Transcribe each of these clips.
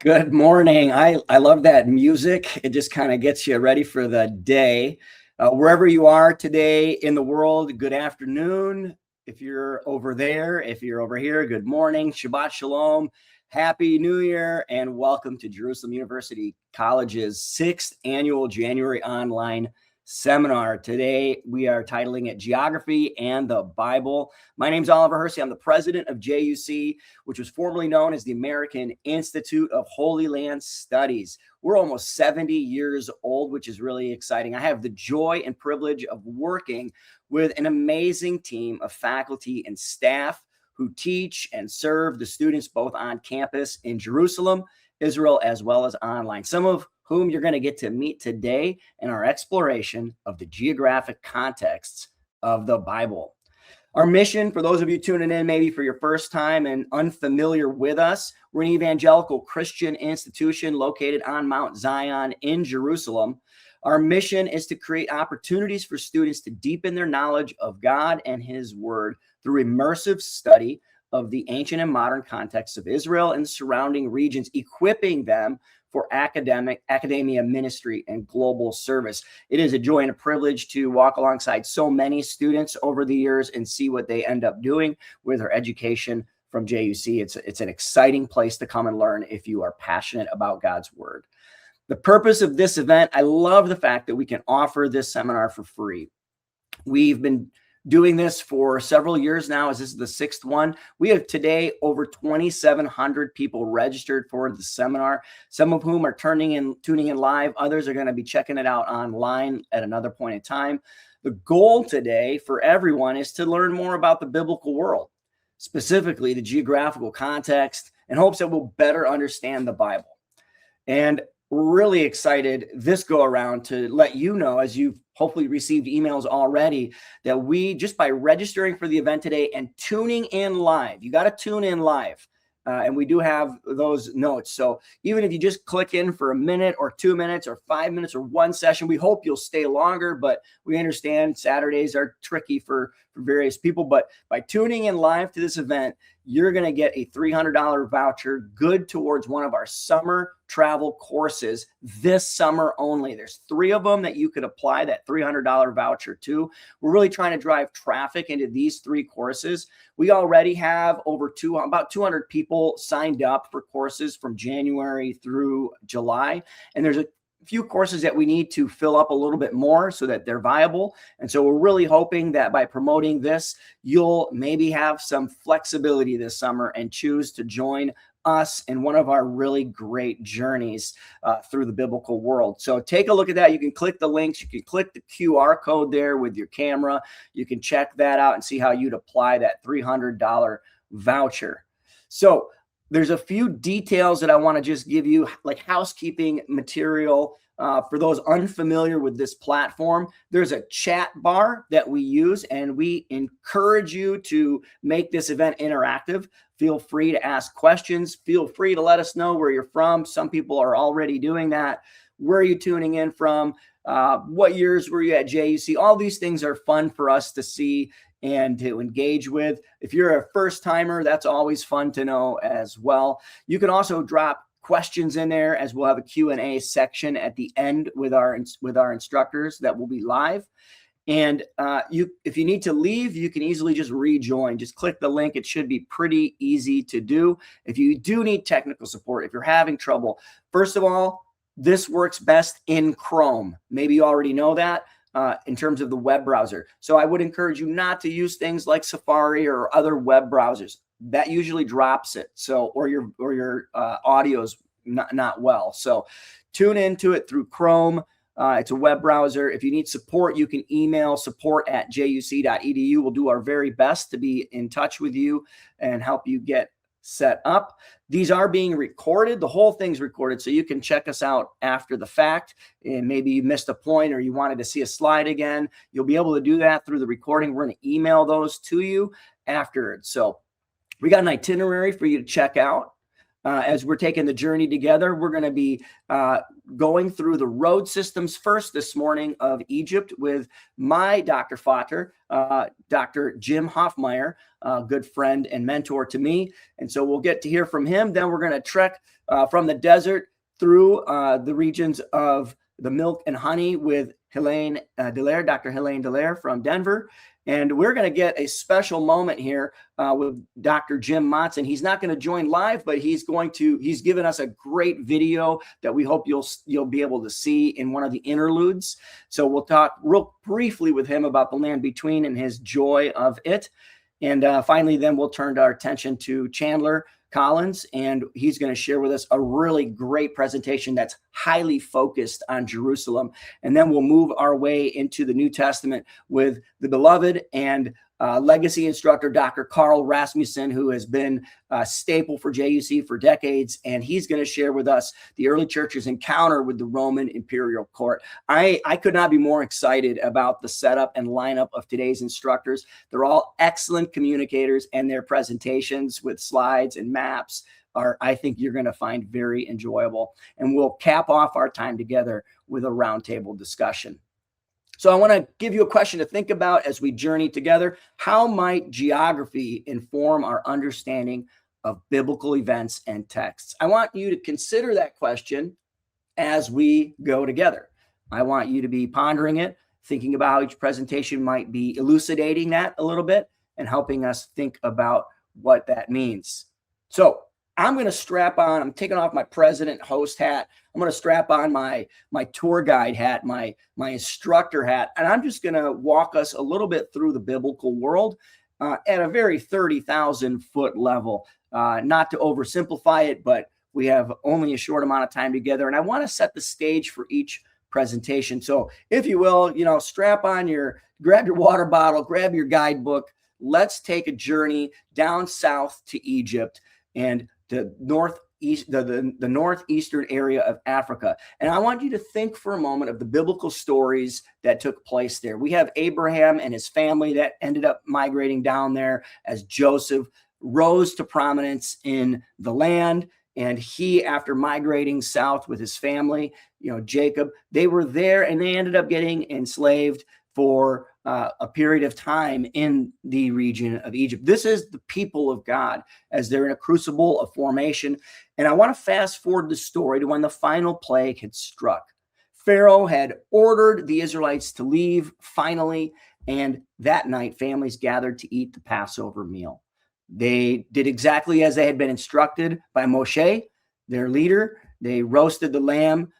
Good morning. I love that music. It just kind of gets you ready for the day. Wherever you are today in the world, good afternoon. If you're over there, if you're over here, good morning. Shabbat Shalom. Happy New Year and welcome to Jerusalem University College's sixth annual January online seminar. Today we are titling it Geography and the Bible. My name is Oliver Hersey. I'm the president of JUC, which was formerly known as the American Institute of Holy Land Studies. We're almost 70 years old, which is really exciting. I have the joy and privilege of working with an amazing team of faculty and staff who teach and serve the students both on campus in Jerusalem, Israel, as well as online. Some of whom you're going to get to meet today in our exploration of the geographic contexts of the Bible. Our mission, for those of you tuning in maybe for your first time and unfamiliar with us, we're an evangelical Christian institution located on Mount Zion in Jerusalem. Our mission is to create opportunities for students to deepen their knowledge of God and His Word through immersive study of the ancient and modern contexts of Israel and surrounding regions, equipping them for academia, ministry, and global service. It is a joy and a privilege to walk alongside so many students over the years and see what they end up doing with their education from JUC. It's an exciting place to come and learn if you are passionate about God's Word. The purpose of this event, I love the fact that we can offer this seminar for free. We've been doing this for several years now, as this is the sixth one. We have today over 2,700 people registered for the seminar, some of whom are tuning in live. Others are going to be checking it out online at another point in time. The goal today for everyone is to learn more about the biblical world, specifically the geographical context, in hopes that we'll better understand the Bible. And we're really excited this go around to let you know, as you've hopefully received emails already, that we, just by registering for the event today and tuning in live, you got to tune in live. And we do have those notes. So even if you just click in for a minute or 2 minutes or 5 minutes or one session, we hope you'll stay longer, but we understand Saturdays are tricky for various people. But by tuning in live to this event, you're going to get a $300 voucher good towards one of our summer travel courses this summer only. There's 3 of them that you could apply that $300 voucher to. We're really trying to drive traffic into these 3 courses. We already have about 200 people signed up for courses from January through July. And there's a few courses that we need to fill up a little bit more so that they're viable. And so we're really hoping that by promoting this, you'll maybe have some flexibility this summer and choose to join us in one of our really great journeys through the biblical world. So take a look at that. You can click the links. You can click the QR code there with your camera. You can check that out and see how you'd apply that $300 voucher. So there's a few details that I want to just give you, like housekeeping material. For those unfamiliar with this platform, there's a chat bar that we use, and we encourage you to make this event interactive. Feel free to ask questions. Feel free to let us know where you're from. Some people are already doing that. Where are you tuning in from? What years were you at JUC? All these things are fun for us to see and to engage with. If you're a first timer, that's always fun to know as well. You can also drop questions in there, as we'll have a Q&A section at the end with our instructors that will be live. And if you need to leave, you can easily just rejoin. Just click the link. It should be pretty easy to do. If you do need technical support, if you're having trouble, first of all, this works best in Chrome. Maybe you already know that. In terms of the web browser. So I would encourage you not to use things like Safari or other web browsers. That usually drops it. So, or your audio's not well. So tune into it through Chrome. It's a web browser. If you need support, you can email support@juc.edu. We'll do our very best to be in touch with you and help you get set up. These are being recorded. The whole thing's recorded, so you can check us out after the fact. And maybe you missed a point or you wanted to see a slide again. You'll be able to do that through the recording. We're going to email those to you afterwards. So we got an itinerary for you to check out. as we're taking the journey together. We're going to be going through the road systems first this morning of Egypt with my Dr. Vater, Dr. Jim Hoffmeyer, a good friend and mentor to me. And so we'll get to hear from him. Then we're going to trek from the desert through the regions of the milk and honey with Helene Dallaire, Dr. Helene Dallaire from Denver. And we're going to get a special moment here with Dr. Jim Monson. He's not going to join live, but he's given us a great video that we hope you'll be able to see in one of the interludes. So we'll talk real briefly with him about the land between and his joy of it. And finally, then we'll turn our attention to Chandler Collins, and he's going to share with us a really great presentation that's highly focused on Jerusalem. And then we'll move our way into the New Testament with the beloved and legacy instructor, Dr. Carl Rasmussen, who has been a staple for JUC for decades. And he's going to share with us the early church's encounter with the Roman imperial court. I could not be more excited about the setup and lineup of today's instructors. They're all excellent communicators, and their presentations with slides and maps are, I think you're going to find very enjoyable. And we'll cap off our time together with a roundtable discussion. So I want to give you a question to think about as we journey together. How might geography inform our understanding of biblical events and texts? I want you to consider that question as we go together. I want you to be pondering it, thinking about how each presentation might be elucidating that a little bit and helping us think about what that means. So I'm going to strap on, I'm taking off my president host hat. I'm going to strap on my tour guide hat, my instructor hat, and I'm just going to walk us a little bit through the biblical world at a very 30,000 foot level. Not to oversimplify it, but we have only a short amount of time together, and I want to set the stage for each presentation. So if you will, strap on grab your water bottle, grab your guidebook. Let's take a journey down south to Egypt and the northeastern area of Africa. And I want you to think for a moment of the biblical stories that took place there. We have Abraham and his family that ended up migrating down there as Joseph rose to prominence in the land. And he, after migrating south with his family, Jacob, they were there and they ended up getting enslaved for a period of time in the region of Egypt. This is the people of God as they're in a crucible of formation. And I want to fast forward the story to when the final plague had struck. Pharaoh had ordered the Israelites to leave finally, and that night families gathered to eat the Passover meal. They did exactly as they had been instructed by Moshe, their leader. They roasted the lamb,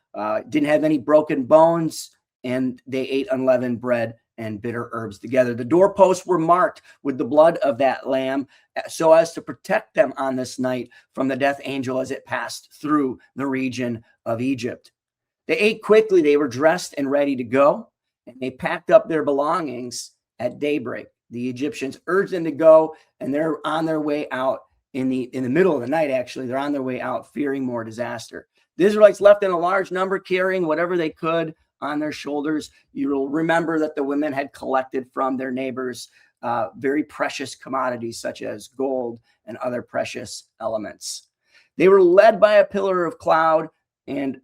didn't have any broken bones, and they ate unleavened bread and bitter herbs together. The doorposts were marked with the blood of that lamb so as to protect them on this night from the death angel as it passed through the region of Egypt. They ate quickly. They were dressed and ready to go, and they packed up their belongings at daybreak. The Egyptians urged them to go, and they're on their way out in the middle of the night. Actually, they're on their way out, fearing more disaster. The Israelites left in a large number, carrying whatever they could on their shoulders. You'll remember that the women had collected from their neighbors very precious commodities such as gold and other precious elements. They were led by a pillar of cloud and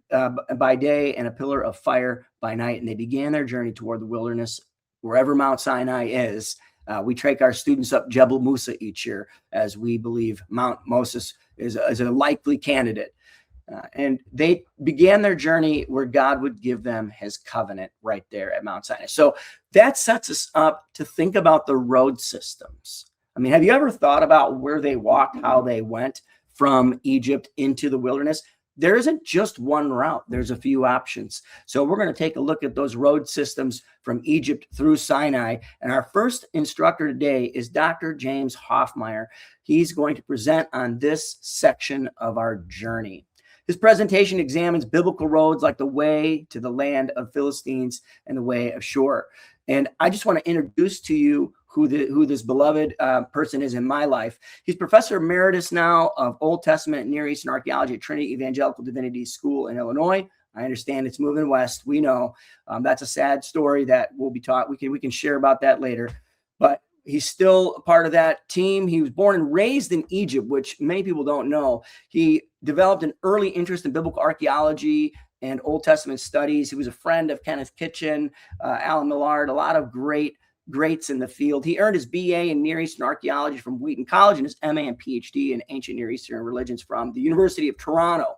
by day and a pillar of fire by night, and they began their journey toward the wilderness, wherever Mount Sinai is. We take our students up Jebel Musa each year, as we believe Mount Moses is a likely candidate. And they began their journey where God would give them his covenant right there at Mount Sinai. So that sets us up to think about the road systems. I mean, have you ever thought about where they walked, how they went from Egypt into the wilderness? There isn't just one route. There's a few options. So we're going to take a look at those road systems from Egypt through Sinai. And our first instructor today is Dr. James Hoffmeyer. He's going to present on this section of our journey. His presentation examines biblical roads like the way to the land of Philistines and the way of Shur. And I just want to introduce to you who this beloved person is in my life. He's professor emeritus now of Old Testament and Near Eastern archaeology at Trinity Evangelical Divinity School in Illinois. I understand it's moving west. We know that's a sad story that will be taught. We can share about that later. But He's still a part of that team. He was born and raised in Egypt, which many people don't know. He developed an early interest in biblical archaeology and Old Testament studies. He was a friend of Kenneth Kitchen, Alan Millard, a lot of greats in the field. He earned his BA in Near Eastern Archaeology from Wheaton College and his MA and PhD in Ancient Near Eastern Religions from the University of Toronto,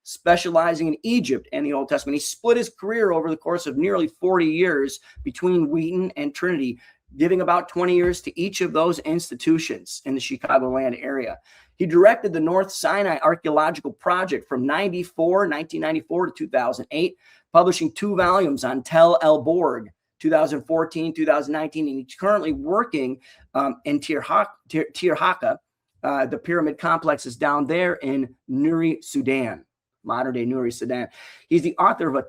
specializing in Egypt and the Old Testament. He split his career over the course of nearly 40 years between Wheaton and Trinity, giving about 20 years to each of those institutions in the Chicagoland area. He directed the North Sinai Archaeological Project from 1994 to 2008, publishing 2 volumes on Tel El Borg, 2014, 2019, and he's currently working in Tirhaka. The pyramid complex is down there in Nuri, Sudan, modern-day Nuri, Sudan. He's the author of a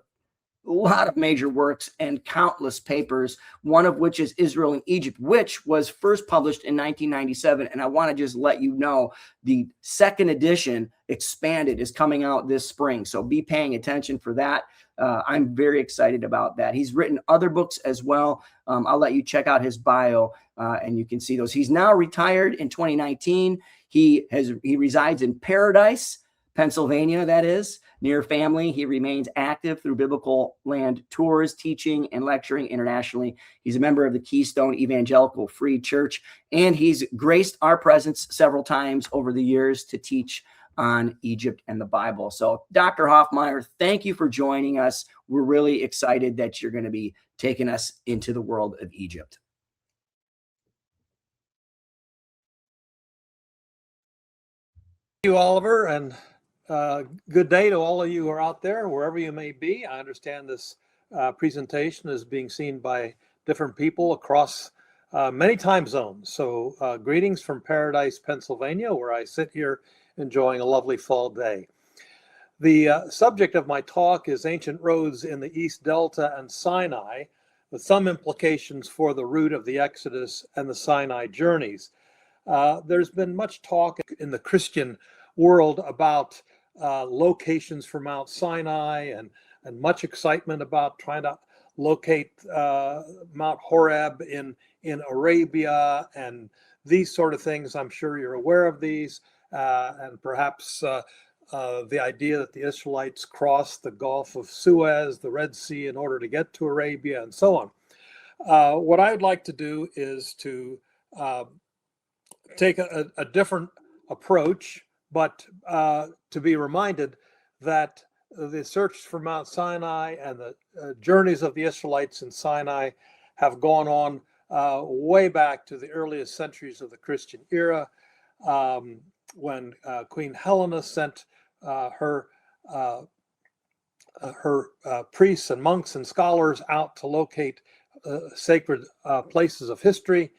lot of major works and countless papers, one of which is Israel and Egypt, which was first published in 1997. And I want to just let you know the second edition, expanded, is coming out this spring. So be paying attention for that. I'm very excited about that. He's written other books as well. I'll let you check out his bio and you can see those. He's now retired in 2019. He resides in Paradise, Pennsylvania, that is, near family. He remains active through biblical land tours, teaching and lecturing internationally. He's a member of the Keystone Evangelical Free Church, and he's graced our presence several times over the years to teach on Egypt and the Bible. So, Dr. Hoffmeyer, thank you for joining us. We're really excited that you're going to be taking us into the world of Egypt. Thank you, Oliver, and good day to all of you who are out there, wherever you may be. I understand this presentation is being seen by different people across many time zones. So greetings from Paradise, Pennsylvania, where I sit here enjoying a lovely fall day. The subject of my talk is ancient roads in the East Delta and Sinai, with some implications for the route of the Exodus and the Sinai journeys. There's been much talk in the Christian world about locations for Mount Sinai and much excitement about trying to locate Mount Horeb in Arabia and these sort of things. I'm sure you're aware of these, and perhaps the idea that the Israelites crossed the Gulf of Suez, the Red Sea, in order to get to Arabia, and so on. What I'd like to do is to take a different approach, but to be reminded that the search for Mount Sinai and the journeys of the Israelites in Sinai have gone on way back to the earliest centuries of the Christian era, when Queen Helena sent her priests and monks and scholars out to locate sacred places of history.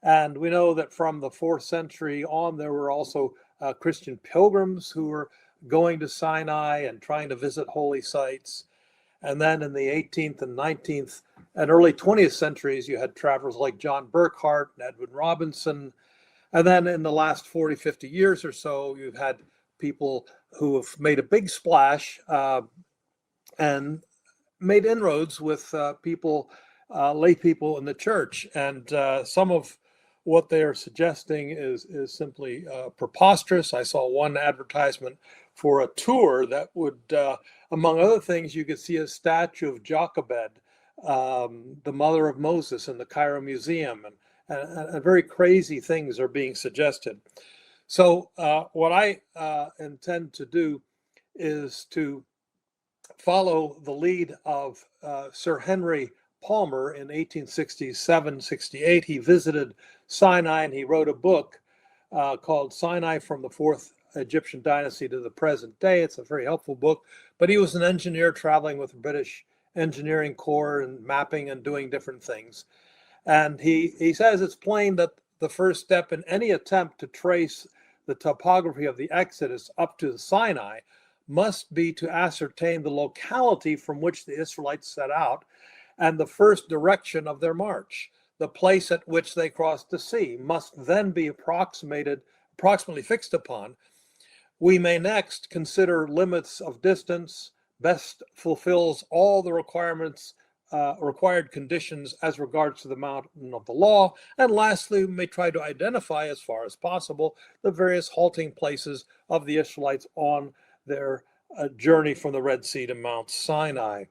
And we know that from the 4th century on, there were also Christian pilgrims who were going to Sinai and trying to visit holy sites. And then in the 18th and 19th and early 20th centuries, you had travelers like John Burckhardt and Edwin Robinson. And then in the last 40, 50 years or so, you've had people who have made a big splash and made inroads with lay people in the church. And some of what they are suggesting is simply preposterous. I saw one advertisement for a tour that would, among other things, you could see a statue of Jochebed, the mother of Moses, in the Cairo Museum, and very crazy things are being suggested. So what I intend to do is to follow the lead of Sir Henry Palmer. In 1867-68, he visited Sinai and he wrote a book called Sinai from the 4th Egyptian Dynasty to the Present Day. It's a very helpful book, but he was an engineer traveling with the British Engineering Corps and mapping and doing different things. And he says it's plain that the first step in any attempt to trace the topography of the Exodus up to the Sinai must be to ascertain the locality from which the Israelites set out and the first direction of their march. The place at which they crossed the sea must then be approximately fixed upon. We may next consider limits of distance, best fulfills all the requirements required conditions as regards to the mountain of the law. And lastly, we may try to identify as far as possible the various halting places of the Israelites on their journey from the Red Sea to Mount Sinai.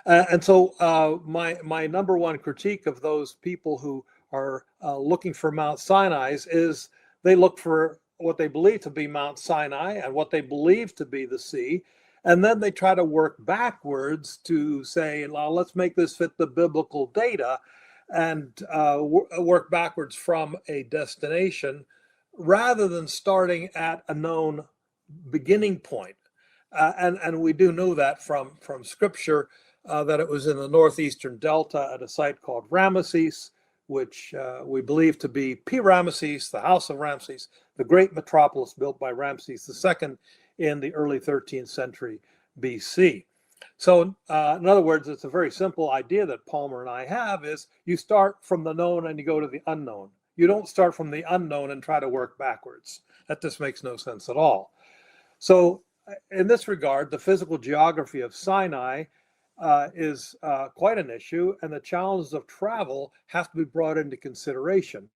And so my number one critique of those people who are looking for Mount Sinai's is they look for what they believe to be Mount Sinai and what they believe to be the sea. And then they try to work backwards to say, well, let's make this fit the biblical data, and work backwards from a destination rather than starting at a known beginning point. And we do know that from Scripture, that it was in the northeastern delta at a site called Ramesses, which we believe to be P-Ramesses, the house of Ramses, the great metropolis built by Ramses II in the early 13th century BC. So in other words, it's a very simple idea that Palmer and I have is you start from the known and you go to the unknown. You don't start from the unknown and try to work backwards. That just makes no sense at all. So in this regard, the physical geography of Sinai is quite an issue, and the challenges of travel have to be brought into consideration.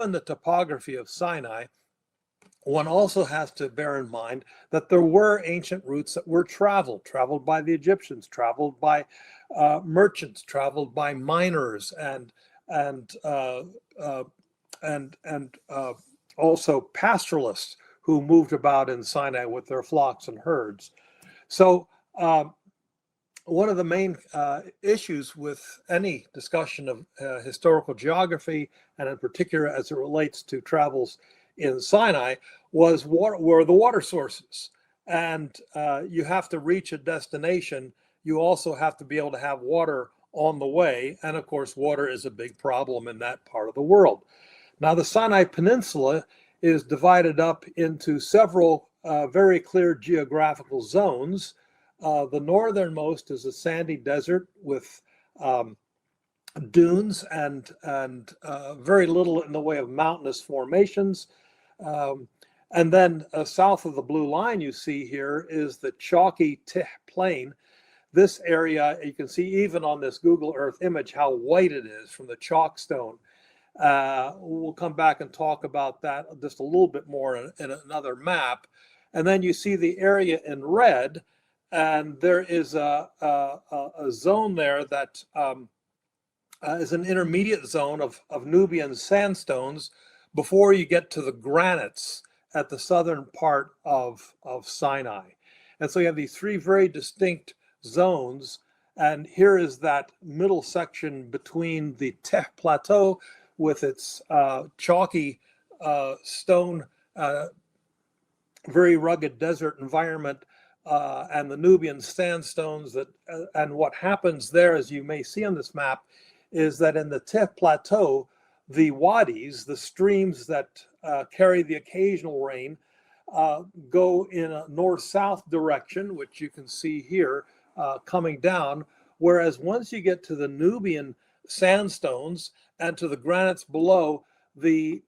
In the topography of Sinai, one also has to bear in mind that there were ancient routes that were traveled by the Egyptians, traveled by merchants, traveled by miners, and also pastoralists who moved about in Sinai with their flocks and herds. So one of the main issues with any discussion of historical geography, and in particular as it relates to travels in Sinai, were the water sources. And you have to reach a destination. You also have to be able to have water on the way. And of course, water is a big problem in that part of the world. Now, the Sinai Peninsula is divided up into several very clear geographical zones. The northernmost is a sandy desert with dunes and very little in the way of mountainous formations. And then south of the blue line you see here is the chalky Tih Plain. This area, you can see even on this Google Earth image how white it is from the chalk stone. We'll come back and talk about that just a little bit more in another map. And then you see the area in red, and there is a zone there that is an intermediate zone of Nubian sandstones before you get to the granites at the southern part of Sinai. And so you have these three very distinct zones. And here is that middle section between the Teh Plateau with its chalky stone, very rugged desert environment, and the Nubian sandstones and what happens there, as you may see on this map, is that in the Teh Plateau, the wadis, the streams that carry the occasional rain, go in a north-south direction, which you can see here coming down, whereas once you get to the Nubian sandstones and to the granites below, the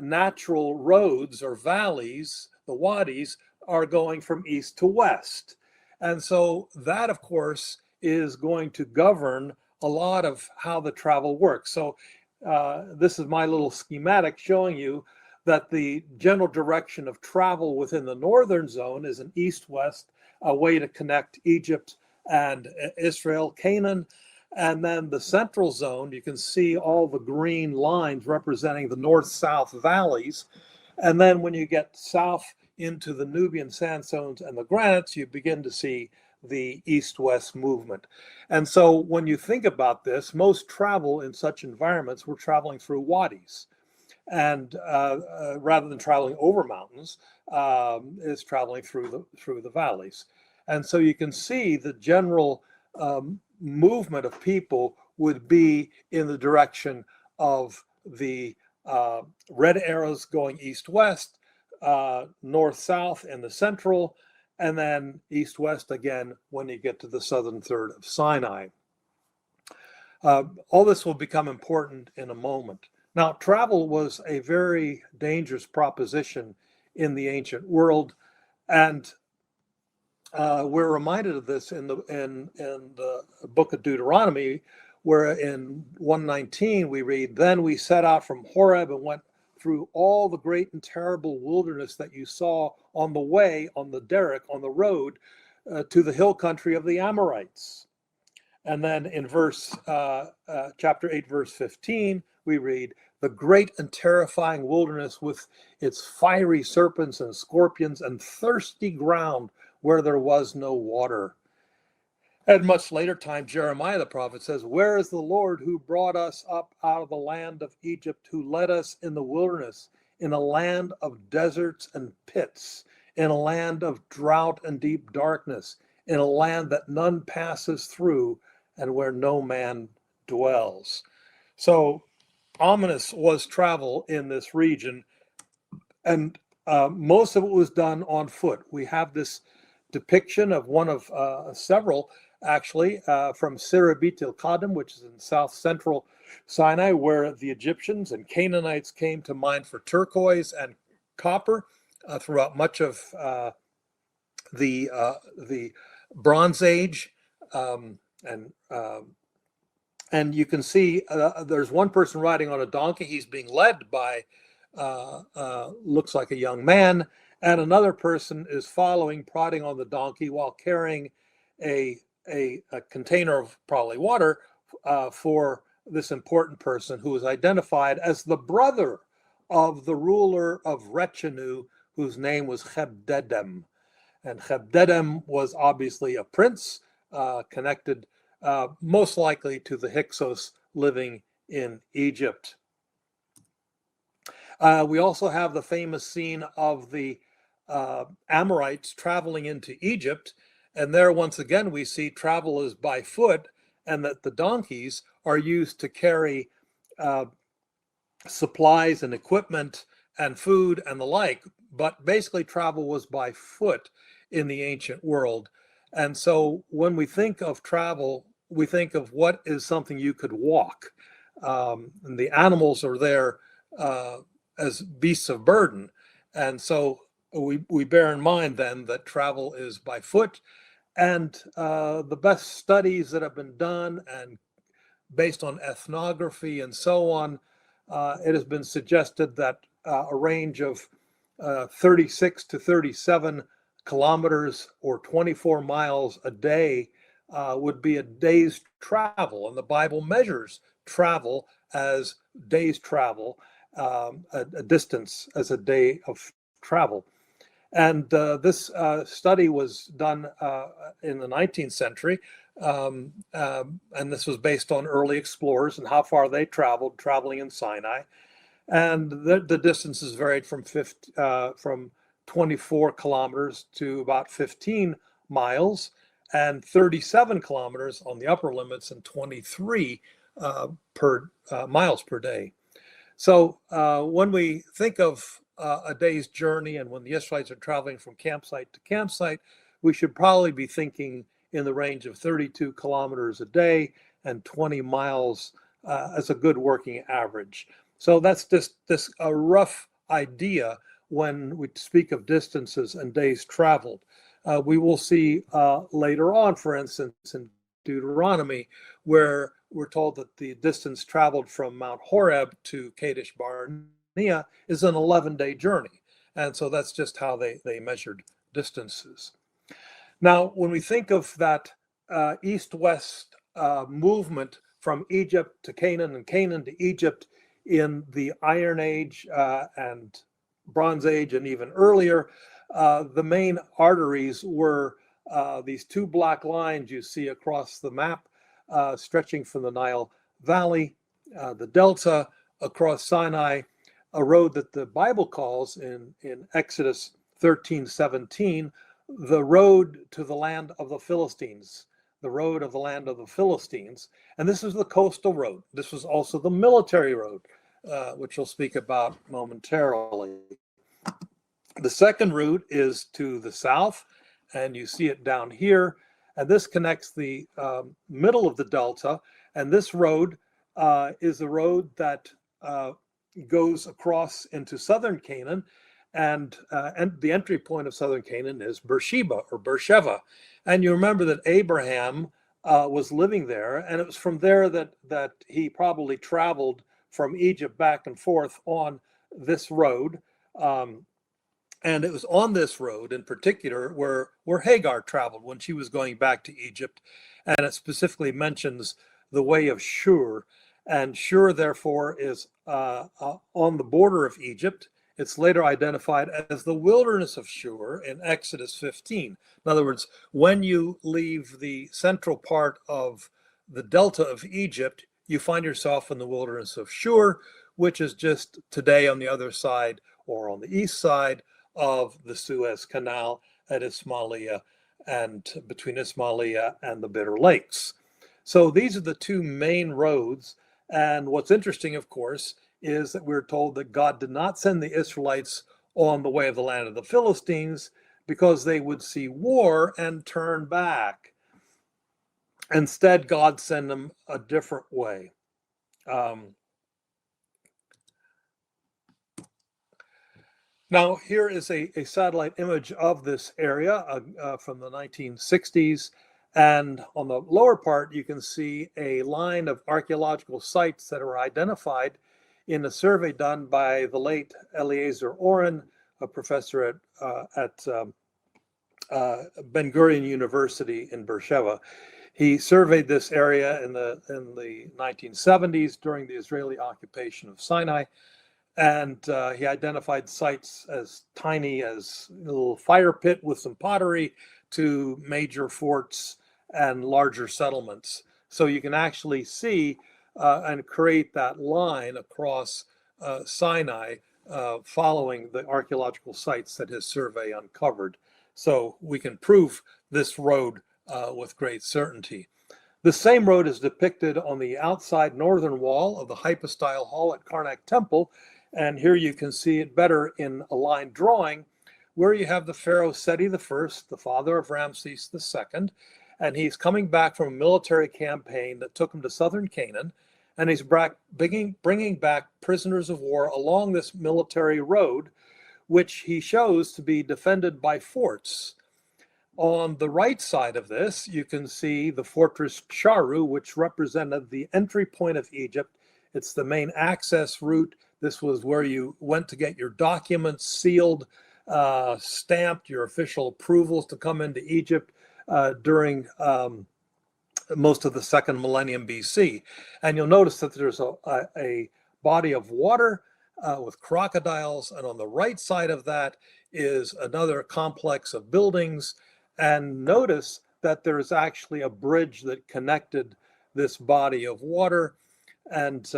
natural roads or valleys, the wadis, are going from east to west. And so that, of course, is going to govern a lot of how the travel works. So this is my little schematic showing you that the general direction of travel within the northern zone is an east-west, a way to connect Egypt and Israel, Canaan. And then the central zone, you can see all the green lines representing the north-south valleys. And then when you get south into the Nubian sandstones and the granites, you begin to see the east-west movement. And so when you think about this, most travel in such environments, we're traveling through wadis. And rather than traveling over mountains, is traveling through the valleys. And so you can see the general movement of people would be in the direction of the red arrows going east-west, north-south in the central, and then east-west again when you get to the southern third of Sinai. All this will become important in a moment. Now, travel was a very dangerous proposition in the ancient world, and we're reminded of this in the book of Deuteronomy, where in 119 we read, "Then we set out from Horeb and went through all the great and terrible wilderness that you saw on the way, on the derrick, on the road to the hill country of the Amorites." And then in chapter 8, verse 15, we read, "The great and terrifying wilderness with its fiery serpents and scorpions and thirsty ground where there was no water." At much later time, Jeremiah the prophet says, "Where is the Lord who brought us up out of the land of Egypt, who led us in the wilderness, in a land of deserts and pits, in a land of drought and deep darkness, in a land that none passes through, and where no man dwells?" So ominous was travel in this region, and most of it was done on foot. We have this depiction of one of several, actually, from Sirabit el-Qadim, which is in south central Sinai, where the Egyptians and Canaanites came to mine for turquoise and copper throughout much of the Bronze Age. And you can see there's one person riding on a donkey. He's being led by looks like a young man, and another person is following, prodding on the donkey while carrying a container of probably water for this important person, who is identified as the brother of the ruler of Rechenu, whose name was Chebdedem. And Chebdedem was obviously a prince connected most likely to the Hyksos living in Egypt. We also have the famous scene of the Amorites traveling into Egypt. And there, once again, we see travel is by foot, and that the donkeys are used to carry supplies and equipment and food and the like. But basically, travel was by foot in the ancient world. And so when we think of travel, we think of what is something you could walk. And the animals are there as beasts of burden. And so we bear in mind then that travel is by foot. And the best studies that have been done, and based on ethnography and so on, it has been suggested that a range of 36 to 37 kilometers or 24 miles a day would be a day's travel. And the Bible measures travel as day's travel, a distance as a day of travel. And this study was done in the 19th century. And this was based on early explorers and how far they traveled, traveling in Sinai. And the distances varied from 24 kilometers to about 15 miles, and 37 kilometers on the upper limits, and 23 miles per day. So when we think of a day's journey, and when the Israelites are traveling from campsite to campsite, we should probably be thinking in the range of 32 kilometers a day and 20 miles as a good working average. So that's just a rough idea when we speak of distances and days traveled. We will see later on, for instance, in Deuteronomy, where we're told that the distance traveled from Mount Horeb to Kadesh Barnea is an 11-day journey. And so that's just how they measured distances. Now, when we think of that east-west movement from Egypt to Canaan and Canaan to Egypt in the Iron Age and Bronze Age and even earlier, the main arteries were these two black lines you see across the map, stretching from the Nile Valley, the Delta, across Sinai, a road that the Bible calls in Exodus 13:17, the road to the land of the Philistines, the road of the land of the Philistines. And this is the coastal road. This was also the military road, which we'll speak about momentarily. The second route is to the south, and you see it down here. And this connects the middle of the Delta. And this road is a road that goes across into southern Canaan. and the entry point of southern Canaan is Beersheba or Beersheba. And you remember that Abraham was living there, and it was from there that he probably traveled from Egypt back and forth on this road. And it was on this road in particular where Hagar traveled when she was going back to Egypt. And it specifically mentions the way of Shur. And Shur, therefore, is on the border of Egypt. It's later identified as the wilderness of Shur in Exodus 15. In other words, when you leave the central part of the delta of Egypt, you find yourself in the wilderness of Shur, which is just today on the other side or on the east side of the Suez Canal at Ismailia and between Ismailia and the Bitter Lakes. So these are the two main roads. And what's interesting, of course, is that we're told that God did not send the Israelites on the way of the land of the Philistines because they would see war and turn back. Instead, God sent them a different way. Now, here is a satellite image of this area from the 1960s. And on the lower part, you can see a line of archaeological sites that are identified in a survey done by the late Eliezer Oren, a professor at Ben Gurion University in Beersheba. He surveyed this area in the 1970s during the Israeli occupation of Sinai. And he identified sites as tiny as a little fire pit with some pottery to major forts and larger settlements. So you can actually see and create that line across Sinai following the archaeological sites that his survey uncovered. So we can prove this road with great certainty. The same road is depicted on the outside northern wall of the hypostyle hall at Karnak Temple. And here you can see it better in a line drawing where you have the Pharaoh Seti I, the father of Ramses II, and he's coming back from a military campaign that took him to southern Canaan, and he's bringing back prisoners of war along this military road, which he shows to be defended by forts. On the right side of this, you can see the fortress Sharu, which represented the entry point of Egypt. It's the main access route. This was where you went to get your documents sealed, stamped, your official approvals to come into Egypt during most of the second millennium BC. And you'll notice that there's a body of water with crocodiles, and on the right side of that is another complex of buildings. And notice that there's actually a bridge that connected this body of water. And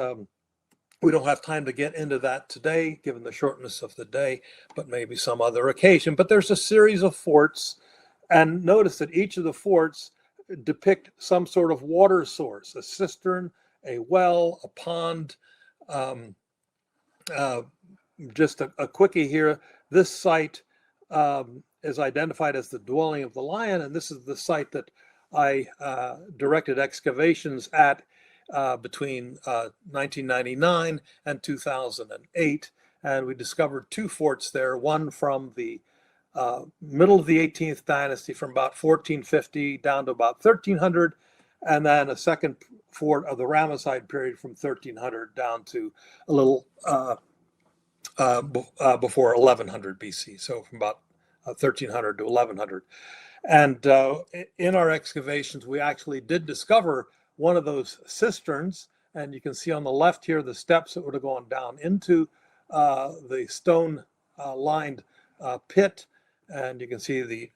we don't have time to get into that today, given the shortness of the day, but maybe some other occasion. But there's a series of forts, and notice that each of the forts depict some sort of water source, a cistern, a well, a pond. Just a quickie here. This site is identified as the dwelling of the lion, and this is the site that I directed excavations at between 1999 and 2008, and we discovered two forts there, one from the middle of the 18th dynasty from about 1450 down to about 1300, and then a second fort of the Ramesside period from 1300 down to a little before 1100 BC, so from about 1300 to 1100. And in our excavations, we actually did discover one of those cisterns, and you can see on the left here the steps that would have gone down into the stone lined pit, and you can see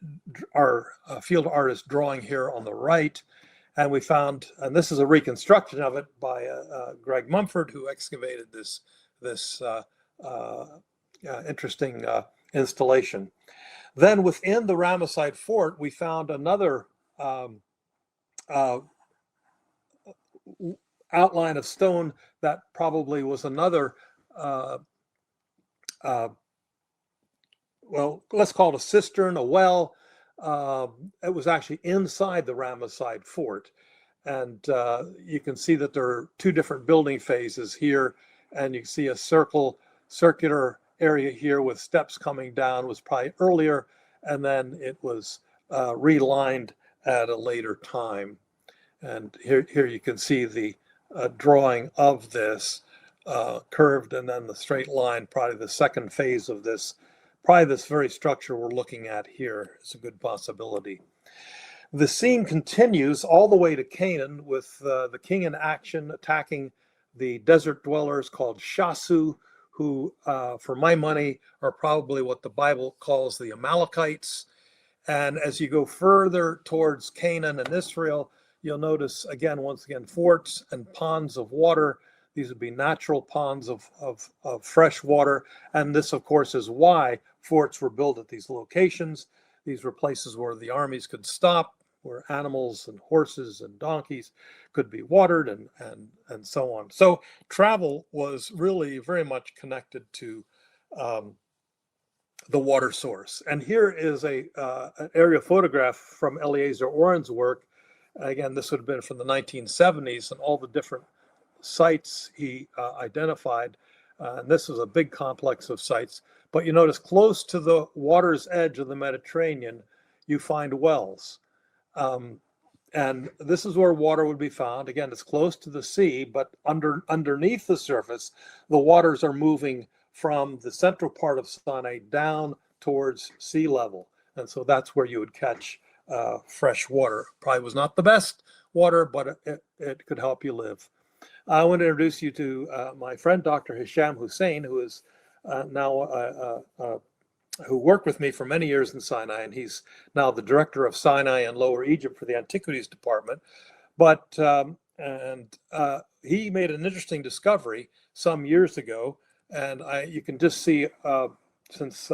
our field artist drawing here on the right. And we found, and this is a reconstruction of it by Greg Mumford, who excavated this interesting installation. Then within the Ramesside fort, we found another outline of stone that probably was another, well, let's call it a cistern, a well. It was actually inside the Ramesside fort. And you can see that there are two different building phases here, and you can see a circular area here with steps coming down was probably earlier, and then it was relined at a later time. And here you can see the drawing of this curved, and then the straight line, probably the second phase of this. Probably this very structure we're looking at here is a good possibility. The scene continues all the way to Canaan with the king in action attacking the desert dwellers called Shasu, who, for my money, are probably what the Bible calls the Amalekites. And as you go further towards Canaan and Israel, you'll notice again, once again, forts and ponds of water. These would be natural ponds of fresh water. And this, of course, is why forts were built at these locations. These were places where the armies could stop, where animals and horses and donkeys could be watered, and so on. So travel was really very much connected to the water source. And here is an aerial photograph from Eleazar Oren's work. Again, this would have been from the 1970s, and all the different sites he identified. And this is a big complex of sites. But you notice close to the water's edge of the Mediterranean, you find wells. And this is where water would be found. Again, it's close to the sea, but underneath the surface, the waters are moving from the central part of Sinai down towards sea level. And so that's where you would catch fresh water. Probably was not the best water, but it could help you live. I want to introduce you to my friend, Dr. Hisham Hussein, who is now who worked with me for many years in Sinai, and he's now the director of Sinai and Lower Egypt for the Antiquities Department. But he made an interesting discovery some years ago, and you can just see since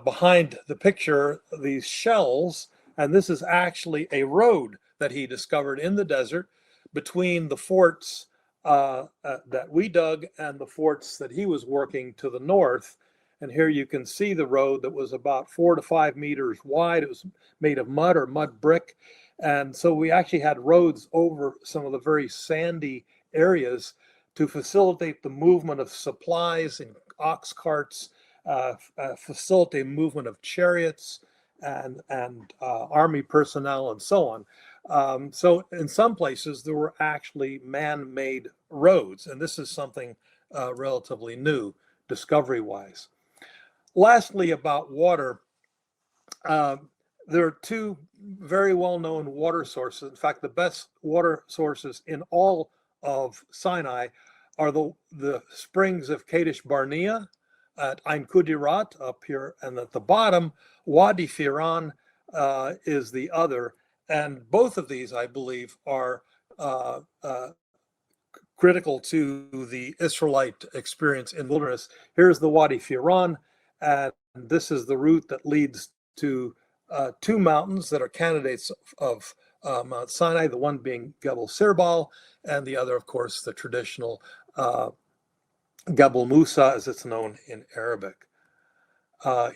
behind the picture these shells, and this is actually a road that he discovered in the desert between the forts that we dug and the forts that he was working to the north. And here you can see the road that was about 4 to 5 meters wide. It was made of mud or mud brick. And so we actually had roads over some of the very sandy areas to facilitate the movement of supplies in ox carts, facilitate movement of chariots and army personnel and so on. So in some places there were actually man-made roads, and this is something relatively new discovery-wise. Lastly, about water, there are two very well-known water sources. In fact, the best water sources in all of Sinai are the springs of Kadesh Barnea at Ein Kudirat up here, and at the bottom, Wadi Firan is the other. And both of these, I believe, are critical to the Israelite experience in wilderness. Here's the Wadi Firan, and this is the route that leads to two mountains that are candidates of Mount Sinai, the one being Gebel Sirbal, and the other, of course, the traditional Gebel Musa, as it's known in Arabic.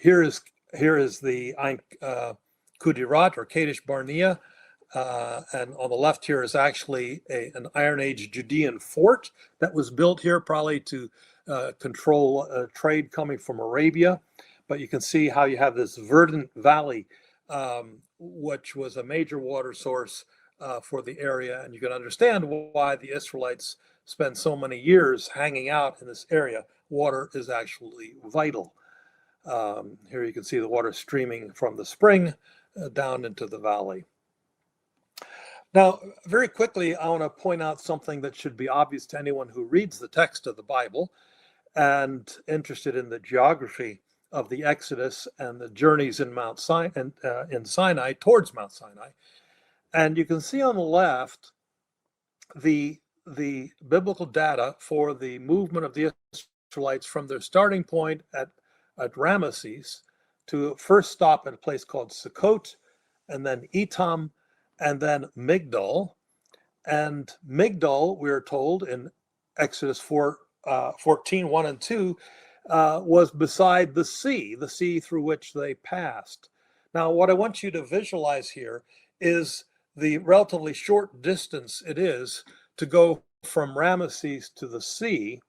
Here is the Ein Kudirat, or Kadesh Barnea, and on the left here is actually an Iron Age Judean fort that was built here, probably to control trade coming from Arabia. But you can see how you have this verdant valley, which was a major water source for the area. And you can understand why the Israelites spent so many years hanging out in this area. Water is actually vital. Here you can see the water streaming from the spring down into the valley. Now, very quickly, I want to point out something that should be obvious to anyone who reads the text of the Bible and interested in the geography of the Exodus and the journeys in Mount Sinai, in Sinai towards Mount Sinai. And you can see on the left the biblical data for the movement of the Israelites from their starting point at Ramesses to first stop at a place called Sukkot, and then Etam, and then Migdol. And Migdol, we are told in Exodus 14, 1 and 2, was beside the sea through which they passed. Now, what I want you to visualize here is the relatively short distance it is to go from Ramesses to the sea,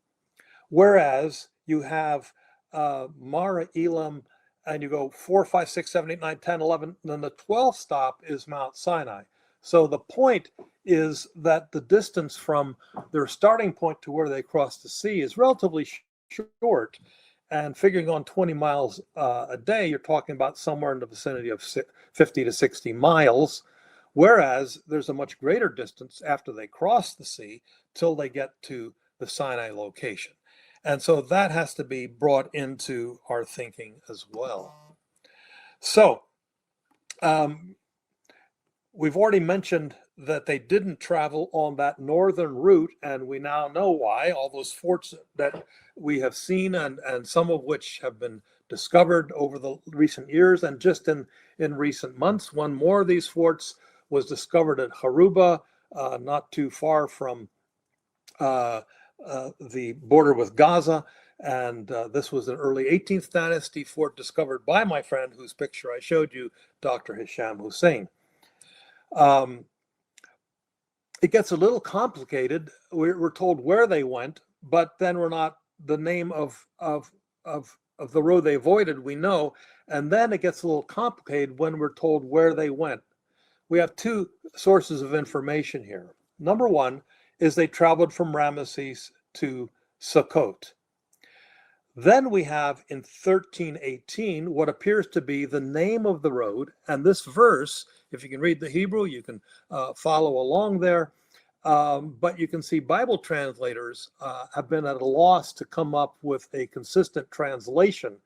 whereas you have Mara Elam, and you go 4, 5, 6, 7, 8, 9, 10, 11. Then the 12th stop is Mount Sinai. So the point is that the distance from their starting point to where they cross the sea is relatively short. And figuring on 20 miles a day, you're talking about somewhere in the vicinity of 50 to 60 miles. Whereas there's a much greater distance after they cross the sea till they get to the Sinai location. And so that has to be brought into our thinking as well. So we've already mentioned that they didn't travel on that northern route, and we now know why. All those forts that we have seen, and some of which have been discovered over the recent years, and just in recent months. One more of these forts was discovered at Haruba, not too far from the border with Gaza. And this was an early 18th dynasty fort discovered by my friend whose picture I showed you, Dr. Hisham Hussein. It gets a little complicated. We're told where they went, but then we're not, the name of the road they avoided, we know. And then it gets a little complicated when we're told where they went. We have two sources of information here. Number one is they traveled from Ramesses to Sukkot. Then we have in 1318 what appears to be the name of the road. And this verse, if you can read the Hebrew, you can follow along there. But you can see Bible translators have been at a loss to come up with a consistent translation.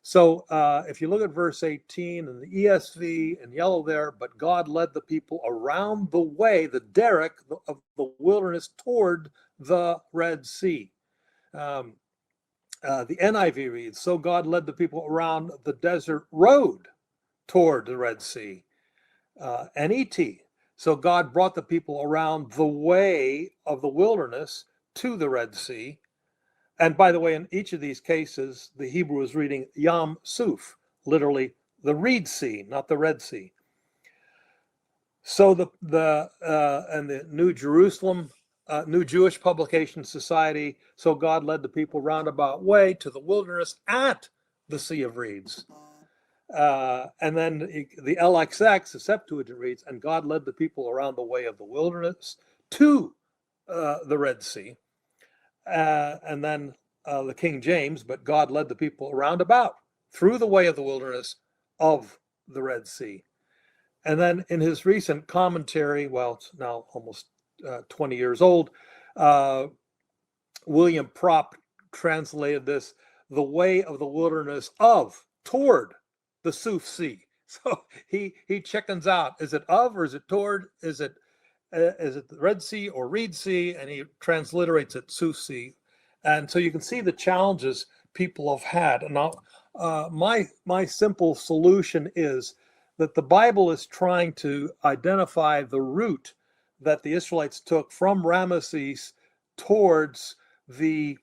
So if you look at verse 18 in the ESV in yellow there, but God led the people around the way, the derek of the wilderness toward the Red Sea. The NIV reads, so God led the people around the desert road toward the Red Sea. NET, so God brought the people around the way of the wilderness to the Red Sea. And by the way, in each of these cases, the Hebrew is reading Yam Suf, literally the Reed Sea, not the Red Sea. So and the New Jerusalem, New Jewish Publication Society, so God led the people roundabout way to the wilderness at the Sea of Reeds. And then the LXX, the Septuagint reads, and God led the people around the way of the wilderness to the Red Sea. And then the King James, but God led the people around about through the way of the wilderness of the Red Sea. And then in his recent commentary, well, it's now almost 20 years old, William Propp translated this, the way of the wilderness of, toward the Suf Sea. So he chickens out. Is it of or is it toward? Is it the Red Sea or Reed Sea? And he transliterates it Suf Sea. And so you can see the challenges people have had. And now my simple solution is that the Bible is trying to identify the route that the Israelites took from Ramesses towards the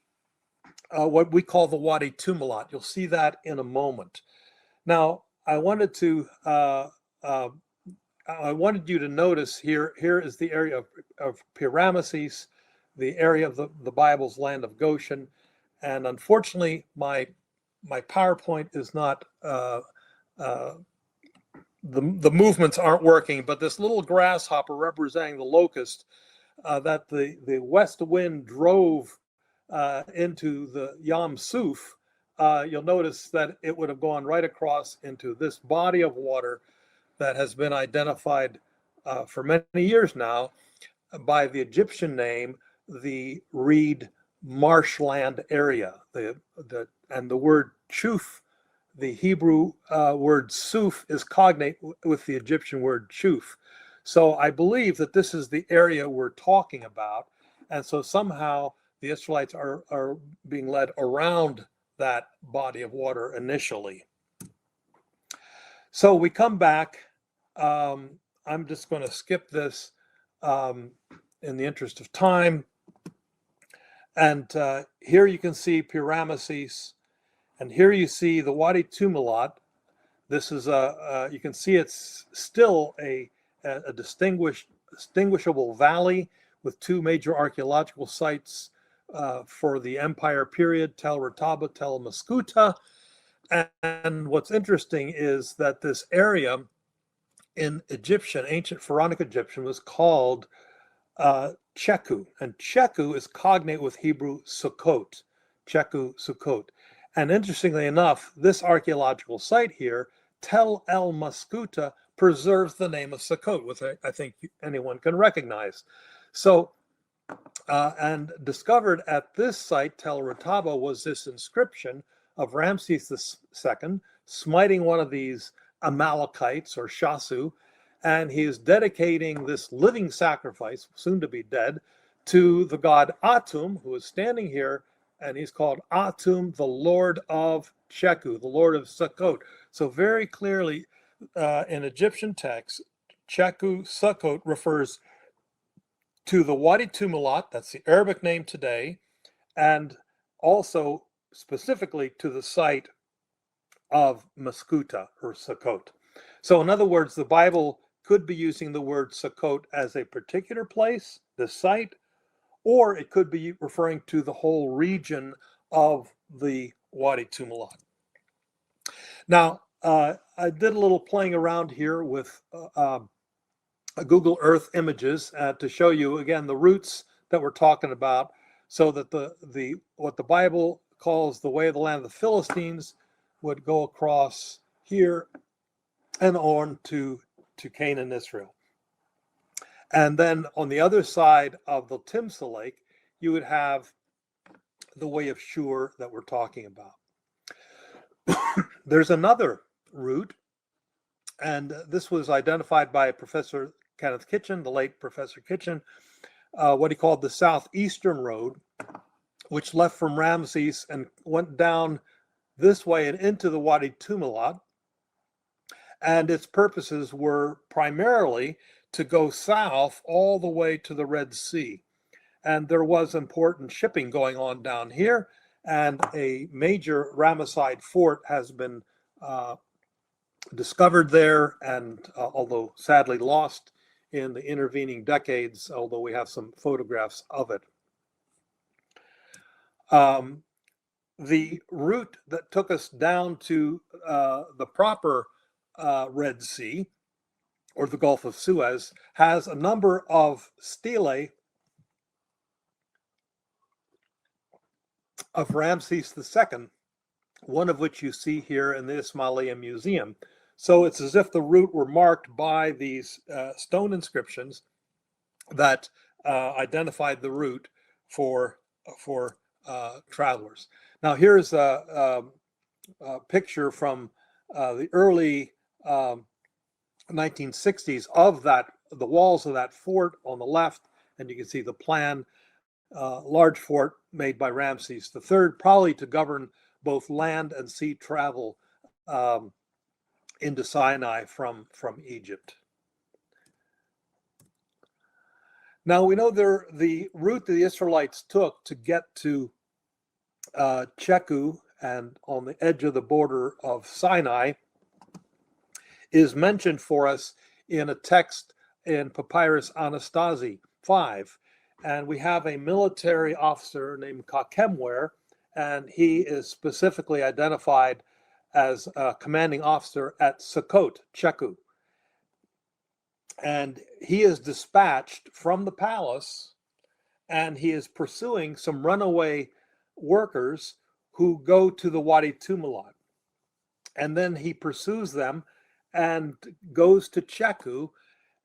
what we call the Wadi Tumilat. You'll see that in a moment. Now, I wanted you to notice here is the area of Ramesses, the area of the Bible's land of Goshen. And unfortunately, my PowerPoint is not, the movements aren't working, but this little grasshopper representing the locust that the west wind drove into the Yam Suf, you'll notice that it would have gone right across into this body of water that has been identified for many years now by the Egyptian name, the Reed Marshland area. And the word chuf, the Hebrew word suf, is cognate with the Egyptian word chuf. So I believe that this is the area we're talking about. And so somehow the Israelites are being led around that body of water initially. So we come back. I'm just going to skip this in the interest of time. And here you can see Ramesses, and here you see the Wadi Tumilat. This is you can see it's still a distinguishable valley with two major archaeological sites for the empire period, Tel Retaba, Tel Maskuta. And what's interesting is that this area in Egyptian, ancient Pharaonic Egyptian, was called Cheku, and Cheku is cognate with Hebrew Sukkot, Cheku, Sukkot. And interestingly enough, this archaeological site here, Tel El Maskuta, preserves the name of Sukkot, which I think anyone can recognize. So, and discovered at this site, Tel Retaba, was this inscription of Ramses II smiting one of these Amalekites or Shasu, and he is dedicating this living sacrifice, soon to be dead, to the god Atum, who is standing here, and he's called Atum, the Lord of Cheku, the Lord of Sukkot. So very clearly in Egyptian texts, Cheku, Sukkot refers to the Wadi Tumilat, that's the Arabic name today, and also specifically to the site of Maskuta or Sukkot. So in other words, the Bible could be using the word Sukkot as a particular place, the site, or it could be referring to the whole region of the Wadi Tumilat. Now, I did a little playing around here with Google Earth images to show you again the routes that we're talking about, so that the what the Bible calls the way of the land of the Philistines would go across here and on to Canaan, Israel. And then on the other side of the Timsah Lake, you would have the way of Shur that we're talking about. There's another route, and this was identified by Professor Kenneth Kitchen, the late Professor Kitchen, what he called the Southeastern Road, which left from Ramses and went down this way and into the Wadi Tumilat. And its purposes were primarily to go south all the way to the Red Sea. And there was important shipping going on down here, and a major Ramesside fort has been discovered there, and although sadly lost in the intervening decades, although we have some photographs of it. The route that took us down to the proper Red Sea, or the Gulf of Suez, has a number of stelae of Ramses II, one of which you see here in the Ismailia Museum. So it's as if the route were marked by these stone inscriptions that identified the route for travelers. Now here's a picture from the early 1960s of the walls of that fort on the left, and you can see the plan, large fort made by Ramses III, probably to govern both land and sea travel into Sinai from Egypt. Now we know the route the Israelites took to get to Cheku and on the edge of the border of Sinai is mentioned for us in a text in Papyrus Anastasi 5. And we have a military officer named Kakemwer, and he is specifically identified as a commanding officer at Sukkot, Cheku. And he is dispatched from the palace, and he is pursuing some runaway workers who go to the Wadi Tumilat. And then he pursues them and goes to Cheku,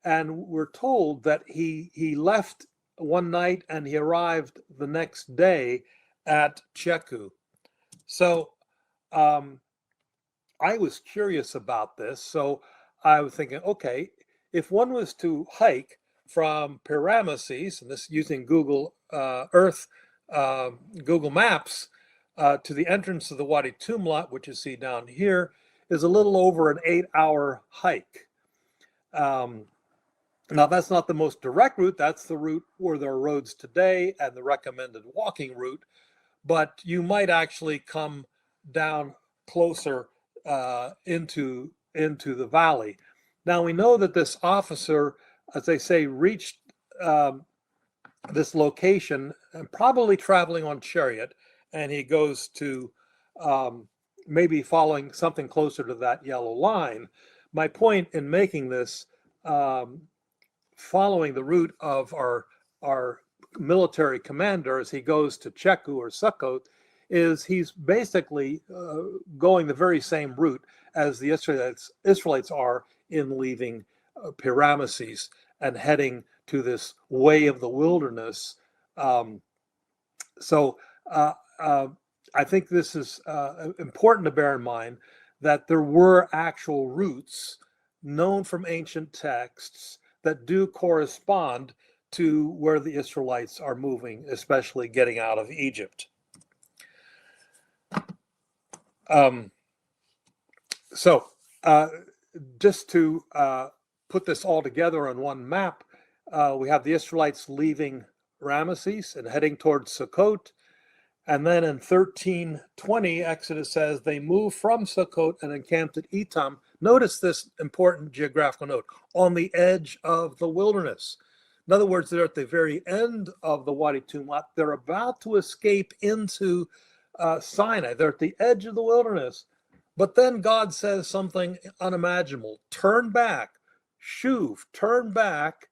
and we're told that he left one night and he arrived the next day at Cheku. So I was curious about this, so I was thinking, okay, if one was to hike from Ramesses, and this using Google Earth, Google Maps, to the entrance of the Wadi Tumilat, which you see down here, is a little over an 8-hour hike. Now, that's not the most direct route. That's the route where there are roads today and the recommended walking route. But you might actually come down closer into the valley. Now, we know that this officer, as they say, reached this location, and probably traveling on chariot, and he goes to maybe following something closer to that yellow line. My point in making this, following the route of our military commander as he goes to Cheku or Sukkot, is he's basically going the very same route as the Israelites are in leaving Ramesses and heading to this way of the wilderness. So I think this is important to bear in mind, that there were actual routes known from ancient texts that do correspond to where the Israelites are moving, especially getting out of Egypt. So just to put this all together on one map, we have the Israelites leaving Ramesses and heading towards Sukkot. And then in 1320, Exodus says they moved from Sukkot and encamped at Etam. Notice this important geographical note: on the edge of the wilderness. In other words, they're at the very end of the Wadi Tumat. They're about to escape into Sinai. They're at the edge of the wilderness. But then God says something unimaginable: turn back, shuv, turn back,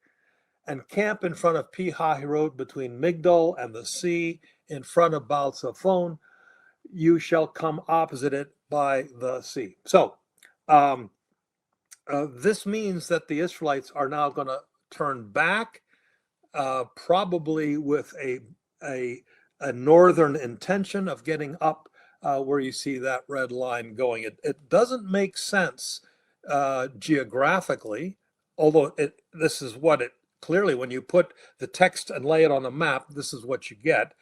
and camp in front of Pi Hahirot, between Migdol and the sea, in front of Baal Zephon. You shall come opposite it by the sea. So this means that the Israelites are now going to turn back, probably with a northern intention of getting up where you see that red line going. It doesn't make sense geographically, although this is what it clearly, when you put the text and lay it on a map, this is what you get.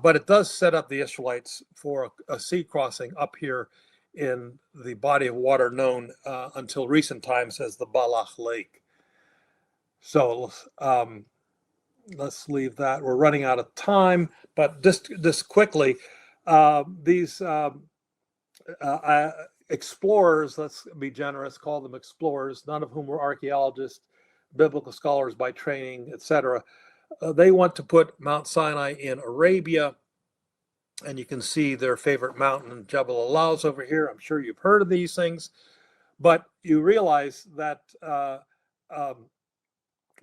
But it does set up the Israelites for a sea crossing up here in the body of water known until recent times as the Balach Lake. So let's leave that. We're running out of time, but just quickly, these explorers, let's be generous, call them explorers, none of whom were archaeologists, biblical scholars by training, etc. They want to put Mount Sinai in Arabia, and you can see their favorite mountain, Jebel Alaus, over here. I'm sure you've heard of these things, but you realize that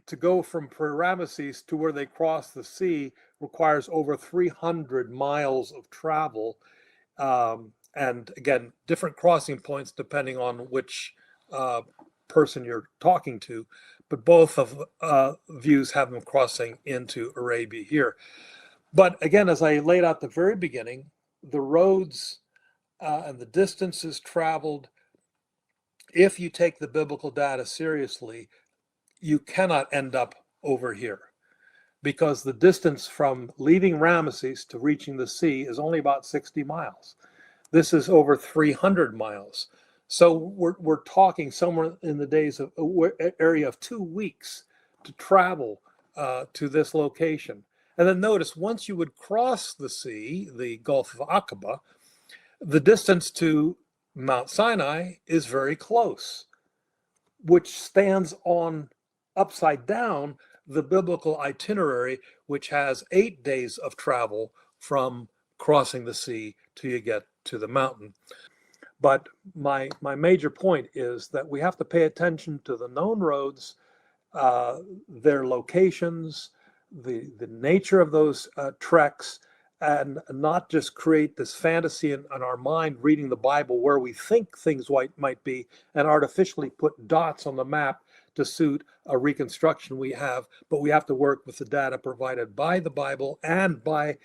to go from Ramesses to where they cross the sea requires over 300 miles of travel. And again, different crossing points depending on which person you're talking to, but both of views have them crossing into Arabia here. But again, as I laid out at the very beginning, the roads and the distances traveled, if you take the biblical data seriously, you cannot end up over here, because the distance from leaving Ramesses to reaching the sea is only about 60 miles. This is over 300 miles. So we're talking somewhere in the days of area of 2 weeks to travel to this location. And then notice, once you would cross the sea, the Gulf of Aqaba, the distance to Mount Sinai is very close, which stands on upside down the biblical itinerary, which has 8 days of travel from crossing the sea till you get to the mountain. But my major point is that we have to pay attention to the known roads, their locations, the nature of those treks, and not just create this fantasy in our mind reading the Bible where we think things might be, and artificially put dots on the map to suit a reconstruction we have. But we have to work with the data provided by the Bible and by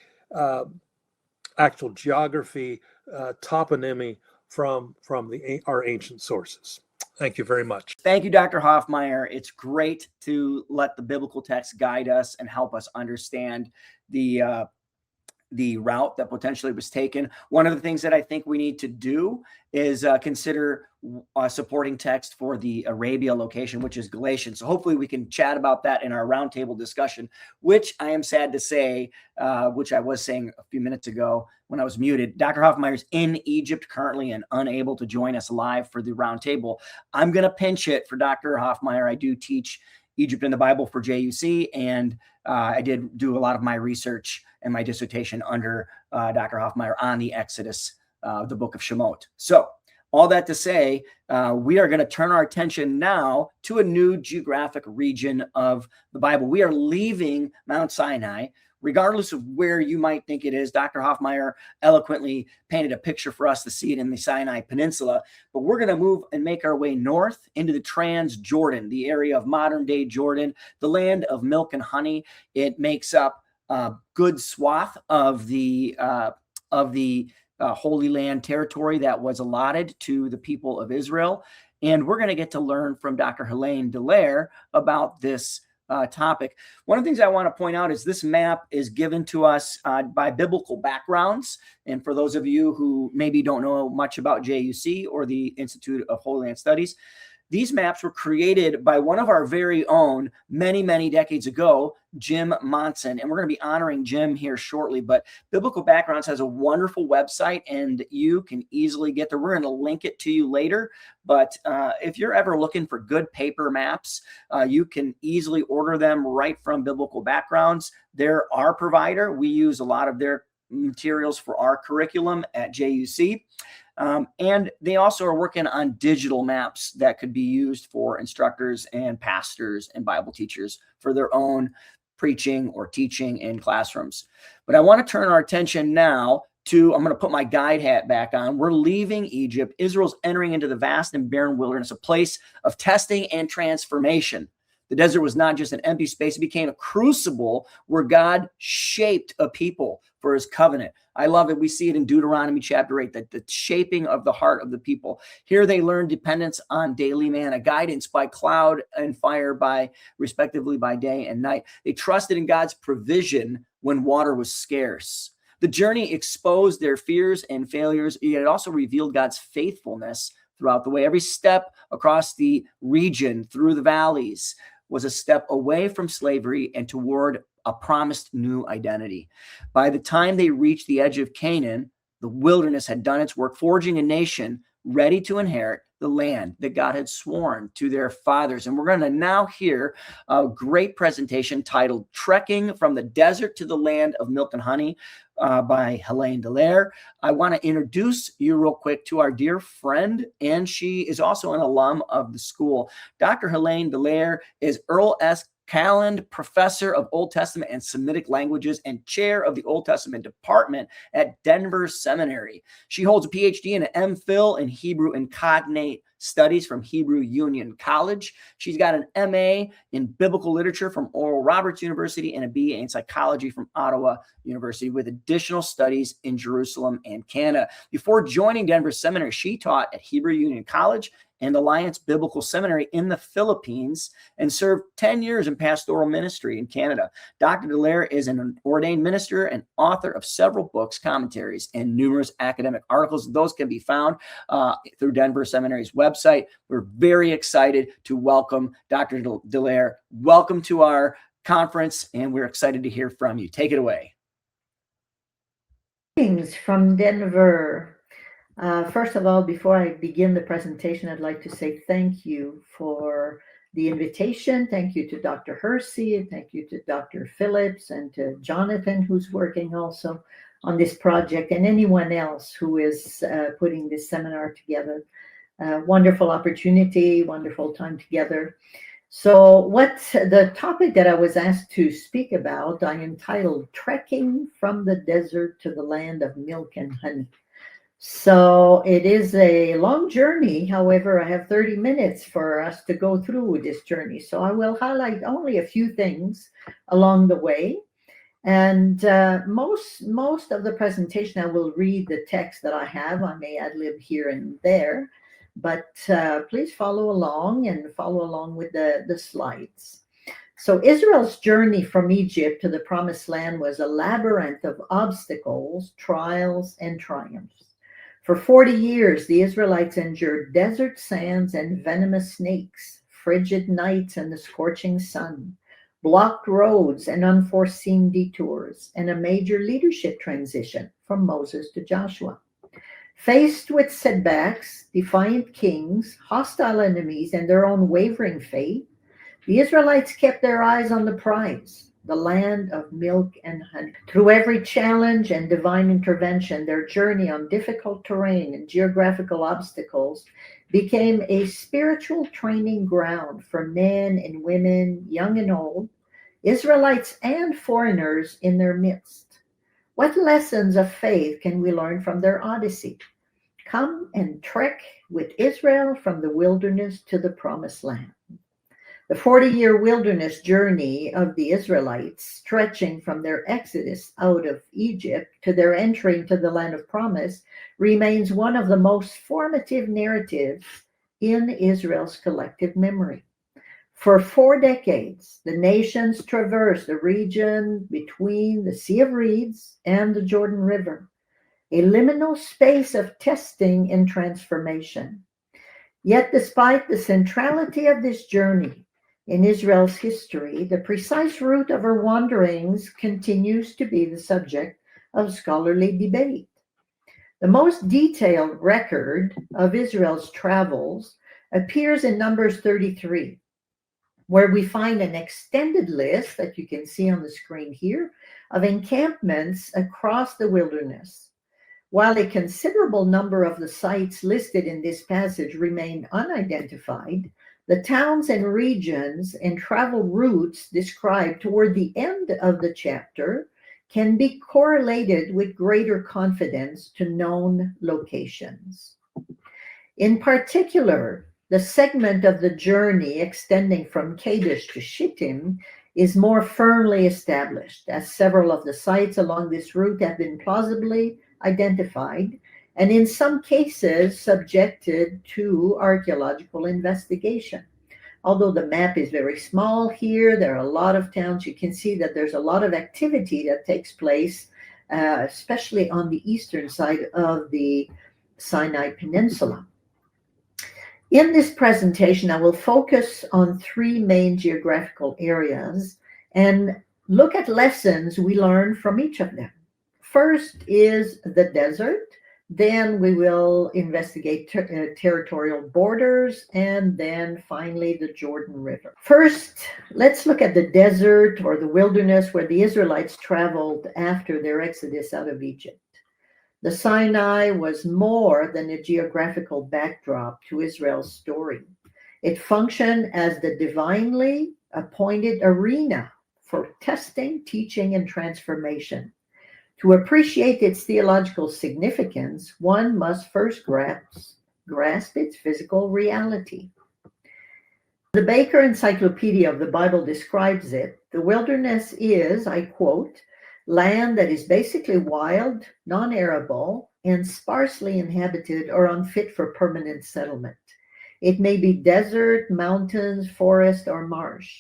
actual geography, toponymy from our ancient sources. Thank you very much. Thank you, Dr. Hoffmeyer. It's great to let the biblical text guide us and help us understand the route that potentially was taken. One of the things that I think we need to do is consider supporting text for the Arabia location, which is Galatians. So hopefully we can chat about that in our roundtable discussion, which I am sad to say, which I was saying a few minutes ago when I was muted, Dr. Hoffmeyer's in Egypt currently and unable to join us live for the roundtable. I'm going to pinch it for Dr. Hoffmeyer. I do teach Egypt in the Bible for JUC, and I did do a lot of my research and my dissertation under Dr. Hoffmeyer on the Exodus, the book of Shemot. So all that to say, we are going to turn our attention now to a new geographic region of the Bible. We are leaving Mount Sinai, regardless of where you might think it is. Dr. Hoffmeyer eloquently painted a picture for us to see it in the Sinai Peninsula, but we're going to move and make our way north into the Transjordan, the area of modern-day Jordan, the land of milk and honey. It makes up a good swath of the Holy Land territory that was allotted to the people of Israel. And we're going to get to learn from Dr. Helene Dallaire about this topic. One of the things I want to point out is this map is given to us by biblical backgrounds. And for those of you who maybe don't know much about JUC or the Institute of Holy Land Studies, these maps were created by one of our very own many, many decades ago, Jim Monson. And we're going to be honoring Jim here shortly. But Biblical Backgrounds has a wonderful website, and you can easily get there. We're going to link it to you later. But if you're ever looking for good paper maps, you can easily order them right from Biblical Backgrounds. They're our provider. We use a lot of their materials for our curriculum at JUC. And they also are working on digital maps that could be used for instructors and pastors and Bible teachers for their own preaching or teaching in classrooms. But I want to turn our attention now to, I'm going to put my guide hat back on. We're leaving Egypt. Israel's entering into the vast and barren wilderness, a place of testing and transformation. The desert was not just an empty space. It became a crucible where God shaped a people for his covenant. I love it. We see it in Deuteronomy chapter 8, that the shaping of the heart of the people. Here they learned dependence on daily manna, guidance by cloud and fire, by respectively by day and night. They trusted in God's provision when water was scarce. The journey exposed their fears and failures, yet it also revealed God's faithfulness throughout the way. Every step across the region, through the valleys, was a step away from slavery and toward a promised new identity. By the time they reached the edge of Canaan, the wilderness had done its work, forging a nation ready to inherit the land that God had sworn to their fathers. And we're going to now hear a great presentation titled Trekking from the Desert to the Land of Milk and Honey by Helene Dallaire. I want to introduce you real quick to our dear friend, and she is also an alum of the school. Dr. Helene Dallaire is Earl S. Calland Professor of Old Testament and Semitic Languages and Chair of the Old Testament Department at Denver Seminary. She holds a PhD and an MPhil in Hebrew and Cognate Studies from Hebrew Union College. She's got an MA in Biblical Literature from Oral Roberts University and a BA in Psychology from Ottawa University, with additional studies in Jerusalem and Canada. Before joining Denver Seminary, she taught at Hebrew Union College and Alliance Biblical Seminary in the Philippines and served 10 years in pastoral ministry in Canada. Dr. Dallaire is an ordained minister and author of several books, commentaries, and numerous academic articles. Those can be found through Denver Seminary's website. We're very excited to welcome Dr. Dallaire. Welcome to our conference, and we're excited to hear from you. Take it away. Greetings from Denver. First of all, before I begin the presentation, I'd like to say thank you for the invitation. Thank you to Dr. Hersey, thank you to Dr. Phillips, and to Jonathan, who's working also on this project, and anyone else who is putting this seminar together. Wonderful opportunity, wonderful time together. So what's the topic that I was asked to speak about, I entitled Trekking from the Desert to the Land of Milk and Honey. So it is a long journey. However, I have 30 minutes for us to go through this journey. So I will highlight only a few things along the way. And most of the presentation, I will read the text that I have. I may ad-lib here and there, but please follow along with the slides. So Israel's journey from Egypt to the Promised Land was a labyrinth of obstacles, trials, and triumphs. For 40 years, the Israelites endured desert sands and venomous snakes, frigid nights and the scorching sun, blocked roads and unforeseen detours, and a major leadership transition from Moses to Joshua. Faced with setbacks, defiant kings, hostile enemies, and their own wavering faith, The Israelites kept their eyes on the prize, the land of milk and honey. Through every challenge and divine intervention, their journey on difficult terrain and geographical obstacles became a spiritual training ground for men and women, young and old, Israelites and foreigners in their midst. What lessons of faith can we learn from their odyssey? Come and trek with Israel from the wilderness to the promised land. The 40-year wilderness journey of the Israelites, stretching from their exodus out of Egypt to their entry into the land of promise, remains one of the most formative narratives in Israel's collective memory. For 4 decades, the nations traversed the region between the Sea of Reeds and the Jordan River, a liminal space of testing and transformation. Yet, despite the centrality of this journey in Israel's history, the precise route of her wanderings continues to be the subject of scholarly debate. The most detailed record of Israel's travels appears in Numbers 33, where we find an extended list that you can see on the screen here of encampments across the wilderness. While a considerable number of the sites listed in this passage remain unidentified, the towns and regions and travel routes described toward the end of the chapter can be correlated with greater confidence to known locations. In particular, the segment of the journey extending from Kadesh to Shittim is more firmly established, as several of the sites along this route have been plausibly identified, and in some cases subjected to archaeological investigation. Although the map is very small here, there are a lot of towns. You can see that there's a lot of activity that takes place, especially on the eastern side of the Sinai Peninsula. In this presentation, I will focus on 3 main geographical areas and look at lessons we learned from each of them. First is the desert, then we will investigate territorial borders, and then finally the Jordan River. First, let's look at the desert or the wilderness where the Israelites traveled after their exodus out of Egypt. The Sinai was more than a geographical backdrop to Israel's story. It functioned as the divinely appointed arena for testing, teaching, and transformation. To appreciate its theological significance, one must first grasp its physical reality. The Baker Encyclopedia of the Bible describes it. The wilderness is, I quote, land that is basically wild, non-arable, and sparsely inhabited or unfit for permanent settlement. It may be desert, mountains, forest, or marsh.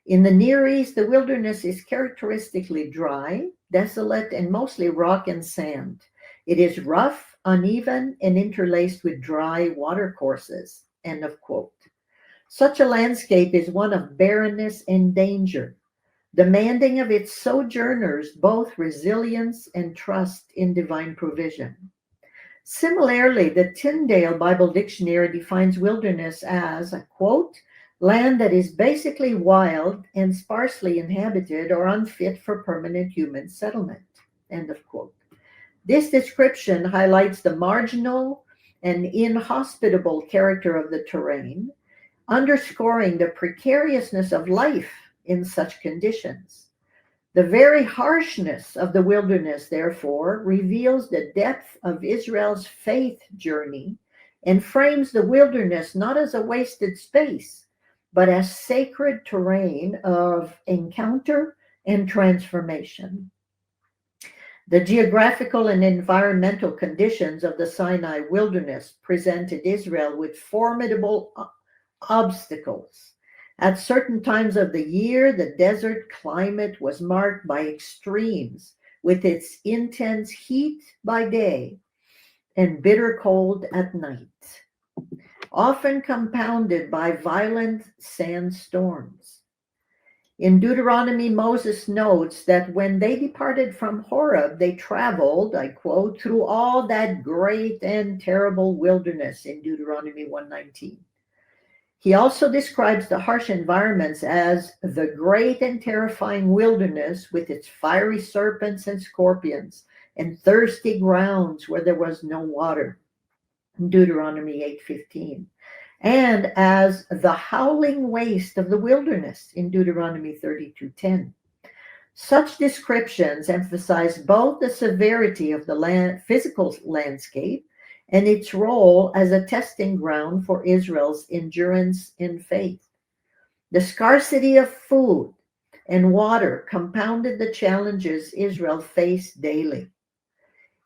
In the Near East, the wilderness is characteristically dry, desolate, and mostly rock and sand. It is rough, uneven, and interlaced with dry watercourses. End of quote. Such a landscape is one of barrenness and danger, demanding of its sojourners both resilience and trust in divine provision. Similarly, the Tyndale Bible Dictionary defines wilderness as, a quote, land that is basically wild and sparsely inhabited or unfit for permanent human settlement, end of quote. This description highlights the marginal and inhospitable character of the terrain, underscoring the precariousness of life in such conditions. The very harshness of the wilderness, therefore, reveals the depth of Israel's faith journey and frames the wilderness not as a wasted space, but as sacred terrain of encounter and transformation. The geographical and environmental conditions of the Sinai wilderness presented Israel with formidable obstacles. At certain times of the year, the desert climate was marked by extremes, with its intense heat by day and bitter cold at night, often compounded by violent sandstorms. In Deuteronomy, Moses notes that when they departed from Horeb, they traveled, I quote, through all that great and terrible wilderness in Deuteronomy 1:19. He also describes the harsh environments as the great and terrifying wilderness with its fiery serpents and scorpions and thirsty grounds where there was no water, Deuteronomy 8:15, and as the howling waste of the wilderness in Deuteronomy 32:10. Such descriptions emphasize both the severity of the physical landscape and its role as a testing ground for Israel's endurance in faith. The scarcity of food and water compounded the challenges Israel faced daily.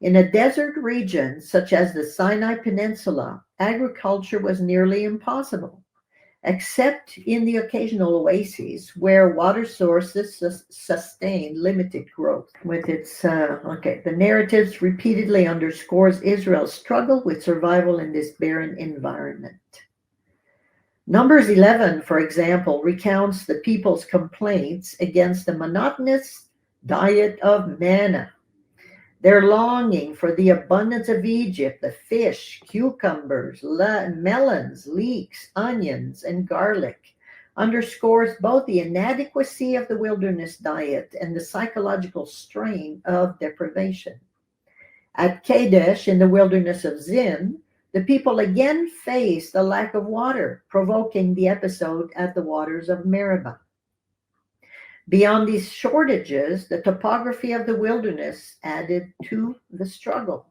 In a desert region such as the Sinai Peninsula, agriculture was nearly impossible, except in the occasional oases where water sources sustained limited growth. With its the narratives repeatedly underscores Israel's struggle with survival in this barren environment. Numbers 11, for example, recounts the people's complaints against the monotonous diet of manna. Their longing for the abundance of Egypt, the fish, cucumbers, melons, leeks, onions, and garlic, underscores both the inadequacy of the wilderness diet and the psychological strain of deprivation. At Kadesh, in the wilderness of Zin, the people again faced a lack of water, provoking the episode at the waters of Meribah. Beyond these shortages, the topography of the wilderness added to the struggle.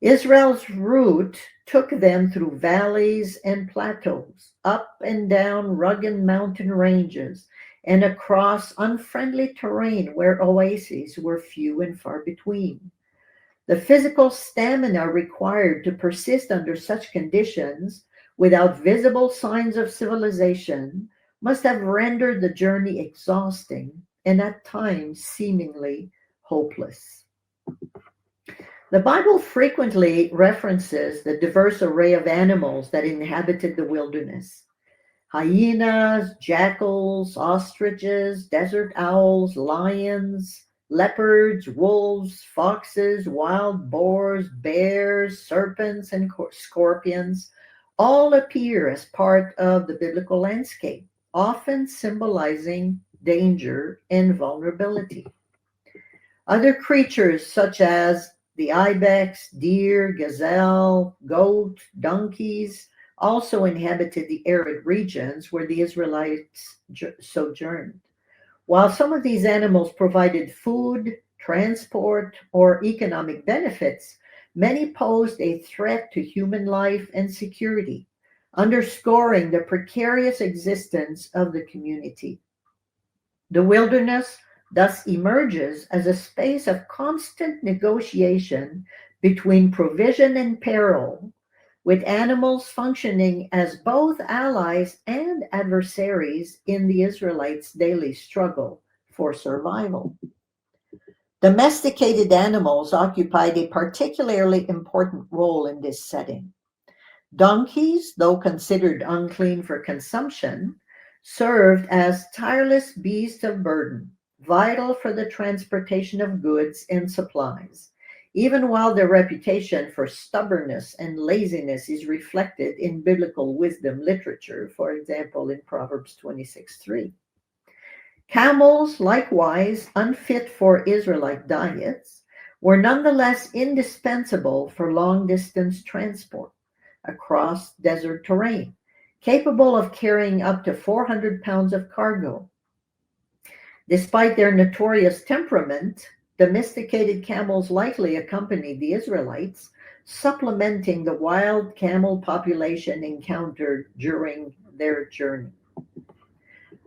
Israel's route took them through valleys and plateaus, up and down rugged mountain ranges, and across unfriendly terrain where oases were few and far between. The physical stamina required to persist under such conditions without visible signs of civilization must have rendered the journey exhausting and at times seemingly hopeless. The Bible frequently references the diverse array of animals that inhabited the wilderness. Hyenas, jackals, ostriches, desert owls, lions, leopards, wolves, foxes, wild boars, bears, serpents, and scorpions all appear as part of the biblical landscape, often symbolizing danger and vulnerability. Other creatures such as the ibex, deer, gazelle, goat, donkeys also inhabited the arid regions where the Israelites sojourned. While some of these animals provided food, transport, or economic benefits, many posed a threat to human life and security, underscoring the precarious existence of the community. The wilderness thus emerges as a space of constant negotiation between provision and peril, with animals functioning as both allies and adversaries in the Israelites' daily struggle for survival. Domesticated animals occupied a particularly important role in this setting. Donkeys, though considered unclean for consumption, served as tireless beasts of burden, vital for the transportation of goods and supplies, even while their reputation for stubbornness and laziness is reflected in biblical wisdom literature, for example, in Proverbs 26:3. Camels, likewise unfit for Israelite diets, were nonetheless indispensable for long-distance transport across desert terrain, capable of carrying up to 400 pounds of cargo. Despite their notorious temperament, domesticated camels likely accompanied the Israelites, supplementing the wild camel population encountered during their journey.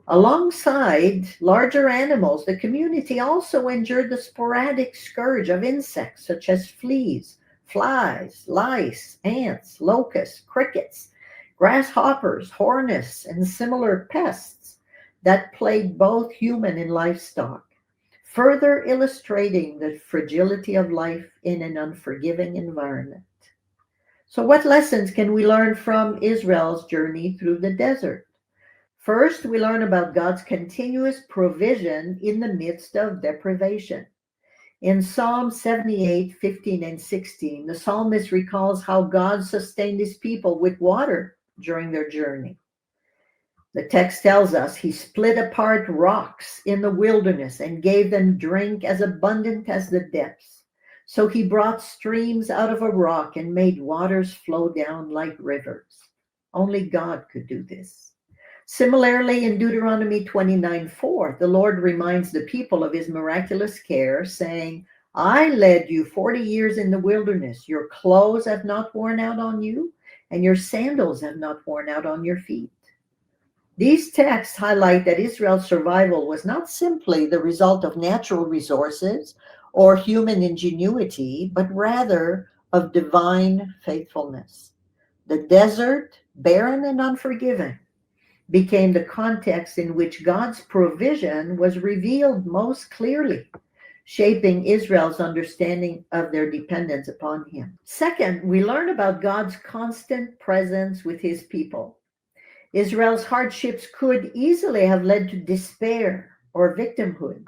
Alongside larger animals, the community also endured the sporadic scourge of insects such as fleas, flies, lice, ants, locusts, crickets, grasshoppers, hornets, and similar pests that plagued both human and livestock, further illustrating the fragility of life in an unforgiving environment. So, what lessons can we learn from Israel's journey through the desert? First, we learn about God's continuous provision in the midst of deprivation. In Psalm 78:15 and 16, the psalmist recalls how God sustained his people with water during their journey. The text tells us he split apart rocks in the wilderness and gave them drink as abundant as the depths. So he brought streams out of a rock and made waters flow down like rivers. Only God could do this. Similarly, in Deuteronomy 29:4, the Lord reminds the people of his miraculous care, saying, I led you 40 years in the wilderness. Your clothes have not worn out on you, and your sandals have not worn out on your feet. These texts highlight that Israel's survival was not simply the result of natural resources or human ingenuity, but rather of divine faithfulness. The desert, barren and unforgiving, became the context in which God's provision was revealed most clearly, shaping Israel's understanding of their dependence upon him. Second, we learn about God's constant presence with his people. Israel's hardships could easily have led to despair or victimhood,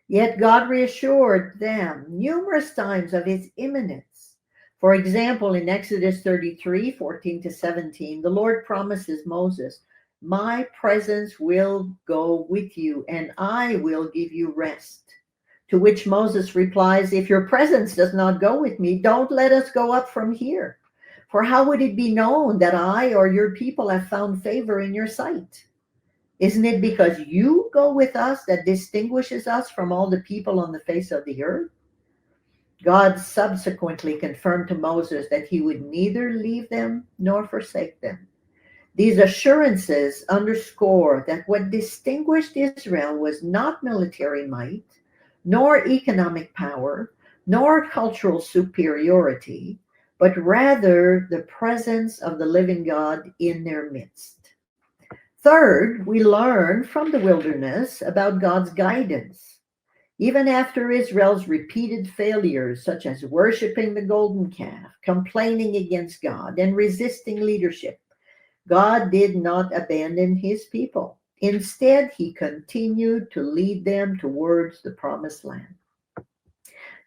yet God reassured them numerous times of his imminence. For example, in Exodus 33:14-17, the Lord promises Moses, my presence will go with you, and I will give you rest. To which Moses replies, if your presence does not go with me, don't let us go up from here. For how would it be known that I or your people have found favor in your sight? Isn't it because you go with us that distinguishes us from all the people on the face of the earth? God subsequently confirmed to Moses that he would neither leave them nor forsake them. These assurances underscore that what distinguished Israel was not military might, nor economic power, nor cultural superiority, but rather the presence of the living God in their midst. Third, we learn from the wilderness about God's guidance. Even after Israel's repeated failures, such as worshiping the golden calf, complaining against God, and resisting leadership, God did not abandon his people. Instead, he continued to lead them towards the promised land.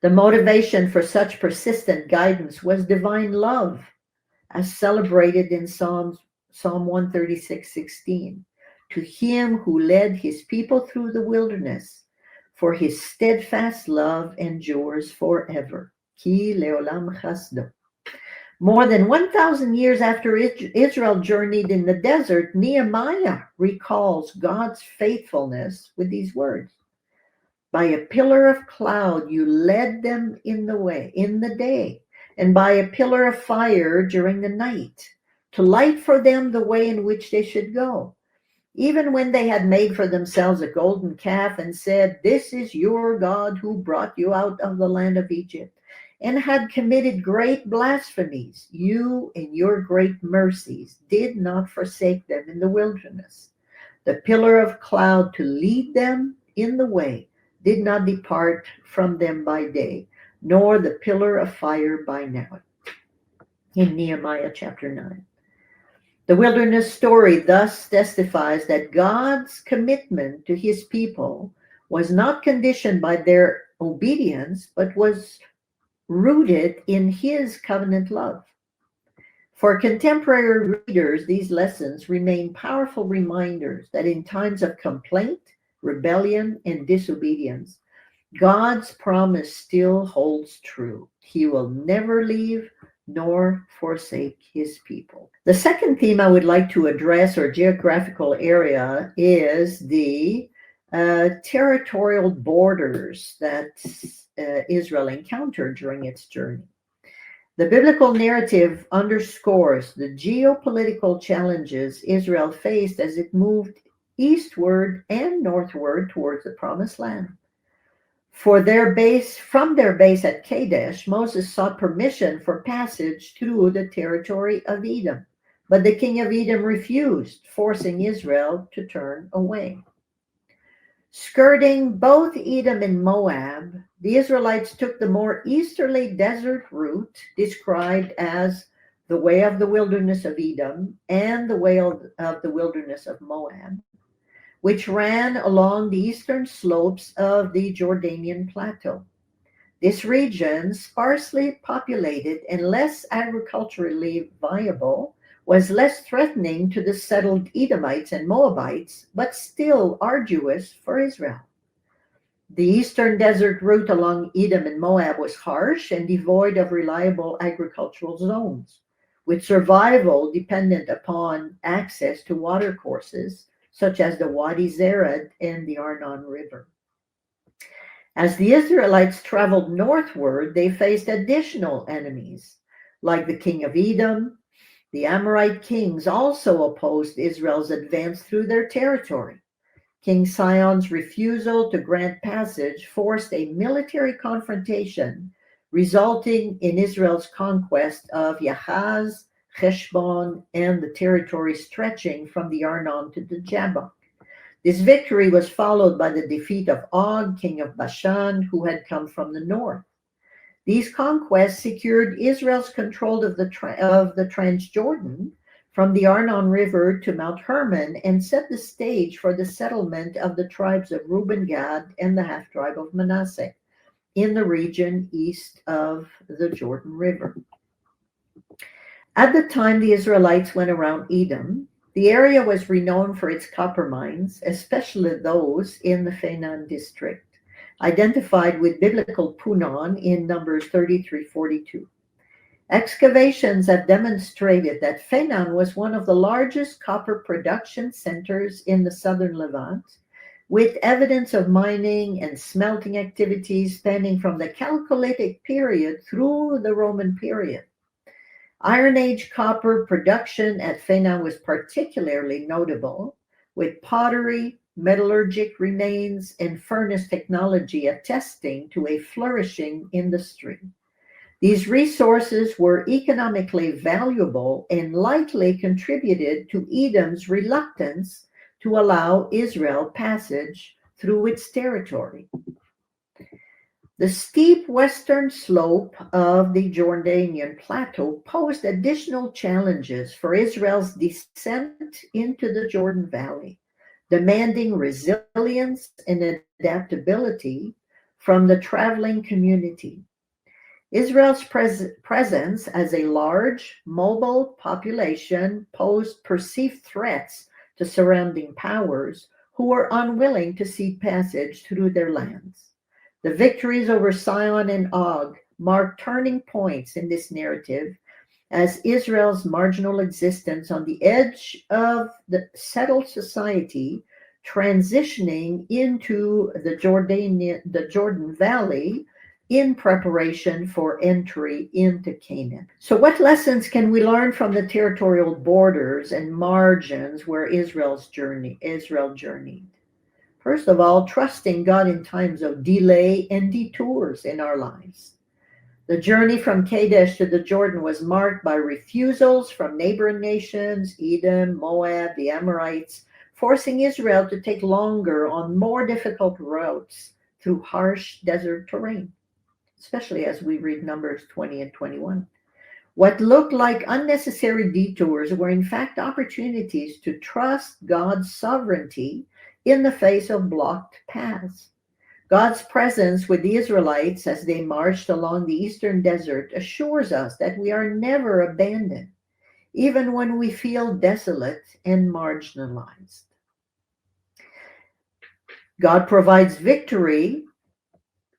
The motivation for such persistent guidance was divine love, as celebrated in Psalm 136:16. To him who led his people through the wilderness, for his steadfast love endures forever. Ki leolam chasdo. More than 1,000 years after Israel journeyed in the desert, Nehemiah recalls God's faithfulness with these words. By a pillar of cloud you led them in the day, and by a pillar of fire during the night, to light for them the way in which they should go. Even when they had made for themselves a golden calf and said, this is your God who brought you out of the land of Egypt, and had committed great blasphemies, you in your great mercies did not forsake them in the wilderness. The pillar of cloud to lead them in the way did not depart from them by day, nor the pillar of fire by night. In Nehemiah chapter 9. The wilderness story thus testifies that God's commitment to his people was not conditioned by their obedience, but was rooted in his covenant love. For contemporary readers, these lessons remain powerful reminders that in times of complaint, rebellion, and disobedience, God's promise still holds true. He will never leave nor forsake his people. The second theme I would like to address, or geographical area, is the territorial borders that Israel encountered during its journey. The biblical narrative underscores the geopolitical challenges Israel faced as it moved eastward and northward towards the promised land. From their base at Kadesh, Moses sought permission for passage through the territory of Edom, but the king of Edom refused, forcing Israel to turn away. Skirting both Edom and Moab, the Israelites took the more easterly desert route described as the way of the wilderness of Edom and the way of the wilderness of Moab, which ran along the eastern slopes of the Jordanian plateau. This region, sparsely populated and less agriculturally viable, was less threatening to the settled Edomites and Moabites, but still arduous for Israel. The eastern desert route along Edom and Moab was harsh and devoid of reliable agricultural zones, with survival dependent upon access to watercourses such as the Wadi Zered and the Arnon River. As the Israelites traveled northward, they faced additional enemies, like the king of Edom. The Amorite kings also opposed Israel's advance through their territory. King Sihon's refusal to grant passage forced a military confrontation, resulting in Israel's conquest of Yahaz, Heshbon, and the territory stretching from the Arnon to the Jabbok. This victory was followed by the defeat of Og, king of Bashan, who had come from the north. These conquests secured Israel's control of the Transjordan from the Arnon River to Mount Hermon and set the stage for the settlement of the tribes of Reuben, Gad, and the half-tribe of Manasseh in the region east of the Jordan River. At the time the Israelites went around Edom, the area was renowned for its copper mines, especially those in the Feinan district, identified with biblical Punon in Numbers 33:42. Excavations have demonstrated that Feinan was one of the largest copper production centers in the southern Levant, with evidence of mining and smelting activities spanning from the Chalcolithic period through the Roman period. Iron Age copper production at Feinan was particularly notable, with pottery, metallurgic remains, and furnace technology attesting to a flourishing industry. These resources were economically valuable and likely contributed to Edom's reluctance to allow Israel passage through its territory. The steep western slope of the Jordanian plateau posed additional challenges for Israel's descent into the Jordan Valley, demanding resilience and adaptability from the traveling community. Israel's presence as a large, mobile population posed perceived threats to surrounding powers who were unwilling to cede passage through their lands. The victories over Sihon and Og mark turning points in this narrative as Israel's marginal existence on the edge of the settled society transitioning into the Jordan Valley in preparation for entry into Canaan. So what lessons can we learn from the territorial borders and margins where Israel journeyed? First of all, trusting God in times of delay and detours in our lives. The journey from Kadesh to the Jordan was marked by refusals from neighboring nations, Edom, Moab, the Amorites, forcing Israel to take longer on more difficult routes through harsh desert terrain, especially as we read Numbers 20 and 21. What looked like unnecessary detours were in fact opportunities to trust God's sovereignty in the face of blocked paths. God's presence with the Israelites as they marched along the eastern desert assures us that we are never abandoned, even when we feel desolate and marginalized. God provides victory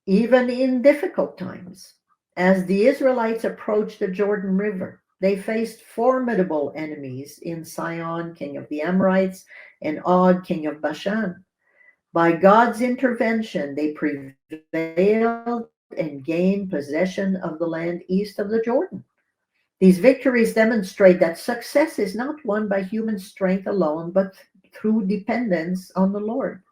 even in difficult times. As the Israelites approached the Jordan River, they faced formidable enemies in Sihon, king of the Amorites, and Og, king of Bashan. By God's intervention, they prevailed and gained possession of the land east of the Jordan. These victories demonstrate that success is not won by human strength alone, but through dependence on the Lord.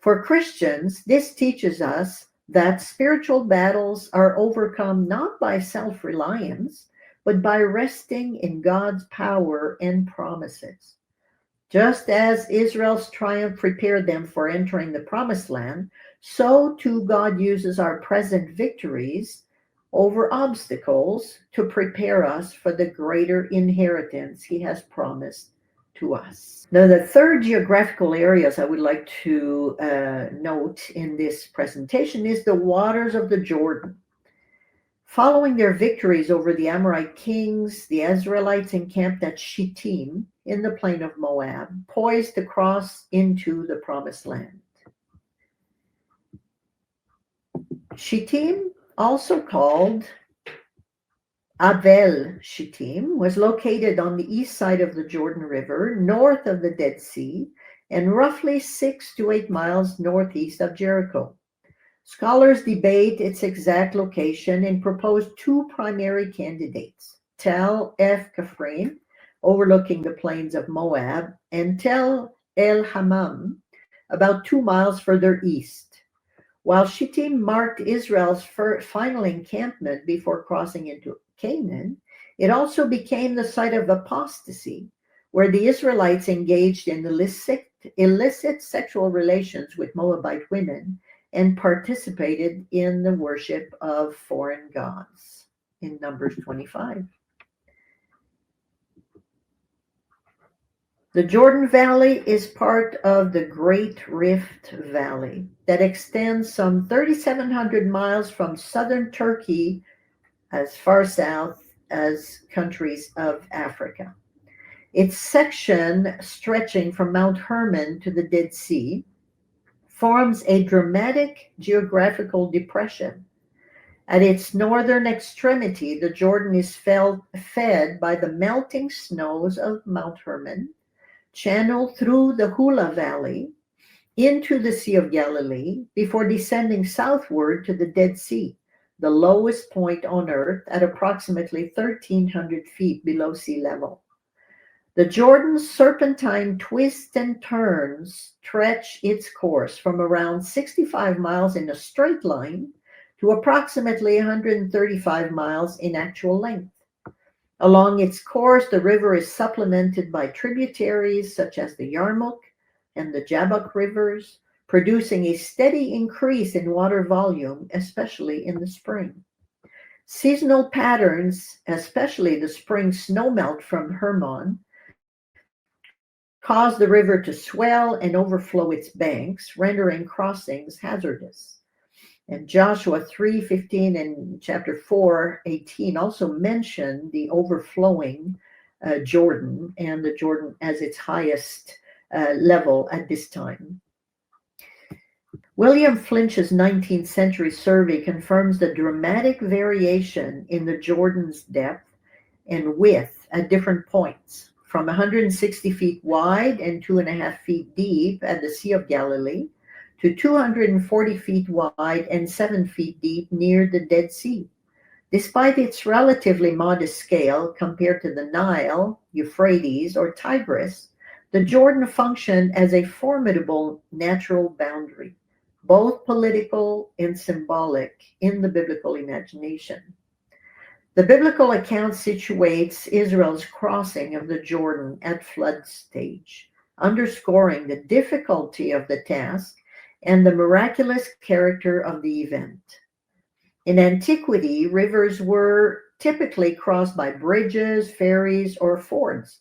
For Christians, this teaches us that spiritual battles are overcome not by self-reliance, but by resting in God's power and promises. Just as Israel's triumph prepared them for entering the promised land, so too God uses our present victories over obstacles to prepare us for the greater inheritance he has promised to us. Now, the third geographical areas I would like to note in this presentation is the waters of the Jordan. Following their victories over the Amorite kings, the Israelites encamped at Shittim in the plain of Moab, poised to cross into the promised land. Shittim, also called Avel Shittim, was located on the east side of the Jordan River, north of the Dead Sea, and roughly 6 to 8 miles northeast of Jericho. Scholars debate its exact location and propose two primary candidates: Tel Kafrim, overlooking the plains of Moab, and Tel El Hammam, about 2 miles further east. While Shittim marked Israel's final encampment before crossing into Canaan, it also became the site of apostasy, where the Israelites engaged in illicit sexual relations with Moabite women and participated in the worship of foreign gods in Numbers 25. The Jordan Valley is part of the Great Rift Valley that extends some 3,700 miles from southern Turkey as far south as countries of Africa. Its section, stretching from Mount Hermon to the Dead Sea, forms a dramatic geographical depression. At its northern extremity, the Jordan is fed by the melting snows of Mount Hermon, channeled through the Hula Valley into the Sea of Galilee before descending southward to the Dead Sea, the lowest point on earth at approximately 1,300 feet below sea level. The Jordan's serpentine twists and turns stretch its course from around 65 miles in a straight line to approximately 135 miles in actual length. Along its course, the river is supplemented by tributaries such as the Yarmuk and the Jabbok rivers, producing a steady increase in water volume, especially in the spring. Seasonal patterns, especially the spring snowmelt from Hermon, cause the river to swell and overflow its banks, rendering crossings hazardous. And Joshua 3:15 and chapter 4:18 also mention the overflowing Jordan and the Jordan as its highest level at this time. William Flinch's 19th century survey confirms the dramatic variation in the Jordan's depth and width at different points, from 160 feet wide and 2.5 feet deep at the Sea of Galilee to 240 feet wide and 7 feet deep near the Dead Sea. Despite its relatively modest scale compared to the Nile, Euphrates, or Tigris, the Jordan functioned as a formidable natural boundary, both political and symbolic in the biblical imagination. The biblical account situates Israel's crossing of the Jordan at flood stage, underscoring the difficulty of the task and the miraculous character of the event. In antiquity, rivers were typically crossed by bridges, ferries, or fords.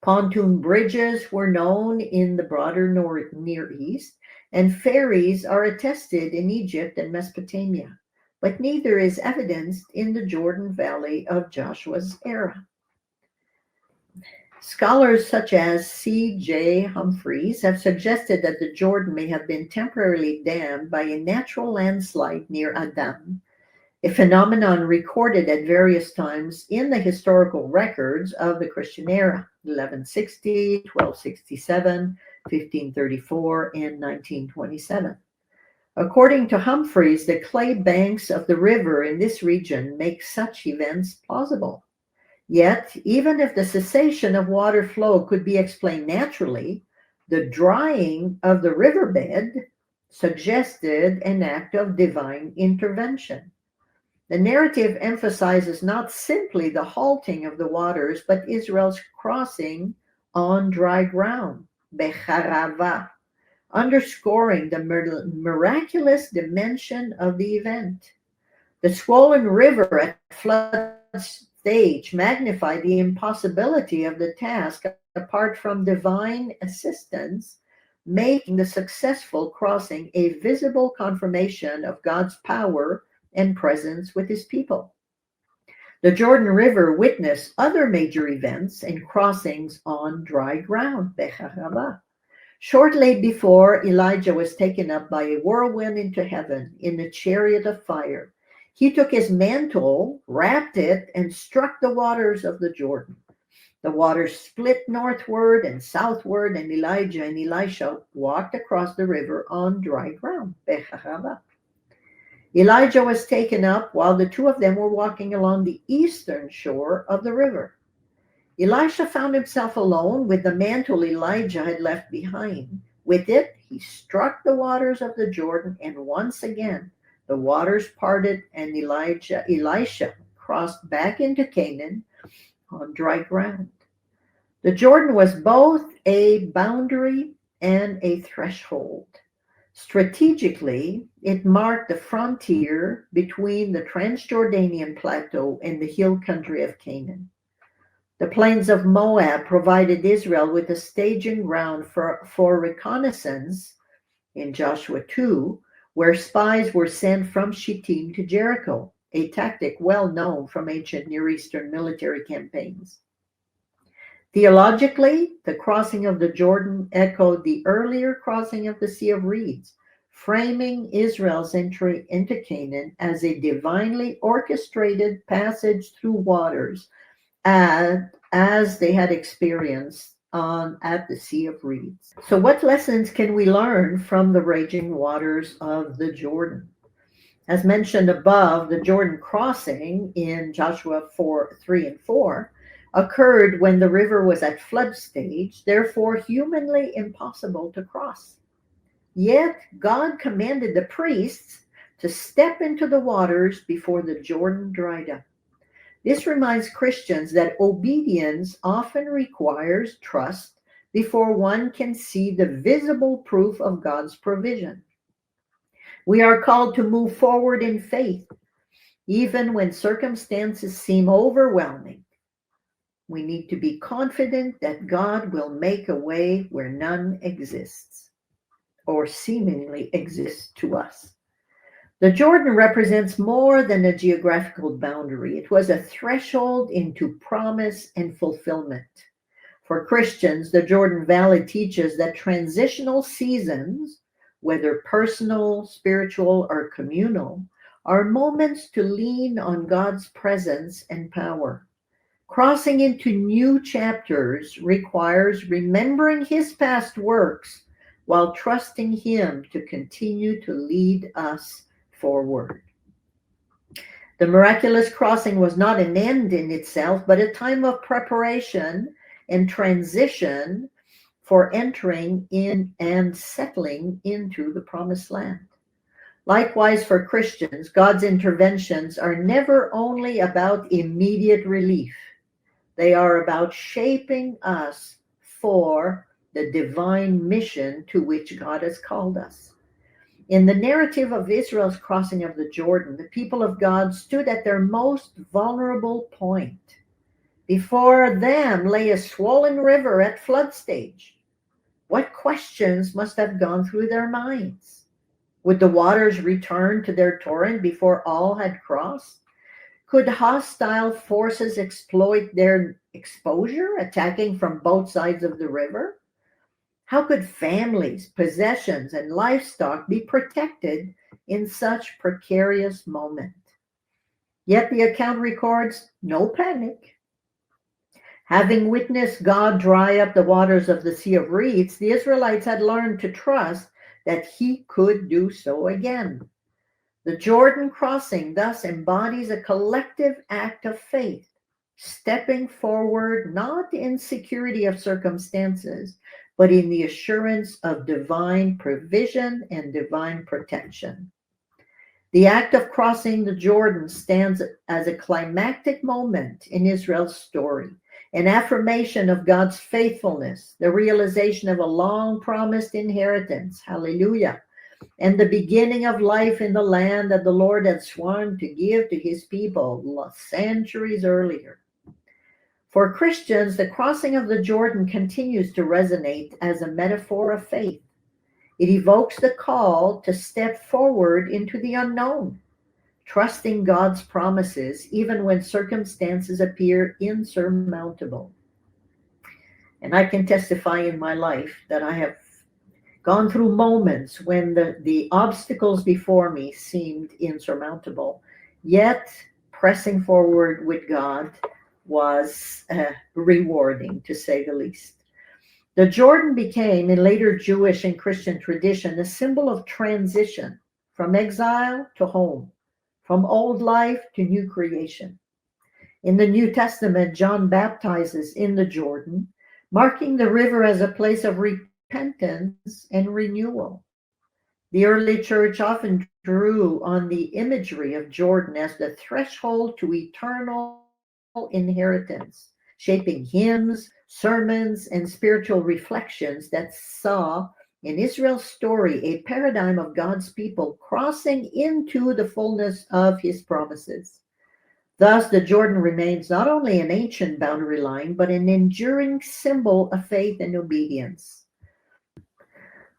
Pontoon bridges were known in the broader Near East, and ferries are attested in Egypt and Mesopotamia, but neither is evidenced in the Jordan Valley of Joshua's era. Scholars such as C.J. Humphreys have suggested that the Jordan may have been temporarily dammed by a natural landslide near Adam, a phenomenon recorded at various times in the historical records of the Christian era, 1160, 1267, 1534, and 1927. According to Humphreys, the clay banks of the river in this region make such events plausible. Yet, even if the cessation of water flow could be explained naturally, the drying of the riverbed suggested an act of divine intervention. The narrative emphasizes not simply the halting of the waters, but Israel's crossing on dry ground, becharava, underscoring the miraculous dimension of the event. The swollen river at flood stage magnified the impossibility of the task apart from divine assistance, making the successful crossing a visible confirmation of God's power and presence with his people. The Jordan River witnessed other major events and crossings on dry ground. Shortly before Elijah was taken up by a whirlwind into heaven in a chariot of fire, he took his mantle, wrapped it, and struck the waters of the Jordan. The waters split northward and southward, and Elijah and Elisha walked across the river on dry ground. Elijah was taken up while the two of them were walking along the eastern shore of the river. Elisha found himself alone with the mantle Elijah had left behind. With it, he struck the waters of the Jordan, and once again the waters parted, and Elisha crossed back into Canaan on dry ground. The Jordan was both a boundary and a threshold. Strategically, it marked the frontier between the Transjordanian plateau and the hill country of Canaan. The plains of Moab provided Israel with a staging ground for reconnaissance in Joshua 2, where spies were sent from Shittim to Jericho, a tactic well known from ancient Near Eastern military campaigns. Theologically, the crossing of the Jordan echoed the earlier crossing of the Sea of Reeds, framing Israel's entry into Canaan as a divinely orchestrated passage through waters, as they had experienced at the Sea of Reeds. So what lessons can we learn from the raging waters of the Jordan? As mentioned above, the Jordan crossing in Joshua 3 and 4 occurred when the river was at flood stage, therefore humanly impossible to cross. Yet God commanded the priests to step into the waters before the Jordan dried up. This reminds Christians that obedience often requires trust before one can see the visible proof of God's provision. We are called to move forward in faith, even when circumstances seem overwhelming. We need to be confident that God will make a way where none exists or seemingly exists to us. The Jordan represents more than a geographical boundary. It was a threshold into promise and fulfillment. For Christians, the Jordan Valley teaches that transitional seasons, whether personal, spiritual, or communal, are moments to lean on God's presence and power. Crossing into new chapters requires remembering his past works while trusting him to continue to lead us forward. The miraculous crossing was not an end in itself, but a time of preparation and transition for entering in and settling into the promised land. Likewise, for Christians, God's interventions are never only about immediate relief. They are about shaping us for the divine mission to which God has called us. In the narrative of Israel's crossing of the Jordan, the people of God stood at their most vulnerable point. Before them lay a swollen river at flood stage. What questions must have gone through their minds? Would the waters return to their torrent before all had crossed? Could hostile forces exploit their exposure, attacking from both sides of the river? How could families, possessions, and livestock be protected in such precarious moment? Yet the account records no panic. Having witnessed God dry up the waters of the Sea of Reeds, the Israelites had learned to trust that he could do so again. The Jordan crossing thus embodies a collective act of faith, stepping forward not in security of circumstances, but in the assurance of divine provision and divine protection. The act of crossing the Jordan stands as a climactic moment in Israel's story, an affirmation of God's faithfulness, the realization of a long-promised inheritance, hallelujah, and the beginning of life in the land that the Lord had sworn to give to his people centuries earlier. For Christians, the crossing of the Jordan continues to resonate as a metaphor of faith. It evokes the call to step forward into the unknown, trusting God's promises even when circumstances appear insurmountable. And I can testify in my life that I have gone through moments when the obstacles before me seemed insurmountable, yet pressing forward with God was rewarding, to say the least. The Jordan became, in later Jewish and Christian tradition, a symbol of transition from exile to home, from old life to new creation. In the New Testament, John baptizes in the Jordan, marking the river as a place of repentance and renewal. The early church often drew on the imagery of Jordan as the threshold to eternal inheritance, shaping hymns, sermons, and spiritual reflections that saw in Israel's story a paradigm of God's people crossing into the fullness of his promises. Thus, the Jordan remains not only an ancient boundary line, but an enduring symbol of faith and obedience.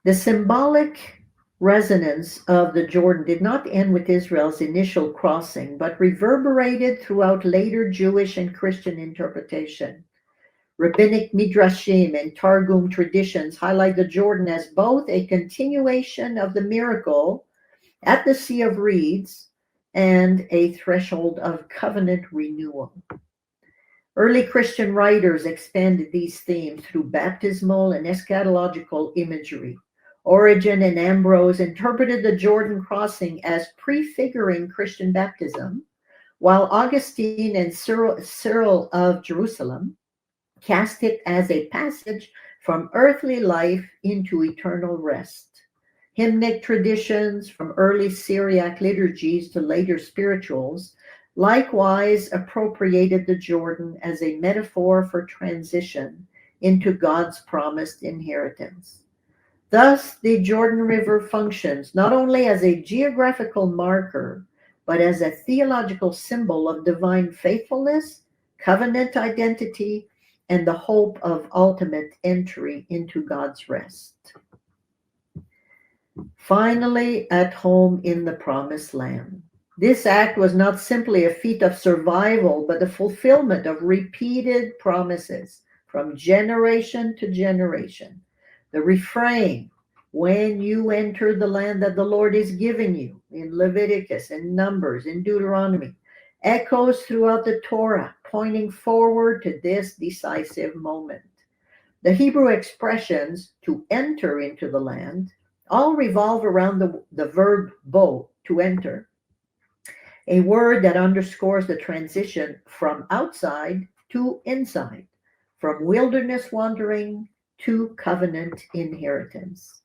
The symbolic resonance of the Jordan did not end with Israel's initial crossing, but reverberated throughout later Jewish and Christian interpretation. Rabbinic midrashim and Targum traditions highlight the Jordan as both a continuation of the miracle at the Sea of Reeds and a threshold of covenant renewal. Early Christian writers expanded these themes through baptismal and eschatological imagery. Origen and Ambrose interpreted the Jordan crossing as prefiguring Christian baptism, while Augustine and Cyril of Jerusalem cast it as a passage from earthly life into eternal rest. Hymnic traditions, from early Syriac liturgies to later spirituals, likewise appropriated the Jordan as a metaphor for transition into God's promised inheritance. Thus, the Jordan River functions not only as a geographical marker, but as a theological symbol of divine faithfulness, covenant identity, and the hope of ultimate entry into God's rest. Finally, at home in the promised land. This act was not simply a feat of survival, but the fulfillment of repeated promises from generation to generation. The refrain, when you enter the land that the Lord is giving you, in Leviticus, in Numbers, in Deuteronomy, echoes throughout the Torah, pointing forward to this decisive moment. The Hebrew expressions, to enter into the land, all revolve around the verb bo, to enter, a word that underscores the transition from outside to inside, from wilderness wandering to covenant inheritance.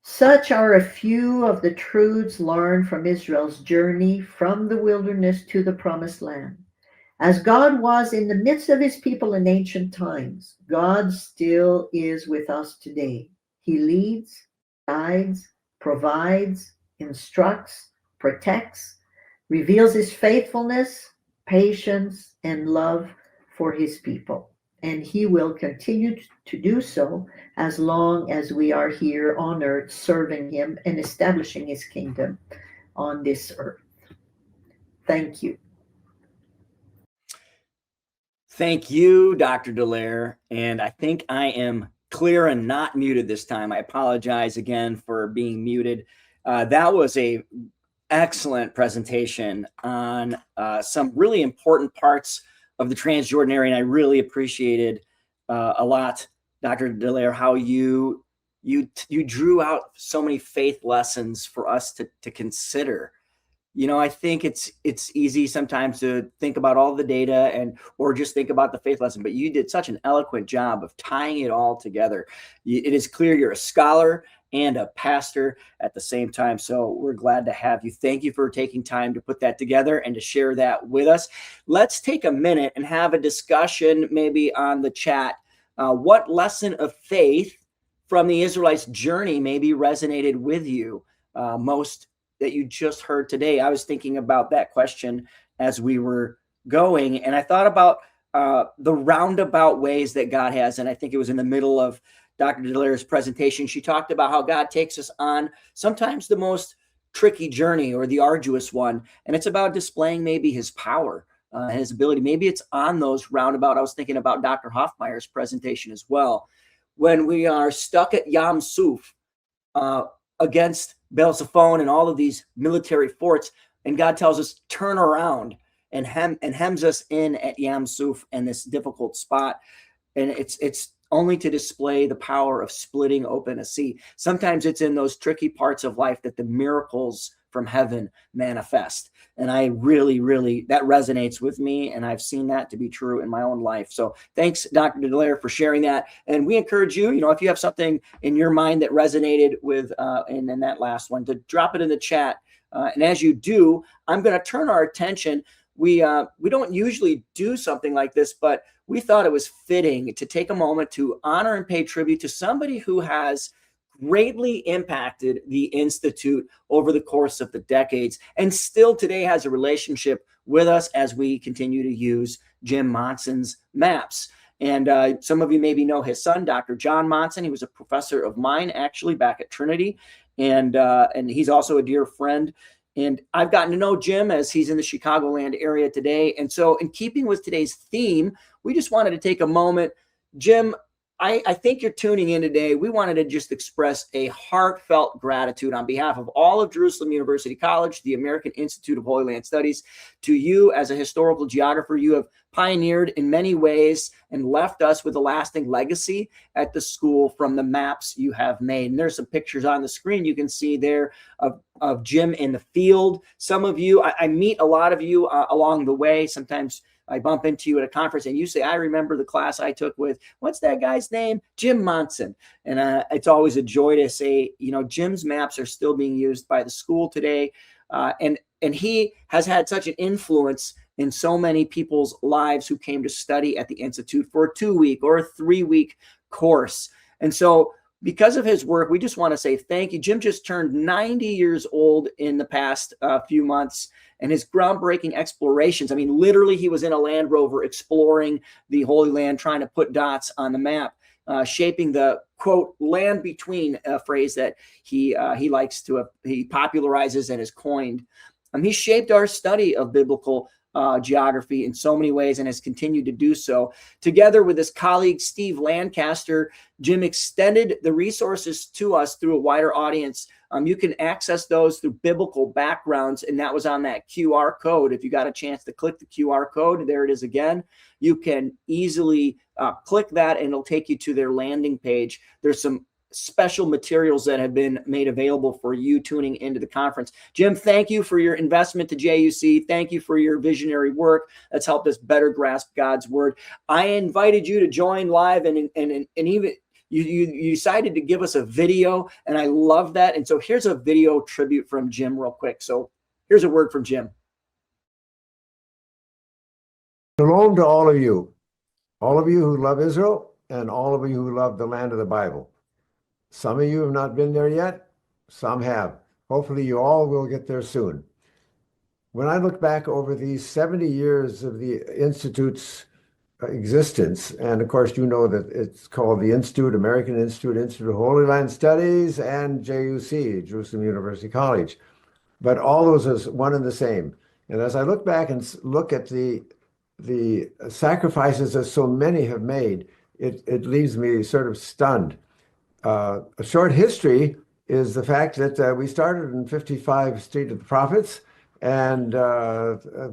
Such are a few of the truths learned from Israel's journey from the wilderness to the promised land. As God was in the midst of his people in ancient times, God still is with us today. He leads, guides, provides, instructs, protects, reveals his faithfulness, patience, and love for his people. And he will continue to do so as long as we are here on earth serving him and establishing his kingdom on this earth. Thank you. Thank you, Dr. Dallaire. And I think I am clear and not muted this time. I apologize again for being muted. That was a excellent presentation on some really important parts of the Transjordan area, and I really appreciated a lot, Dr. Dallaire, how you drew out so many faith lessons for us to consider. You know, I think it's easy sometimes to think about all the data or just think about the faith lesson, but you did such an eloquent job of tying it all together. It is clear you're a scholar and a pastor at the same time. So we're glad to have you. Thank you for taking time to put that together and to share that with us. Let's take a minute and have a discussion maybe on the chat. What lesson of faith from the Israelites' journey maybe resonated with you most that you just heard today? I was thinking about that question as we were going, and I thought about the roundabout ways that God has, and I think it was in the middle of Dr. Dallaire's presentation. She talked about how God takes us on sometimes the most tricky journey or the arduous one. And it's about displaying maybe his power, his ability. Maybe it's on those roundabout. I was thinking about Dr. Hoffmeier's presentation as well. When we are stuck at Yam Suf against Belzephon and all of these military forts, and God tells us, turn around, and hems us in at Yam Suf and this difficult spot. And it's only to display the power of splitting open a sea. Sometimes it's in those tricky parts of life that the miracles from heaven manifest. And I really, really, that resonates with me. And I've seen that to be true in my own life. So thanks, Dr. Delaire, for sharing that. And we encourage you, if you have something in your mind that resonated with, and then that last one, to drop it in the chat. And as you do, I'm going to turn our attention. We don't usually do something like this, but we thought it was fitting to take a moment to honor and pay tribute to somebody who has greatly impacted the Institute over the course of the decades and still today has a relationship with us as we continue to use Jim Monson's maps. And some of you maybe know his son, Dr. John Monson. He was a professor of mine actually back at Trinity, and he's also a dear friend. And I've gotten to know Jim as he's in the Chicagoland area today. And so in keeping with today's theme, we just wanted to take a moment. Jim, I think you're tuning in today. We wanted to just express a heartfelt gratitude on behalf of all of Jerusalem University College, the American Institute of Holy Land Studies, to you as a historical geographer. You have pioneered in many ways and left us with a lasting legacy at the school from the maps you have made. And there's some pictures on the screen you can see there of Jim in the field. Some of you, I meet a lot of you along the way. Sometimes I bump into you at a conference and you say, I remember the class I took with, what's that guy's name? Jim Monson. And it's always a joy to say, Jim's maps are still being used by the school today. And he has had such an influence in so many people's lives who came to study at the Institute for a 2-week or a 3-week course. And so because of his work, we just want to say thank you. Jim just turned 90 years old in the past few months, and his groundbreaking explorations. I mean, literally, he was in a Land Rover exploring the Holy Land, trying to put dots on the map, shaping the, quote, land between, a phrase that he likes to, he popularizes and has coined. He shaped our study of biblical geography in so many ways and has continued to do so. Together with his colleague, Steve Lancaster, Jim extended the resources to us through a wider audience. You can access those through biblical backgrounds, and that was on that QR code. If you got a chance to click the QR code, there it is again. You can easily click that, and it'll take you to their landing page. There's some special materials that have been made available for you tuning into the conference. Jim, thank you for your investment to JUC. Thank you for your visionary work that's helped us better grasp God's word. I invited you to join live, and even you decided to give us a video, and I love that. And so here's a video tribute from Jim real quick. So here's a word from Jim. Shalom to all of you who love Israel, and all of you who love the land of the Bible. Some of you have not been there yet. Some have. Hopefully you all will get there soon. When I look back over these 70 years of the Institute's existence, and of course you know that it's called the Institute, American Institute, Institute of Holy Land Studies, and JUC, Jerusalem University College. But all those is one and the same. And as I look back and look at the sacrifices that so many have made, it leaves me sort of stunned. A short history is the fact that we started in 55 Street of the Prophets, and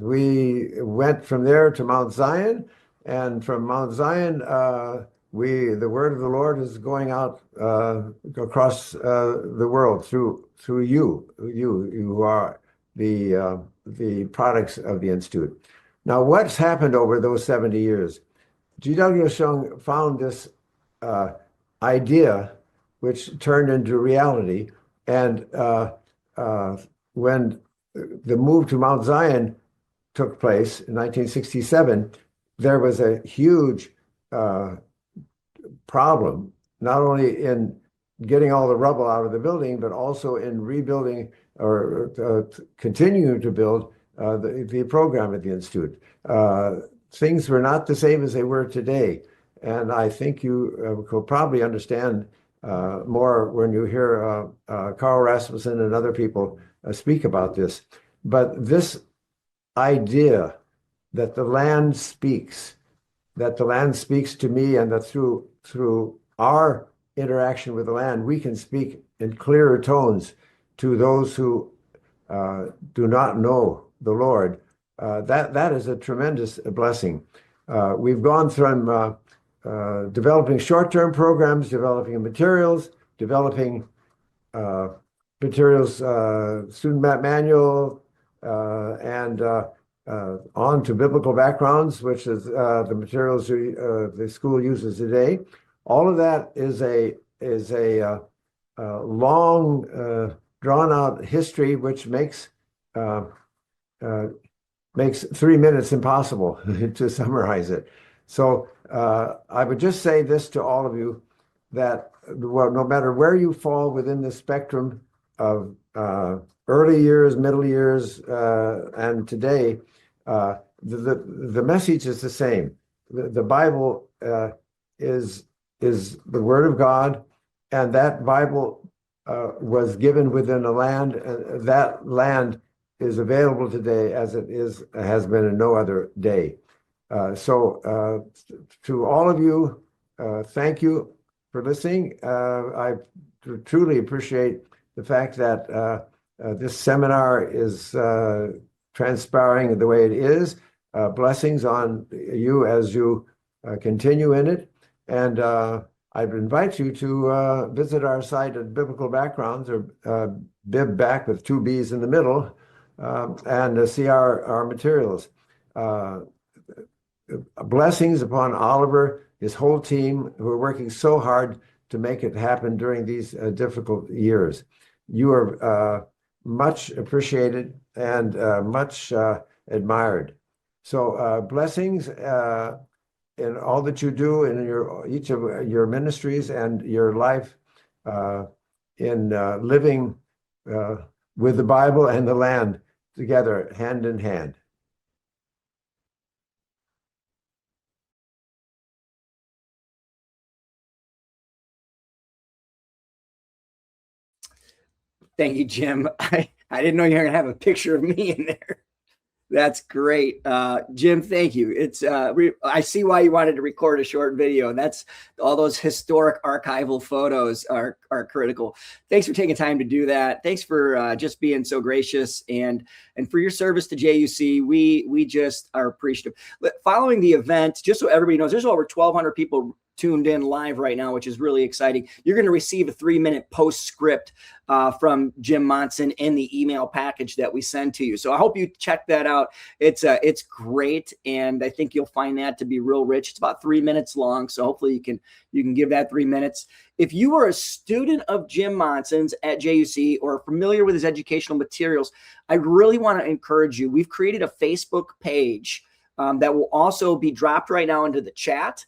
we went from there to Mount Zion, and from Mount Zion, the word of the Lord is going out across the world through you who are the products of the Institute. Now, what's happened over those 70 years? G.W. Shung found this idea, which turned into reality. And when the move to Mount Zion took place in 1967, there was a huge problem, not only in getting all the rubble out of the building, but also in rebuilding or continuing to build the program at the Institute. Things were not the same as they were today. And I think you will probably understand more when you hear Carl Rasmussen and other people speak about this. But this idea that the land speaks, to me, and that through our interaction with the land, we can speak in clearer tones to those who do not know the Lord. That is a tremendous blessing. We've gone from developing short-term programs, developing materials, developing materials, student manual, and on to biblical backgrounds, which is the materials the school uses today. All of that is a long, drawn-out history, which makes 3 minutes impossible to summarize it. So I would just say this to all of you, that no matter where you fall within the spectrum of early years, middle years, and today, the message is the same. The Bible is the Word of God, and that Bible was given within a land, and that land is available today as it has been in no other day. So to all of you, thank you for listening. I truly appreciate the fact that this seminar is transpiring the way it is. Blessings on you as you continue in it. And I'd invite you to visit our site at Biblical Backgrounds, or Bib back with 2 B's in the middle, and see our materials. Blessings upon Oliver, his whole team, who are working so hard to make it happen during these difficult years. You are much appreciated and much admired. So blessings in all that you do in each of your ministries and your life in living with the Bible and the land together, hand in hand. Thank you, Jim. I didn't know you were going to have a picture of me in there. That's great. Jim, thank you. It's I see why you wanted to record a short video, and that's all those historic archival photos are critical. Thanks for taking time to do that. Thanks for just being so gracious, and for your service to JUC. We just are appreciative. Following the event, just so everybody knows, there's over 1,200 people tuned in live right now, which is really exciting. You're going to receive a 3-minute postscript from Jim Monson in the email package that we send to you. So I hope you check that out. It's great, and I think you'll find that to be real rich. It's about 3 minutes long, so hopefully you can give that 3 minutes. If you are a student of Jim Monson's at JUC or familiar with his educational materials, I really want to encourage you. We've created a Facebook page that will also be dropped right now into the chat.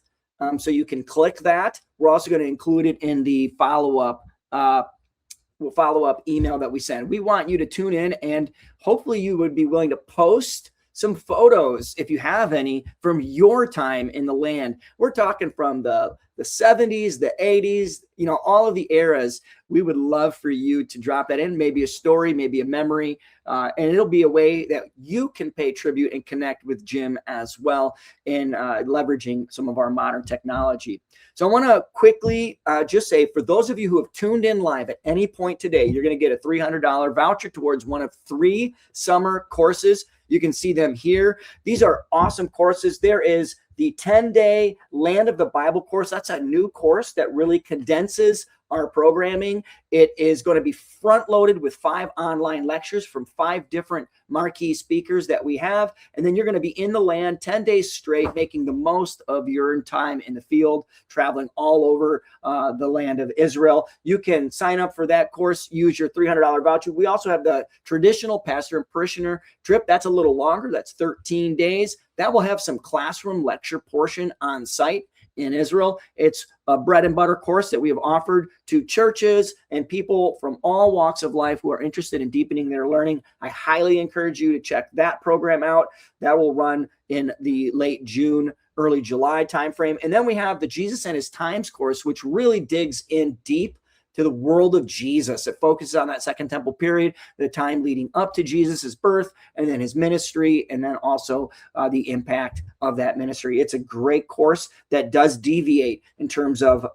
So you can click that. We're also going to include it in the follow-up email that we send. We want you to tune in, and hopefully you would be willing to post some photos, if you have any, from your time in the land. We're talking from the 70s, the 80s, all of the eras. We would love for you to drop that in, maybe a story, maybe a memory, and it'll be a way that you can pay tribute and connect with Jim as well in leveraging some of our modern technology. So I want to quickly just say, for those of you who have tuned in live at any point today, you're going to get a $300 voucher towards one of 3 summer courses. You can see them here. These are awesome courses. There is the 10-day Land of the Bible course. That's a new course that really condenses our programming. It is going to be front loaded with 5 online lectures from 5 different marquee speakers that we have. And then you're going to be in the land 10 days straight, making the most of your time in the field, traveling all over the land of Israel. You can sign up for that course, use your $300 voucher. We also have the traditional pastor and parishioner trip. That's a little longer. That's 13 days. That will have some classroom lecture portion on site in Israel. It's a bread and butter course that we have offered to churches and people from all walks of life who are interested in deepening their learning. I highly encourage you to check that program out. That will run in the late June, early July timeframe. And then we have the Jesus and His Times course, which really digs in deep to the world of Jesus. It focuses on that Second Temple period, the time leading up to Jesus's birth, and then his ministry, and then also the impact of that ministry. It's a great course that does deviate in terms of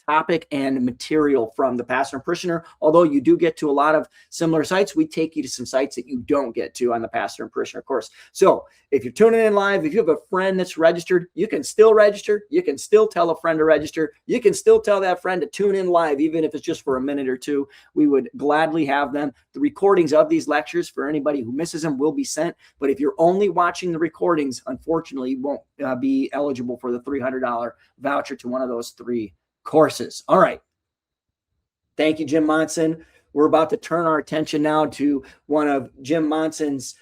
topic and material from the Pastor and Parishioner. Although you do get to a lot of similar sites, we take you to some sites that you don't get to on the Pastor and Parishioner course. So if you're tuning in live, if you have a friend that's registered, you can still register. You can still tell a friend to register. You can still tell that friend to tune in live, even if it's just for a minute or two. We would gladly have them. The recordings of these lectures, for anybody who misses them, will be sent. But if you're only watching the recordings, unfortunately, you won't be eligible for the $300 voucher to one of those 3 courses. All right. Thank you, Jim Monson. We're about to turn our attention now to one of Jim Monson's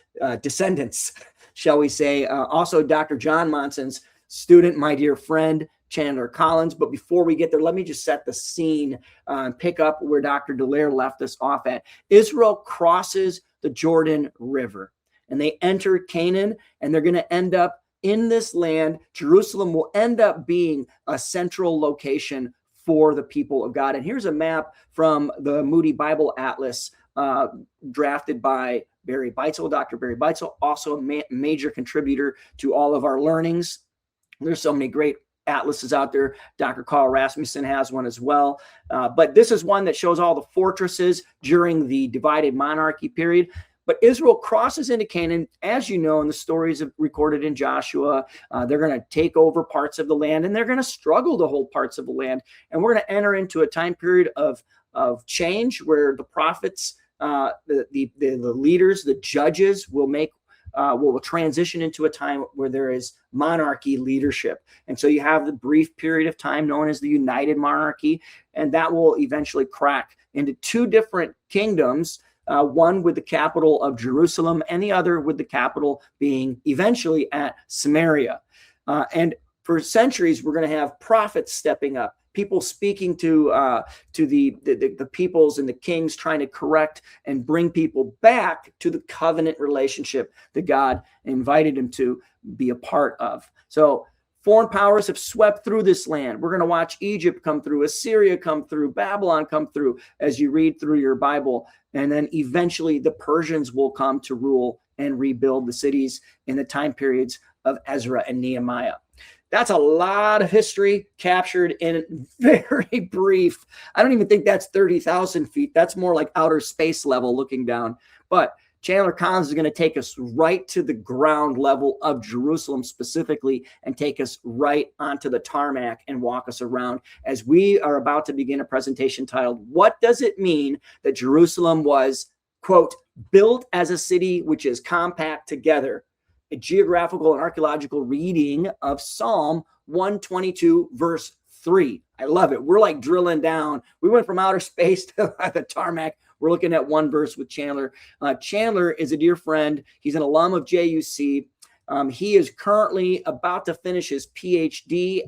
descendants, shall we say. Also, Dr. John Monson's student, my dear friend, Chandler Collins. But before we get there, let me just set the scene and pick up where Dr. Dallaire left us off at. Israel crosses the Jordan River, and they enter Canaan, and they're going to end up in this land. Jerusalem will end up being a central location for the people of God. And here's a map from the Moody Bible Atlas, drafted by Barry Beitzel, Dr. Barry Beitzel, also a major contributor to all of our learnings. There's so many great atlases out there. Dr. Carl Rasmussen has one as well. But this is one that shows all the fortresses during the divided monarchy period. But Israel crosses into Canaan, as you know, in the stories recorded in Joshua. They're going to take over parts of the land, and they're going to struggle to hold parts of the land. And we're going to enter into a time period of change where the prophets, the leaders, the judges will transition into a time where there is monarchy leadership. And so you have the brief period of time known as the United Monarchy, and that will eventually crack into 2 different kingdoms. One with the capital of Jerusalem, and the other with the capital being eventually at Samaria. And for centuries, we're going to have prophets stepping up, people speaking to the peoples and the kings, trying to correct and bring people back to the covenant relationship that God invited them to be a part of. So foreign powers have swept through this land. We're going to watch Egypt come through, Assyria come through, Babylon come through as you read through your Bible. And then eventually the Persians will come to rule and rebuild the cities in the time periods of Ezra and Nehemiah. That's a lot of history captured in very brief. I don't even think that's 30,000 feet. That's more like outer space level looking down. But Chandler Collins is going to take us right to the ground level of Jerusalem specifically, and take us right onto the tarmac and walk us around as we are about to begin a presentation titled, "What Does It Mean That Jerusalem Was, quote, built as a city which is compact together?" A geographical and archaeological reading of Psalm 122, verse 3. I love it. We're like drilling down. We went from outer space to the tarmac. We're looking at one verse with Chandler. Chandler is a dear friend. He's an alum of JUC. He is currently about to finish his PhD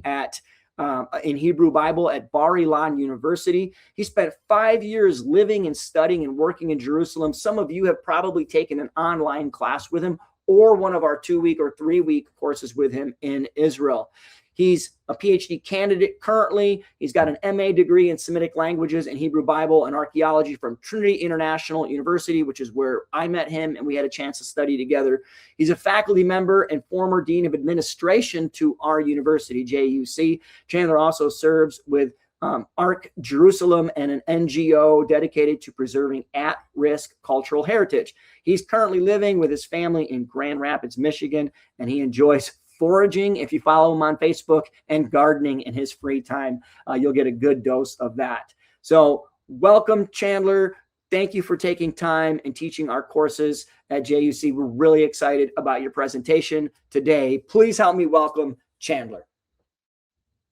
in Hebrew Bible at Bar Ilan University. He spent 5 years living and studying and working in Jerusalem. Some of you have probably taken an online class with him, or one of our 2-week or 3-week courses with him in Israel. He's a PhD candidate currently. He's got an MA degree in Semitic languages and Hebrew Bible and archaeology from Trinity International University, which is where I met him and we had a chance to study together. He's a faculty member and former dean of administration to our university, JUC. Chandler also serves with ARC Jerusalem and an NGO dedicated to preserving at-risk cultural heritage. He's currently living with his family in Grand Rapids, Michigan, and he enjoys foraging, if you follow him on Facebook, and gardening in his free time. You'll get a good dose of that. So welcome, Chandler. Thank you for taking time and teaching our courses at JUC. We're really excited about your presentation today. Please help me welcome Chandler.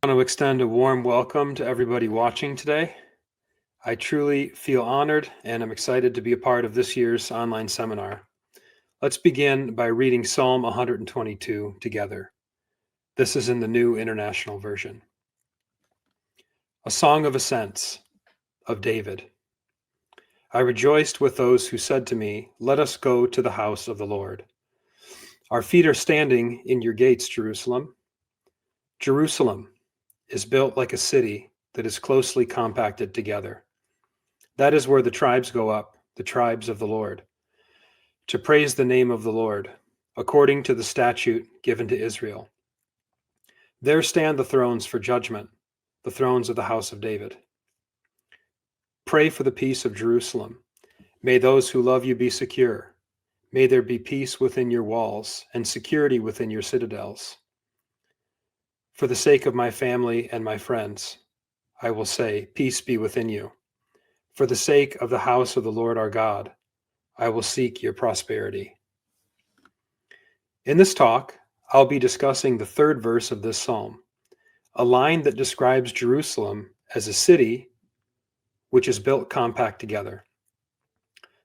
I want to extend a warm welcome to everybody watching today. I truly feel honored and I'm excited to be a part of this year's online seminar. Let's begin by reading Psalm 122 together. This is in the New International Version. A song of ascents of David. I rejoiced with those who said to me, "Let us go to the house of the Lord." Our feet are standing in your gates, Jerusalem. Jerusalem is built like a city that is closely compacted together. That is where the tribes go up, the tribes of the Lord, to praise the name of the Lord, according to the statute given to Israel. There stand the thrones for judgment, the thrones of the house of David. Pray for the peace of Jerusalem. May those who love you be secure. May there be peace within your walls and security within your citadels. For the sake of my family and my friends, I will say, peace be within you. For the sake of the house of the Lord our God, I will seek your prosperity. In this talk, I'll be discussing the third verse of this psalm, a line that describes Jerusalem as a city which is built compact together.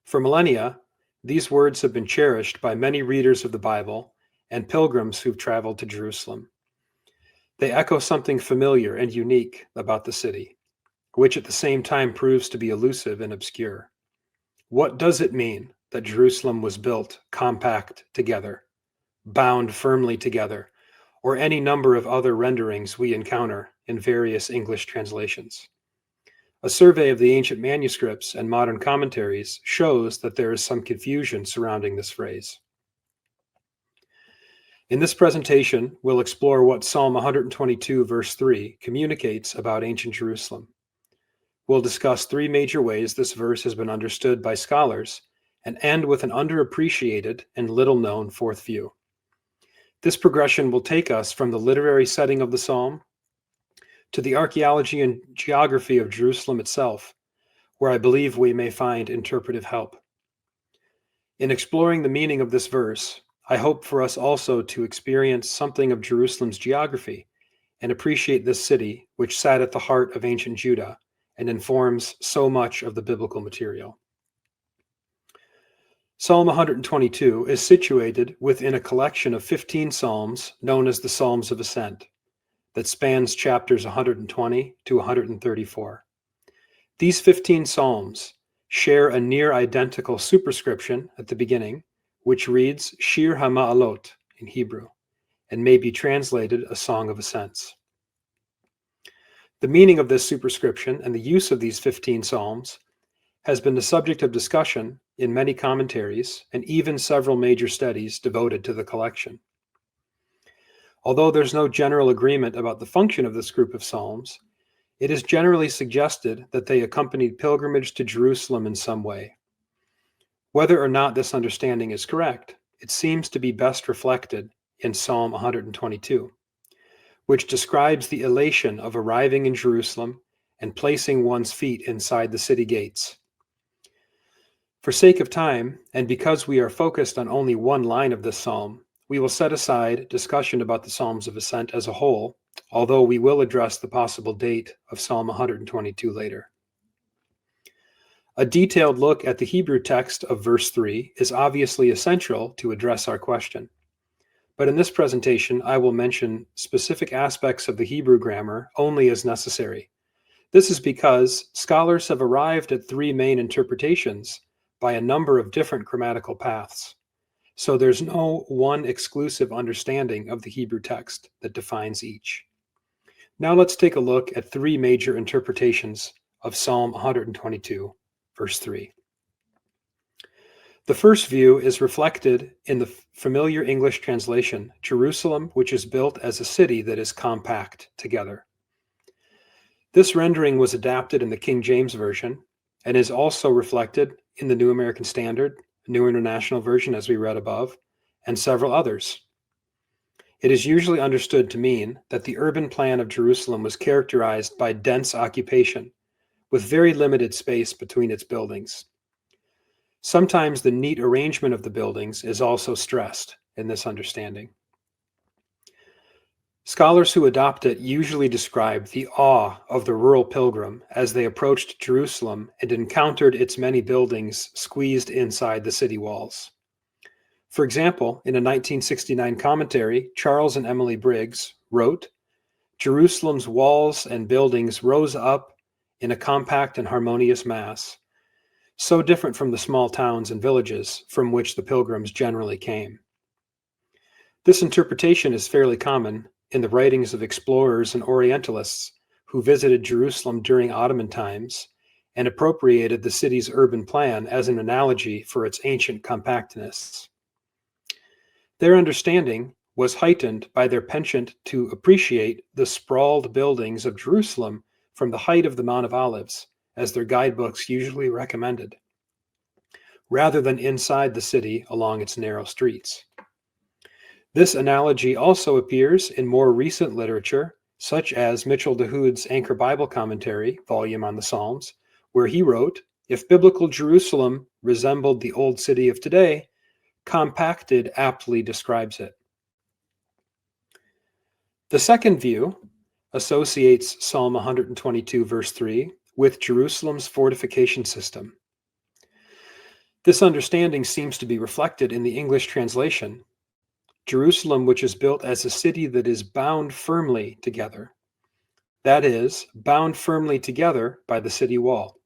For millennia, these words have been cherished by many readers of the Bible and pilgrims who've traveled to Jerusalem. They echo something familiar and unique about the city, which at the same time proves to be elusive and obscure. What does it mean that Jerusalem was built compact together, bound firmly together, or any number of other renderings we encounter in various English translations? A survey of the ancient manuscripts and modern commentaries shows that there is some confusion surrounding this phrase. In this presentation, we'll explore what Psalm 122, verse 3 communicates about ancient Jerusalem. We'll discuss three major ways this verse has been understood by scholars and end with an underappreciated and little-known fourth view. This progression will take us from the literary setting of the psalm to the archaeology and geography of Jerusalem itself, where I believe we may find interpretive help. In exploring the meaning of this verse, I hope for us also to experience something of Jerusalem's geography and appreciate this city, which sat at the heart of ancient Judah and informs so much of the biblical material. Psalm 122 is situated within a collection of 15 psalms known as the Psalms of Ascent that spans chapters 120 to 134. These 15 psalms share a near identical superscription at the beginning, which reads Shir HaMa'alot in Hebrew, and may be translated a song of ascents. The meaning of this superscription and the use of these 15 psalms has been the subject of discussion in many commentaries and even several major studies devoted to the collection. Although there's no general agreement about the function of this group of psalms, it is generally suggested that they accompanied pilgrimage to Jerusalem in some way. Whether or not this understanding is correct, it seems to be best reflected in Psalm 122, which describes the elation of arriving in Jerusalem and placing one's feet inside the city gates. For sake of time, and because we are focused on only one line of this psalm, we will set aside discussion about the Psalms of Ascent as a whole, although we will address the possible date of Psalm 122 later. A detailed look at the Hebrew text of verse 3 is obviously essential to address our question. But in this presentation, I will mention specific aspects of the Hebrew grammar only as necessary. This is because scholars have arrived at three main interpretations by a number of different grammatical paths. So there's no one exclusive understanding of the Hebrew text that defines each. Now let's take a look at three major interpretations of Psalm 122, verse 3. The first view is reflected in the familiar English translation, Jerusalem, which is built as a city that is compact together. This rendering was adapted in the King James Version and is also reflected in the New American Standard, New International Version, as we read above, and several others. It is usually understood to mean that the urban plan of Jerusalem was characterized by dense occupation, with very limited space between its buildings. Sometimes the neat arrangement of the buildings is also stressed in this understanding. Scholars who adopt it usually describe the awe of the rural pilgrim as they approached Jerusalem and encountered its many buildings squeezed inside the city walls. For example, in a 1969 commentary, Charles and Emily Briggs wrote, "Jerusalem's walls and buildings rose up in a compact and harmonious mass, so different from the small towns and villages from which the pilgrims generally came." This interpretation is fairly common in the writings of explorers and Orientalists who visited Jerusalem during Ottoman times and appropriated the city's urban plan as an analogy for its ancient compactness. Their understanding was heightened by their penchant to appreciate the sprawled buildings of Jerusalem from the height of the Mount of Olives, as their guidebooks usually recommended, rather than inside the city along its narrow streets. This analogy also appears in more recent literature, such as Mitchell DeHood's Anchor Bible Commentary, volume on the Psalms, where he wrote, "If biblical Jerusalem resembled the old city of today, compacted aptly describes it." The second view associates Psalm 122, verse 3, with Jerusalem's fortification system. This understanding seems to be reflected in the English translation, Jerusalem, which is built as a city that is bound firmly together. That is, bound firmly together by the city wall.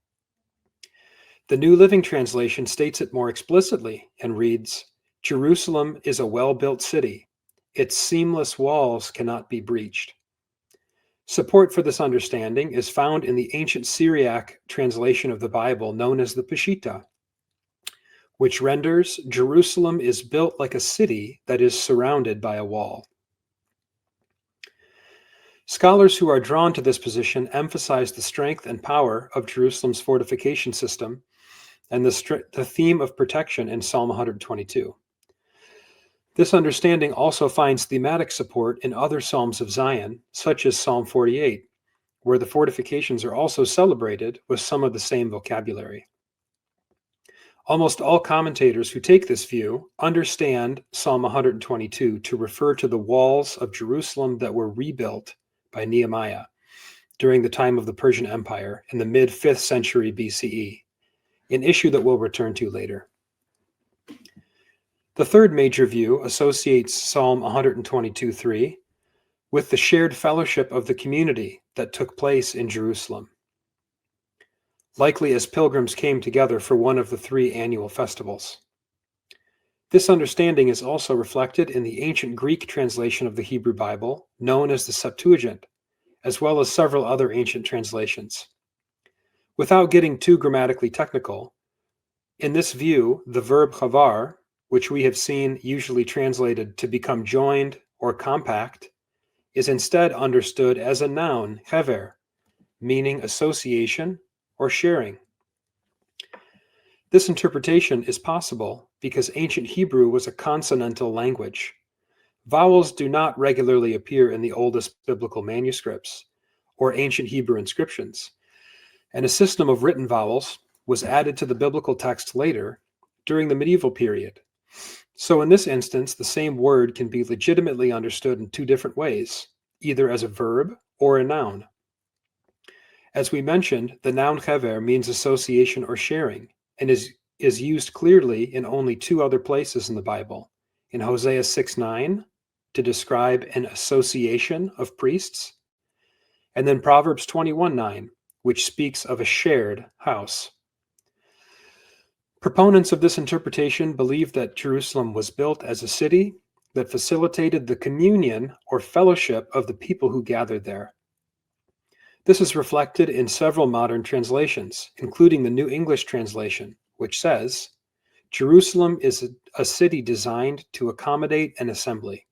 The New Living Translation states it more explicitly and reads, "Jerusalem is a well-built city. Its seamless walls cannot be breached." Support for this understanding is found in the ancient Syriac translation of the Bible known as the Peshitta, which renders Jerusalem is built like a city that is surrounded by a wall. Scholars who are drawn to this position emphasize the strength and power of Jerusalem's fortification system and the theme of protection in Psalm 122. This understanding also finds thematic support in other Psalms of Zion, such as Psalm 48, where the fortifications are also celebrated with some of the same vocabulary. Almost all commentators who take this view understand Psalm 122 to refer to the walls of Jerusalem that were rebuilt by Nehemiah during the time of the Persian Empire in the mid-5th century BCE, an issue that we'll return to later. The third major view associates Psalm 122:3 with the shared fellowship of the community that took place in Jerusalem, likely as pilgrims came together for one of the 3 annual festivals. This understanding is also reflected in the ancient Greek translation of the Hebrew Bible, known as the Septuagint, as well as several other ancient translations. Without getting too grammatically technical, in this view, the verb chavar, which we have seen usually translated to become joined or compact, is instead understood as a noun, hever, meaning association or sharing. This interpretation is possible because ancient Hebrew was a consonantal language. Vowels do not regularly appear in the oldest biblical manuscripts or ancient Hebrew inscriptions, and a system of written vowels was added to the biblical text later during the medieval period. So in this instance, the same word can be legitimately understood in 2 different ways, either as a verb or a noun. As we mentioned, the noun hever means association or sharing, and is used clearly in only 2 other places in the Bible, in Hosea 6:9 to describe an association of priests, and then Proverbs 21:9, which speaks of a shared house. Proponents of this interpretation believe that Jerusalem was built as a city that facilitated the communion or fellowship of the people who gathered there. This is reflected in several modern translations, including the New English Translation, which says, "Jerusalem is a city designed to accommodate an assembly."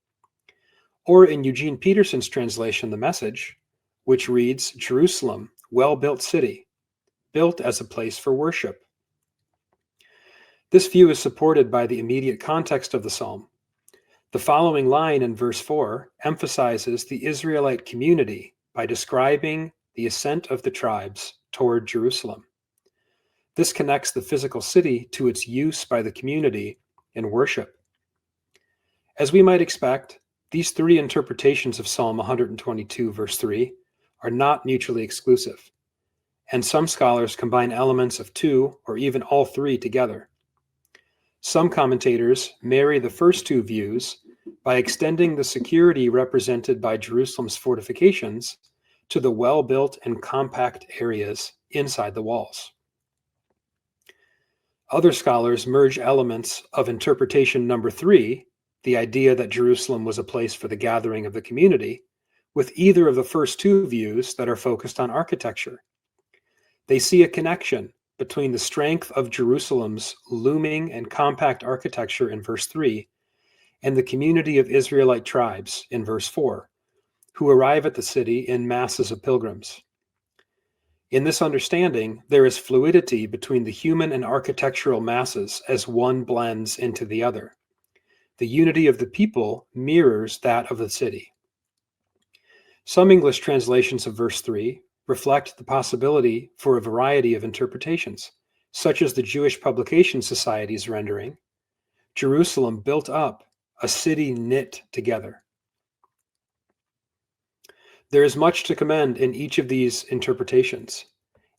Or in Eugene Peterson's translation, The Message, which reads, "Jerusalem, well-built city, built as a place for worship." This view is supported by the immediate context of the psalm. The following line in verse 4 emphasizes the Israelite community by describing the ascent of the tribes toward Jerusalem. This connects the physical city to its use by the community in worship. As we might expect, these 3 interpretations of Psalm 122, verse 3, are not mutually exclusive, and some scholars combine elements of 2 or even all 3 together. Some commentators marry the first 2 views by extending the security represented by Jerusalem's fortifications to the well-built and compact areas inside the walls. Other scholars merge elements of interpretation number 3, the idea that Jerusalem was a place for the gathering of the community, with either of the first two views that are focused on architecture. They see a connection between the strength of Jerusalem's looming and compact architecture in verse 3 and the community of Israelite tribes in verse 4, who arrive at the city in masses of pilgrims. In this understanding, there is fluidity between the human and architectural masses as one blends into the other. The unity of the people mirrors that of the city. Some English translations of verse 3 reflect the possibility for a variety of interpretations, such as the Jewish Publication Society's rendering, Jerusalem built up, a city knit together. There is much to commend in each of these interpretations.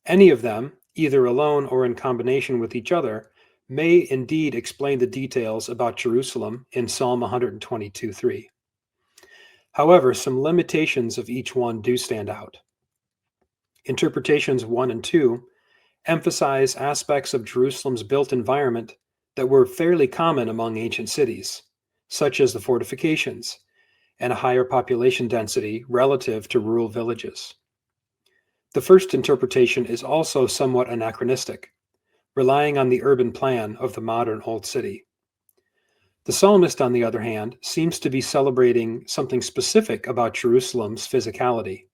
Any of them, either alone or in combination with each other, may indeed explain the details about Jerusalem in Psalm 122:3. However, some limitations of each one do stand out. Interpretations 1 and 2 emphasize aspects of Jerusalem's built environment that were fairly common among ancient cities, such as the fortifications and a higher population density relative to rural villages. The first interpretation is also somewhat anachronistic, relying on the urban plan of the modern Old City. The psalmist, on the other hand, seems to be celebrating something specific about Jerusalem's physicality.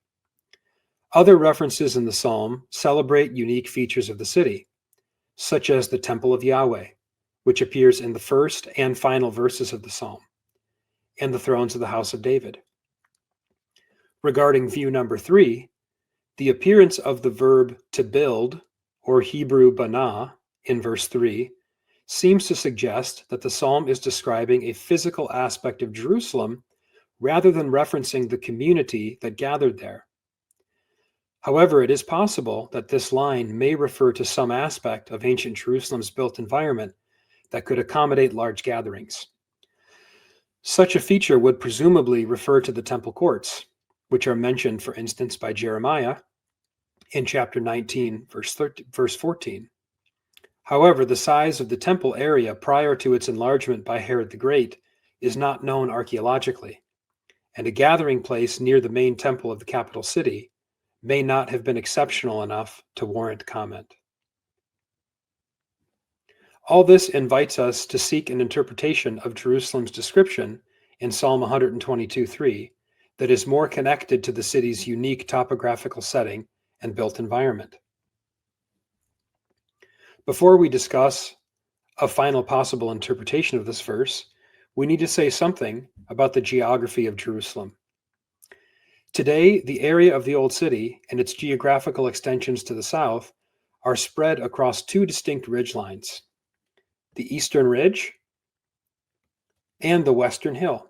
Other references in the psalm celebrate unique features of the city, such as the Temple of Yahweh, which appears in the first and final verses of the psalm, and the thrones of the house of David. Regarding view number 3, the appearance of the verb to build, or Hebrew banah, in verse 3, seems to suggest that the psalm is describing a physical aspect of Jerusalem rather than referencing the community that gathered there. However, it is possible that this line may refer to some aspect of ancient Jerusalem's built environment that could accommodate large gatherings. Such a feature would presumably refer to the temple courts, which are mentioned, for instance, by Jeremiah in chapter 19, verse 14. However, the size of the temple area prior to its enlargement by Herod the Great is not known archaeologically, and a gathering place near the main temple of the capital city may not have been exceptional enough to warrant comment. All this invites us to seek an interpretation of Jerusalem's description in Psalm 122:3 that is more connected to the city's unique topographical setting and built environment. Before we discuss a final possible interpretation of this verse, we need to say something about the geography of Jerusalem. Today, the area of the Old City and its geographical extensions to the south are spread across two distinct ridgelines, the Eastern Ridge and the Western Hill.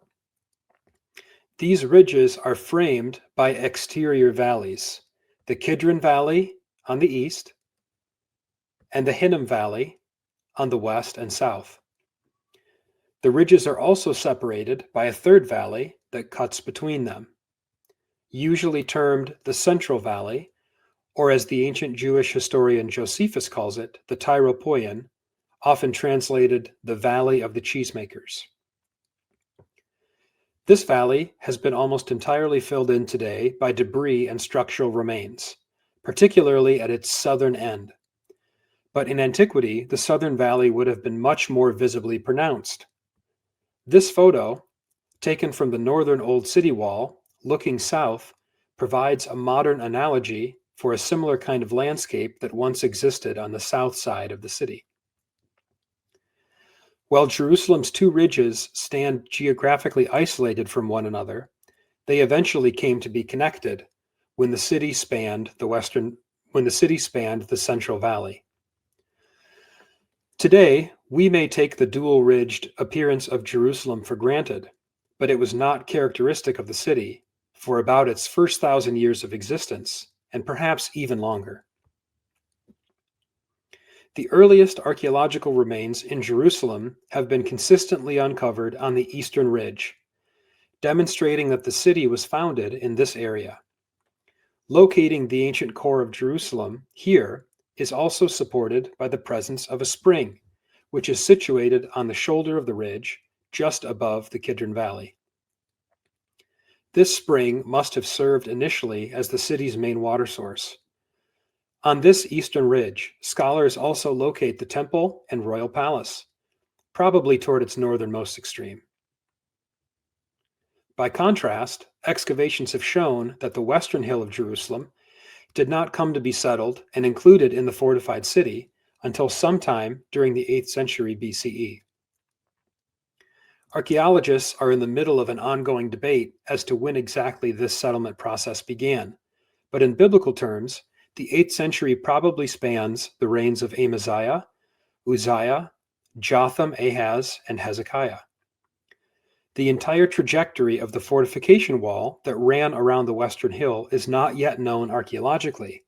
These ridges are framed by exterior valleys, the Kidron Valley on the east and the Hinnom Valley on the west and south. The ridges are also separated by a third valley that cuts between them, usually termed the Central Valley, or as the ancient Jewish historian Josephus calls it, the Tyropoion, often translated the Valley of the Cheesemakers. This valley has been almost entirely filled in today by debris and structural remains, particularly at its southern end. But in antiquity, the southern valley would have been much more visibly pronounced. This photo, taken from the northern Old City wall, looking south, provides a modern analogy for a similar kind of landscape that once existed on the south side of the city. While Jerusalem's two ridges stand geographically isolated from one another, they eventually came to be connected when the city spanned the Central Valley. Today, we may take the dual-ridged appearance of Jerusalem for granted, but it was not characteristic of the city for about its first 1,000 years of existence, and perhaps even longer. The earliest archaeological remains in Jerusalem have been consistently uncovered on the Eastern Ridge, demonstrating that the city was founded in this area. Locating the ancient core of Jerusalem here is also supported by the presence of a spring, which is situated on the shoulder of the ridge just above the Kidron Valley. This spring must have served initially as the city's main water source. On this eastern ridge, scholars also locate the temple and royal palace, probably toward its northernmost extreme. By contrast, excavations have shown that the western hill of Jerusalem did not come to be settled and included in the fortified city until sometime during the 8th century BCE. Archaeologists are in the middle of an ongoing debate as to when exactly this settlement process began, but in biblical terms, the 8th century probably spans the reigns of Amaziah, Uzziah, Jotham, Ahaz, and Hezekiah. The entire trajectory of the fortification wall that ran around the western hill is not yet known archaeologically,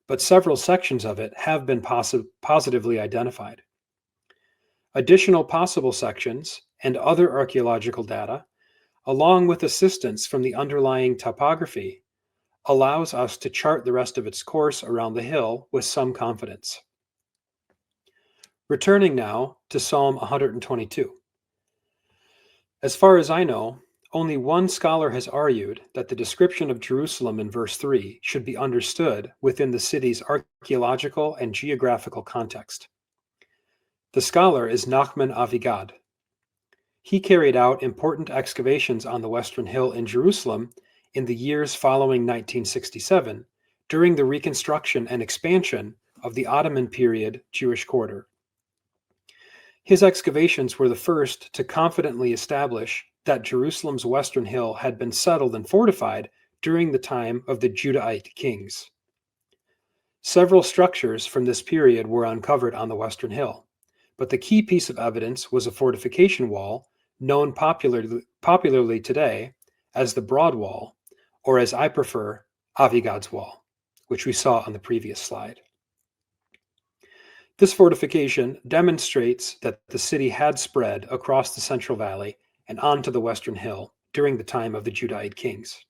but several sections of it have been positively identified. Additional possible sections and other archaeological data, along with assistance from the underlying topography, allows us to chart the rest of its course around the hill with some confidence. Returning now to Psalm 122. As far as I know, only one scholar has argued that the description of Jerusalem in verse 3 should be understood within the city's archaeological and geographical context. The scholar is Nachman Avigad. He carried out important excavations on the Western Hill in Jerusalem in the years following 1967 during the reconstruction and expansion of the Ottoman period Jewish quarter. His excavations were the first to confidently establish that Jerusalem's Western Hill had been settled and fortified during the time of the Judahite kings. Several structures from this period were uncovered on the Western Hill, but the key piece of evidence was a fortification wall known popularly today as the Broad Wall, or as I prefer, Avigad's Wall, which we saw on the previous slide. This fortification demonstrates that the city had spread across the Central Valley and onto the Western Hill during the time of the Judahite kings.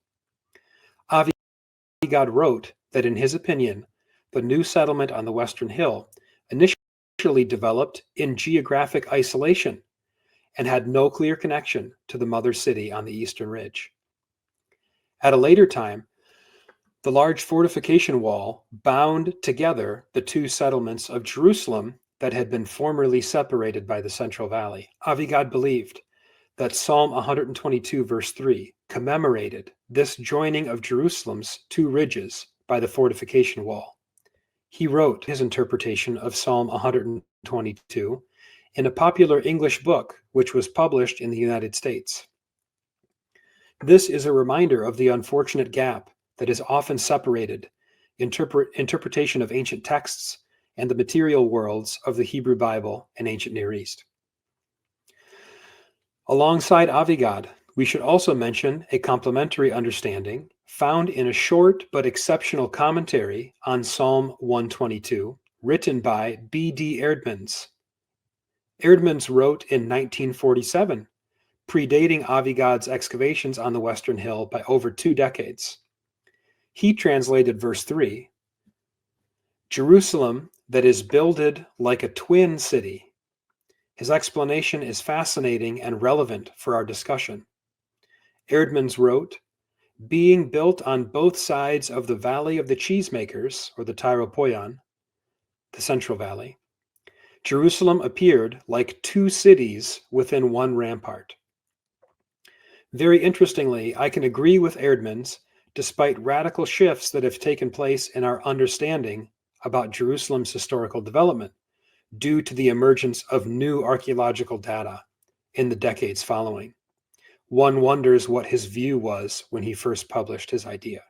Avigad wrote that in his opinion, the new settlement on the Western Hill initially developed in geographic isolation and had no clear connection to the mother city on the eastern ridge. At a later time, the large fortification wall bound together the two settlements of Jerusalem that had been formerly separated by the Central Valley. Avigad believed that Psalm 122 verse 3 commemorated this joining of Jerusalem's two ridges by the fortification wall. He wrote his interpretation of Psalm 122 in a popular English book which was published in the United States. This is a reminder of the unfortunate gap that is often separated interpretation of ancient texts and the material worlds of the Hebrew Bible and ancient Near East. Alongside Avigad, we should also mention a complementary understanding found in a short but exceptional commentary on Psalm 122, written by B.D. Eerdmans. Eerdmans wrote in 1947, predating Avigad's excavations on the Western Hill by over 2 decades. He translated verse 3, Jerusalem that is builded like a twin city. His explanation is fascinating and relevant for our discussion. Eerdmans wrote, being built on both sides of the Valley of the Cheesemakers, or the Tyropoion, the Central Valley, Jerusalem appeared like two cities within one rampart. Very interestingly, I can agree with Eerdmans despite radical shifts that have taken place in our understanding about Jerusalem's historical development due to the emergence of new archaeological data in the decades following. One wonders what his view was when he first published his idea.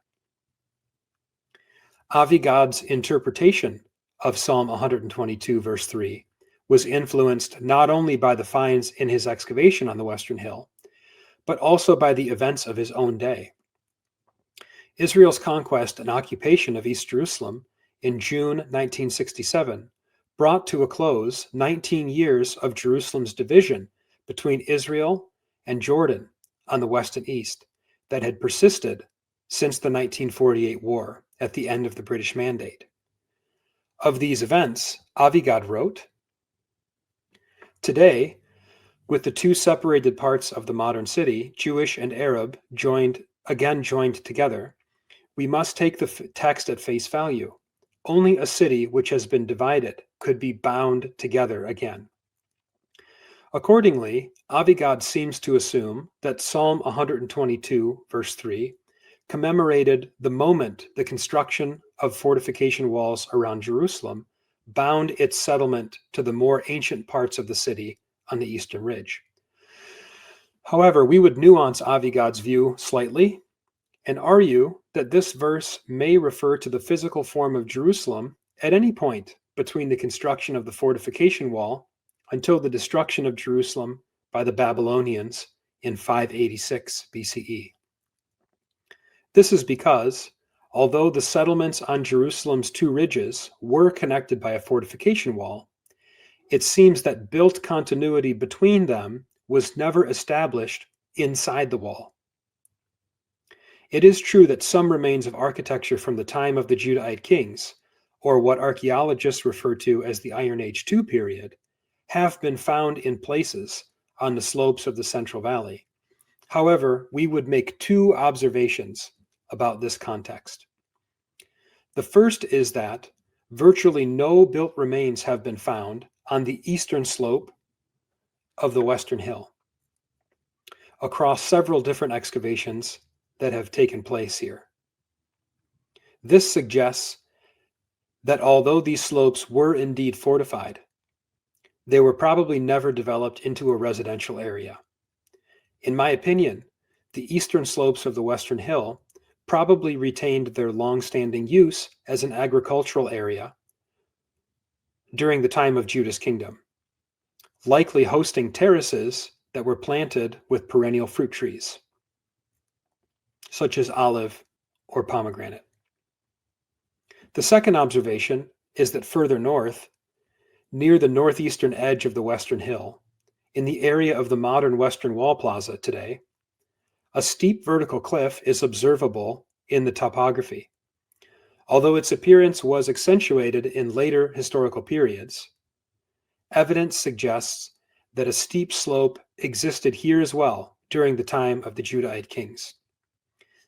Avigad's interpretation of Psalm 122 verse 3 was influenced not only by the finds in his excavation on the Western Hill, but also by the events of his own day. Israel's conquest and occupation of East Jerusalem in June 1967 brought to a close 19 years of Jerusalem's division between Israel and Jordan on the west and east that had persisted since the 1948 war at the end of the British Mandate. Of these events, Avigad wrote, today, with the two separated parts of the modern city, Jewish and Arab, joined again joined together, we must take the text at face value. Only a city which has been divided could be bound together again. Accordingly, Avigad seems to assume that Psalm 122, verse 3, commemorated the moment the construction of fortification walls around Jerusalem bound its settlement to the more ancient parts of the city on the eastern ridge. However, we would nuance Avigad's view slightly and argue that this verse may refer to the physical form of Jerusalem at any point between the construction of the fortification wall until the destruction of Jerusalem by the Babylonians in 586 BCE. This is because, although the settlements on Jerusalem's two ridges were connected by a fortification wall, it seems that built continuity between them was never established inside the wall. It is true that some remains of architecture from the time of the Judahite kings, or what archaeologists refer to as the Iron Age II period, have been found in places on the slopes of the Central Valley. However, we would make two observations about this context. The first is that virtually no built remains have been found on the eastern slope of the Western Hill across several different excavations that have taken place here. This suggests that although these slopes were indeed fortified, they were probably never developed into a residential area. In my opinion, the eastern slopes of the Western Hill probably retained their long-standing use as an agricultural area during the time of Judah's kingdom, likely hosting terraces that were planted with perennial fruit trees, such as olive or pomegranate. The second observation is that further north, near the northeastern edge of the Western Hill, in the area of the modern Western Wall Plaza today, a steep vertical cliff is observable in the topography. Although its appearance was accentuated in later historical periods, evidence suggests that a steep slope existed here as well during the time of the Judahite kings.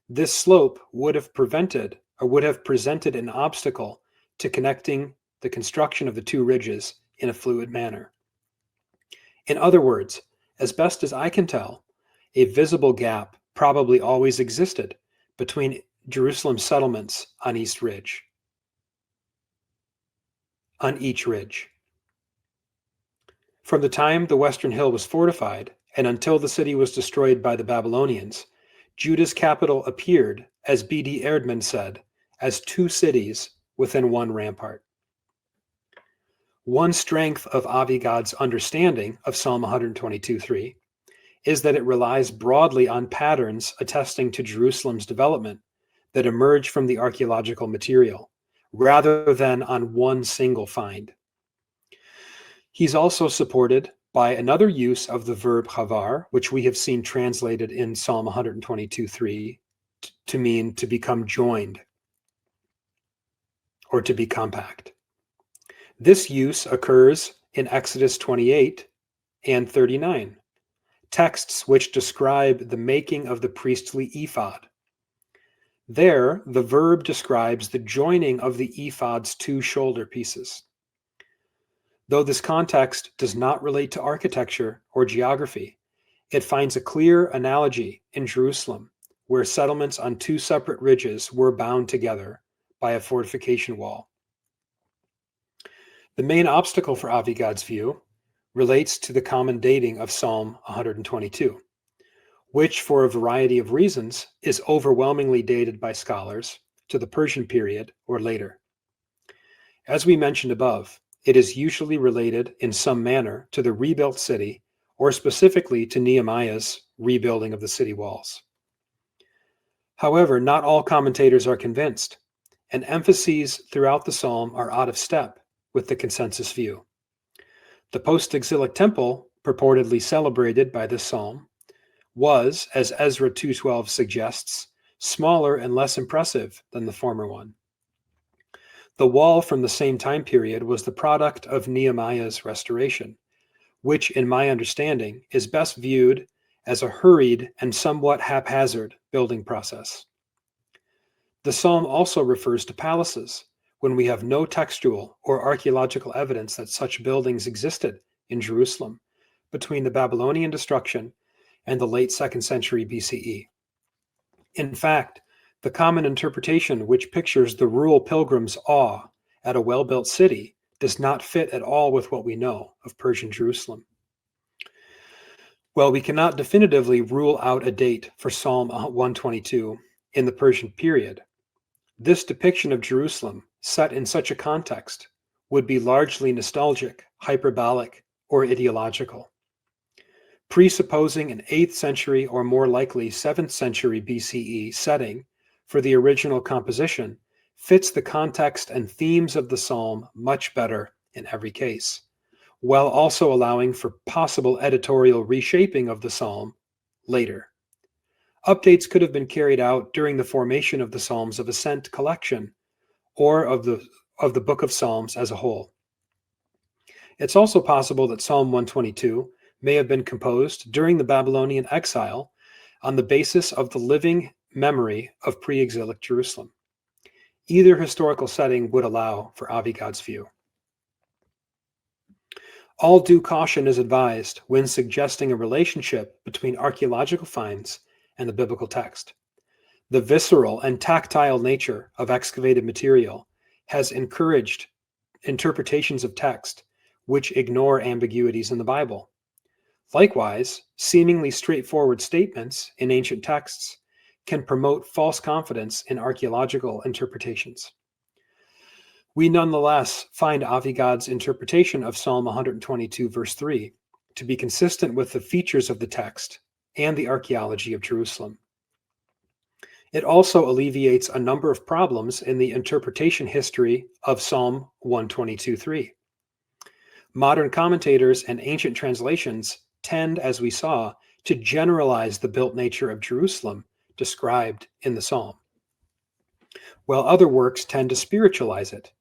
This slope would have presented an obstacle to connecting the construction of the two ridges in a fluid manner. In other words, as best as I can tell, a visible gap probably always existed between Jerusalem's settlements on each ridge. From the time the Western Hill was fortified and until the city was destroyed by the Babylonians, Judah's capital appeared, as B.D. Erdman said, as two cities within one rampart. One strength of Avigad's understanding of Psalm 122:3 is that it relies broadly on patterns attesting to Jerusalem's development that emerge from the archaeological material, rather than on one single find. He's also supported by another use of the verb chavar, which we have seen translated in Psalm 122:3 to mean to become joined or to be compact. This use occurs in Exodus 28 and 39, texts which describe the making of the priestly ephod. There, the verb describes the joining of the ephod's two shoulder pieces. Though this context does not relate to architecture or geography, it finds a clear analogy in Jerusalem, where settlements on two separate ridges were bound together by a fortification wall. The main obstacle for Avigad's view relates to the common dating of Psalm 122, which, for a variety of reasons, is overwhelmingly dated by scholars to the Persian period or later. As we mentioned above, it is usually related in some manner to the rebuilt city, or specifically to Nehemiah's rebuilding of the city walls. However, not all commentators are convinced, and emphases throughout the psalm are out of step with the consensus view. The post-exilic temple, purportedly celebrated by this psalm, was, as Ezra 2:12 suggests, smaller and less impressive than the former one. The wall from the same time period was the product of Nehemiah's restoration, which, in my understanding, is best viewed as a hurried and somewhat haphazard building process. The psalm also refers to palaces when we have no textual or archaeological evidence that such buildings existed in Jerusalem between the Babylonian destruction and the late 2nd century BCE. In fact, the common interpretation which pictures the rural pilgrim's awe at a well-built city does not fit at all with what we know of Persian Jerusalem. While we cannot definitively rule out a date for Psalm 122 in the Persian period, this depiction of Jerusalem set in such a context would be largely nostalgic, hyperbolic, or ideological. Presupposing an 8th century or more likely 7th century BCE setting for the original composition fits the context and themes of the psalm much better in every case, while also allowing for possible editorial reshaping of the psalm later. Updates could have been carried out during the formation of the Psalms of Ascent collection or of the Book of Psalms as a whole. It's also possible that Psalm 122 may have been composed during the Babylonian exile on the basis of the living memory of pre-exilic Jerusalem. Either historical setting would allow for Avigad's view. All due caution is advised when suggesting a relationship between archaeological finds and the biblical text. The visceral and tactile nature of excavated material has encouraged interpretations of text which ignore ambiguities in the Bible. Likewise, seemingly straightforward statements in ancient texts can promote false confidence in archaeological interpretations. We nonetheless find Avigad's interpretation of Psalm 122, verse 3, to be consistent with the features of the text and the archaeology of Jerusalem. It also alleviates a number of problems in the interpretation history of Psalm 122:3. Modern commentators and ancient translations tend, as we saw, to generalize the built nature of Jerusalem described in the psalm, while other works tend to spiritualize it.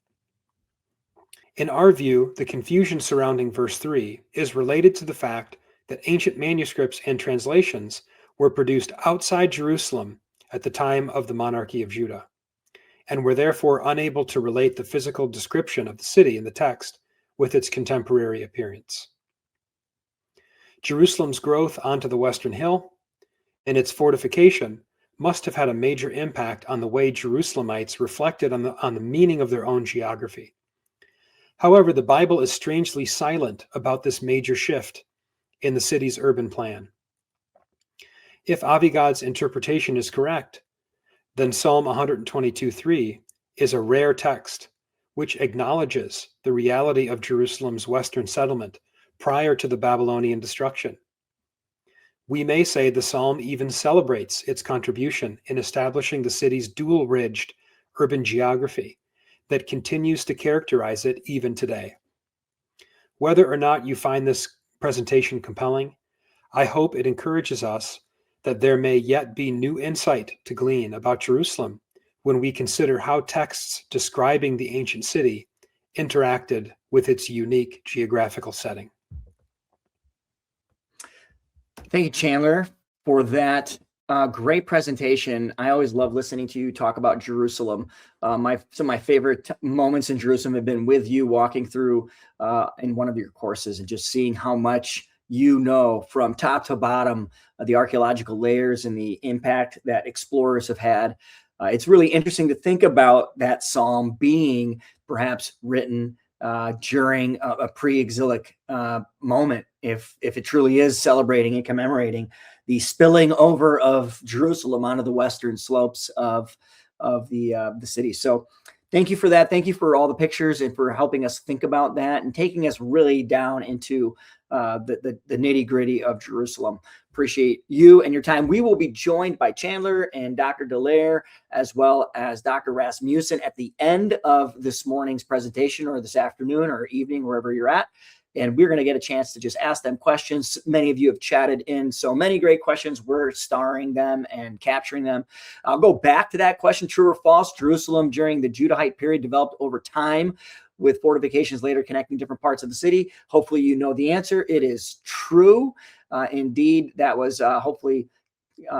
In our view, the confusion surrounding verse 3 is related to the fact that ancient manuscripts and translations were produced outside Jerusalem at the time of the monarchy of Judah, and were therefore unable to relate the physical description of the city in the text with its contemporary appearance. Jerusalem's growth onto the Western Hill and its fortification must have had a major impact on the way Jerusalemites reflected on the meaning of their own geography. However, the Bible is strangely silent about this major shift in the city's urban plan. If Avigad's interpretation is correct, then Psalm 122:3 is a rare text which acknowledges the reality of Jerusalem's Western settlement prior to the Babylonian destruction. We may say the psalm even celebrates its contribution in establishing the city's dual-ridged urban geography that continues to characterize it even today. Whether or not you find this presentation compelling, I hope it encourages us that there may yet be new insight to glean about Jerusalem when we consider how texts describing the ancient city interacted with its unique geographical setting. Thank you, Chandler, for that great presentation. I always love listening to you talk about Jerusalem. Some of my favorite moments in Jerusalem have been with you walking through in one of your courses and just seeing how much you know from top to bottom the archaeological layers and the impact that explorers have had. It's really interesting to think about that psalm being perhaps written during a pre-exilic moment, if it truly is celebrating and commemorating the spilling over of Jerusalem onto the western slopes of the city. So thank you for that. Thank you for all the pictures and for helping us think about that and taking us really down into the nitty-gritty of Jerusalem. Appreciate you and your time. We will be joined by Chandler and Dr. Dallaire, as well as Dr. Rasmussen at the end of this morning's presentation, or this afternoon or evening, wherever you're at. And we're going to get a chance to just ask them questions. Many of you have chatted in so many great questions. We're starring them and capturing them. I'll go back to that question, true or false. Jerusalem during the Judahite period developed over time, with fortifications later connecting different parts of the city. Hopefully you know the answer. It is true. Indeed, that was hopefully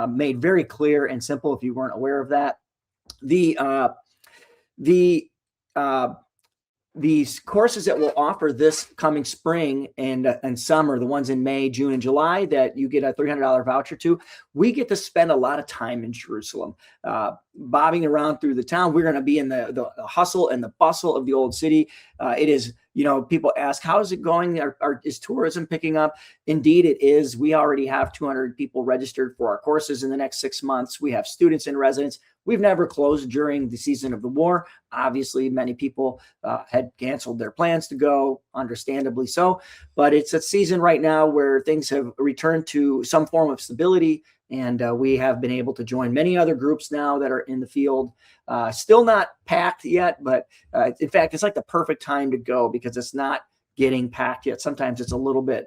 made very clear and simple if you weren't aware of that. These courses that we'll offer this coming spring and summer, the ones in May, June, and July that you get a $300 voucher to, we get to spend a lot of time in Jerusalem, bobbing around through the town. We're going to be in the hustle and the bustle of the old city. It is, people ask, how is it going? Is tourism picking up? Indeed, it is. We already have 200 people registered for our courses in the next 6 months. We have students in residence. We've never closed during the season of the war. Obviously, many people had canceled their plans to go, understandably so. But it's a season right now where things have returned to some form of stability. And we have been able to join many other groups now that are in the field. Still not packed yet, but in fact, it's like the perfect time to go because it's not getting packed yet. Sometimes it's a little bit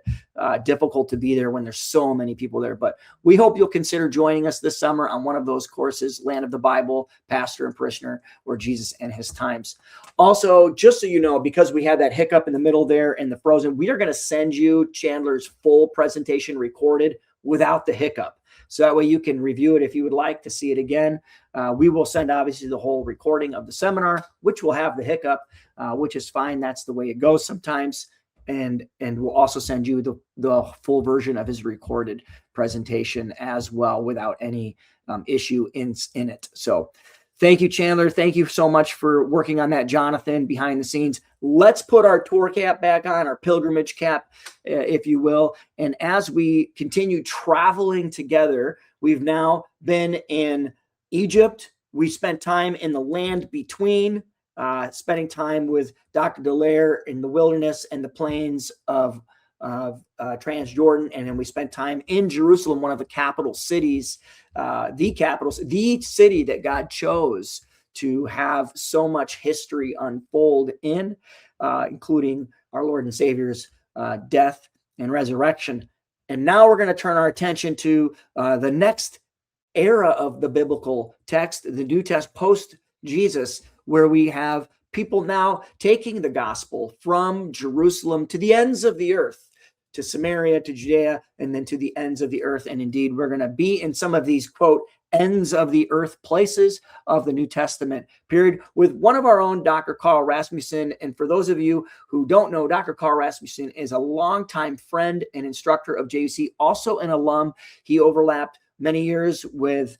difficult to be there when there's so many people there. But we hope you'll consider joining us this summer on one of those courses, Land of the Bible, Pastor and Parishioner, or Jesus and His Times. Also, just so you know, because we had that hiccup in the middle there in the Frozen, we are going to send you Chandler's full presentation recorded without the hiccup. So that way you can review it if you would like to see it again. We will send obviously the whole recording of the seminar, which will have the hiccup, which is fine. That's the way it goes sometimes. And we'll also send you the full version of his recorded presentation as well without any issue in it. So thank you, Chandler. Thank you so much for working on that, Jonathan, behind the scenes. Let's put our tour cap back on, our pilgrimage cap, if you will. And as we continue traveling together, we've now been in Egypt. We spent time in the land between, spending time with Dr. Dallaire in the wilderness and the plains of Transjordan. And then we spent time in Jerusalem, one of the capital cities, the city that God chose to have so much history unfold in, including our Lord and Savior's death and resurrection. And now we're going to turn our attention to the next era of the biblical text, the New Testament post-Jesus, where we have people now taking the gospel from Jerusalem to the ends of the earth, to Samaria, to Judea, and then to the ends of the earth. And indeed, we're going to be in some of these, quote, ends of the earth places of the New Testament period with one of our own, Dr. Carl Rasmussen. And for those of you who don't know, Dr. Carl Rasmussen is a longtime friend and instructor of JUC, also an alum. He overlapped many years with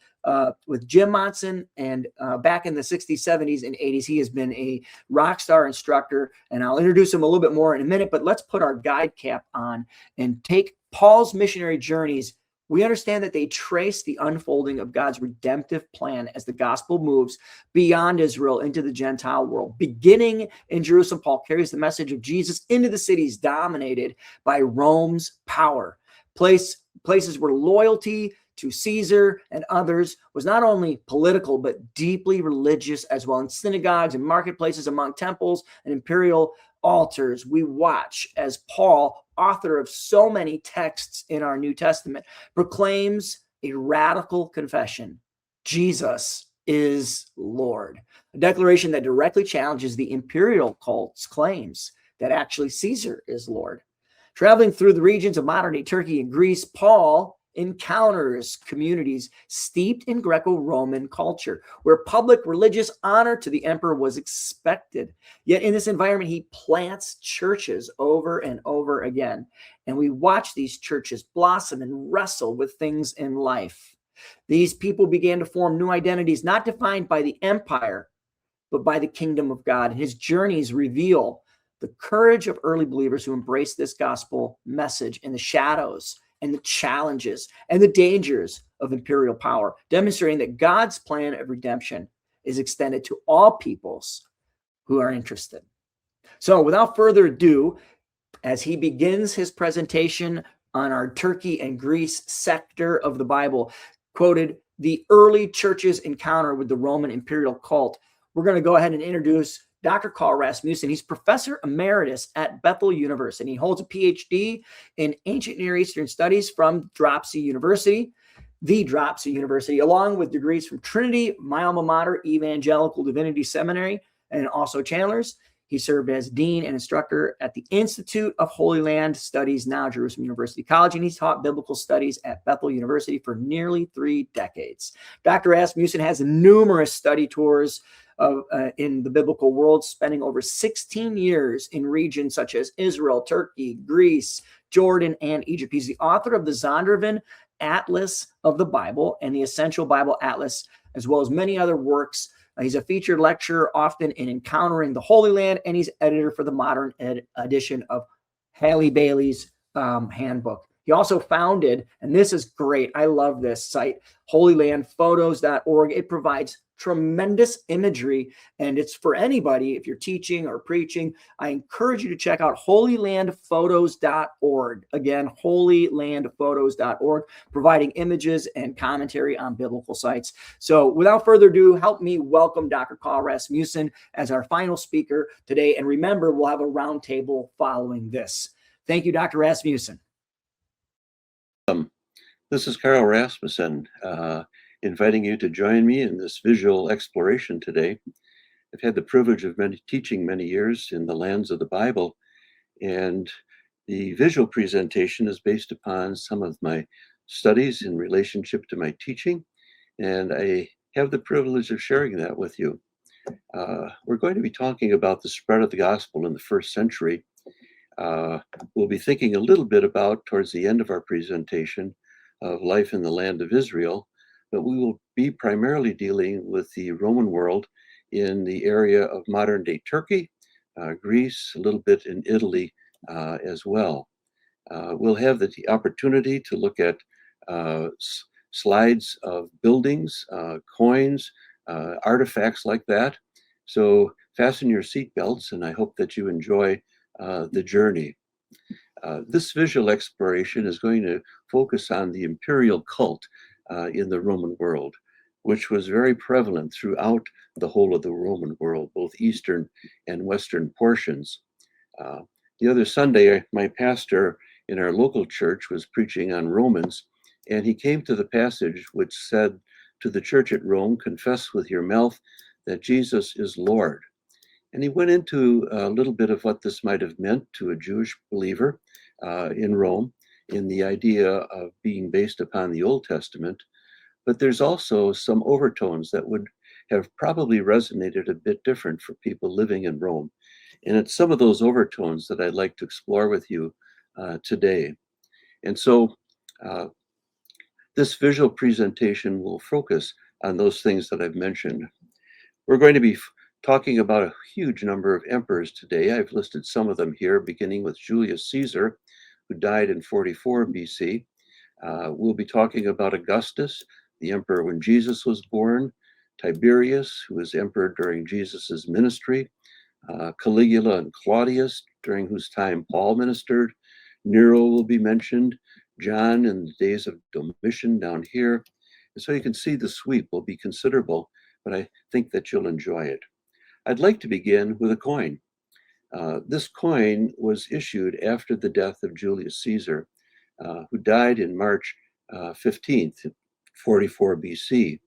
Jim Monson, and back in the 60s, 70s, and 80s, he has been a rock star instructor, and I'll introduce him a little bit more in a minute, but let's put our guide cap on and take Paul's missionary journeys. We understand that they trace the unfolding of God's redemptive plan as the gospel moves beyond Israel into the Gentile world. Beginning in Jerusalem, Paul carries the message of Jesus into the cities dominated by Rome's power, places where loyalty to Caesar and others was not only political, but deeply religious as well. In synagogues and marketplaces, among temples and imperial altars, we watch as Paul, author of so many texts in our New Testament, proclaims a radical confession: Jesus is Lord. A declaration that directly challenges the imperial cult's claims that actually Caesar is Lord. Traveling through the regions of modern-day Turkey and Greece, Paul encounters communities steeped in Greco-Roman culture, where public religious honor to the emperor was expected. Yet in this environment, he plants churches over and over again. And we watch these churches blossom and wrestle with things in life. These people began to form new identities, not defined by the empire, but by the kingdom of God. And his journeys reveal the courage of early believers who embraced this gospel message in the shadows and the challenges and the dangers of imperial power, demonstrating that God's plan of redemption is extended to all peoples who are interested. So without further ado, as he begins his presentation on our Turkey and Greece sector of the Bible, quoted the early church's encounter with the Roman imperial cult, we're going to go ahead and introduce Dr. Carl Rasmussen. He's professor emeritus at Bethel University. He holds a PhD in ancient Near Eastern studies from the Dropsy University, along with degrees from Trinity, my alma mater, Evangelical Divinity Seminary, and also Chandler's. He served as dean and instructor at the Institute of Holy Land Studies, now Jerusalem University College, and he's taught biblical studies at Bethel University for nearly 3 decades. Dr. Rasmussen has numerous study tours in the biblical world, spending over 16 years in regions such as Israel, Turkey, Greece, Jordan, and Egypt. He's the author of the Zondervan Atlas of the Bible and the Essential Bible Atlas, as well as many other works. He's a featured lecturer often in Encountering the Holy Land, and he's editor for the modern edition of Haley Bailey's handbook. He also founded, and this is great, I love this site, holylandphotos.org. It provides tremendous imagery, and it's for anybody. If you're teaching or preaching, I encourage you to check out holylandphotos.org. Again, holylandphotos.org, providing images and commentary on biblical sites. So without further ado, help me welcome Dr. Carl Rasmussen as our final speaker today. And remember, we'll have a roundtable following this. Thank you, Dr. Rasmussen. This is Carl Rasmussen, inviting you to join me in this visual exploration today. I've had the privilege of teaching many years in the lands of the Bible, and the visual presentation is based upon some of my studies in relationship to my teaching, and I have the privilege of sharing that with you. We're going to be talking about the spread of the gospel in the first century. We'll be thinking a little bit about, towards the end of our presentation, of life in the land of Israel, but we will be primarily dealing with the Roman world in the area of modern-day Turkey, Greece, a little bit in Italy as well. We'll have the opportunity to look at slides of buildings, coins, artifacts like that. So fasten your seatbelts, and I hope that you enjoy the journey. This visual exploration is going to focus on the imperial cult in the Roman world, which was very prevalent throughout the whole of the Roman world, both eastern and western portions. The other Sunday, my pastor in our local church was preaching on Romans, and he came to the passage which said to the church at Rome, "Confess with your mouth that Jesus is Lord." And he went into a little bit of what this might have meant to a Jewish believer in Rome, in the idea of being based upon the Old Testament. But there's also some overtones that would have probably resonated a bit different for people living in Rome. And it's some of those overtones that I'd like to explore with you today. And so this visual presentation will focus on those things that I've mentioned. We're going to be talking about a huge number of emperors today. I've listed some of them here, beginning with Julius Caesar, who died in 44 BC. We'll be talking about Augustus, the emperor when Jesus was born, Tiberius, who was emperor during Jesus's ministry, Caligula and Claudius, during whose time Paul ministered. Nero will be mentioned, John in the days of Domitian down here. And so you can see the sweep will be considerable, but I think that you'll enjoy it. I'd like to begin with a coin. This coin was issued after the death of Julius Caesar, who died in March 15th, 44 BC.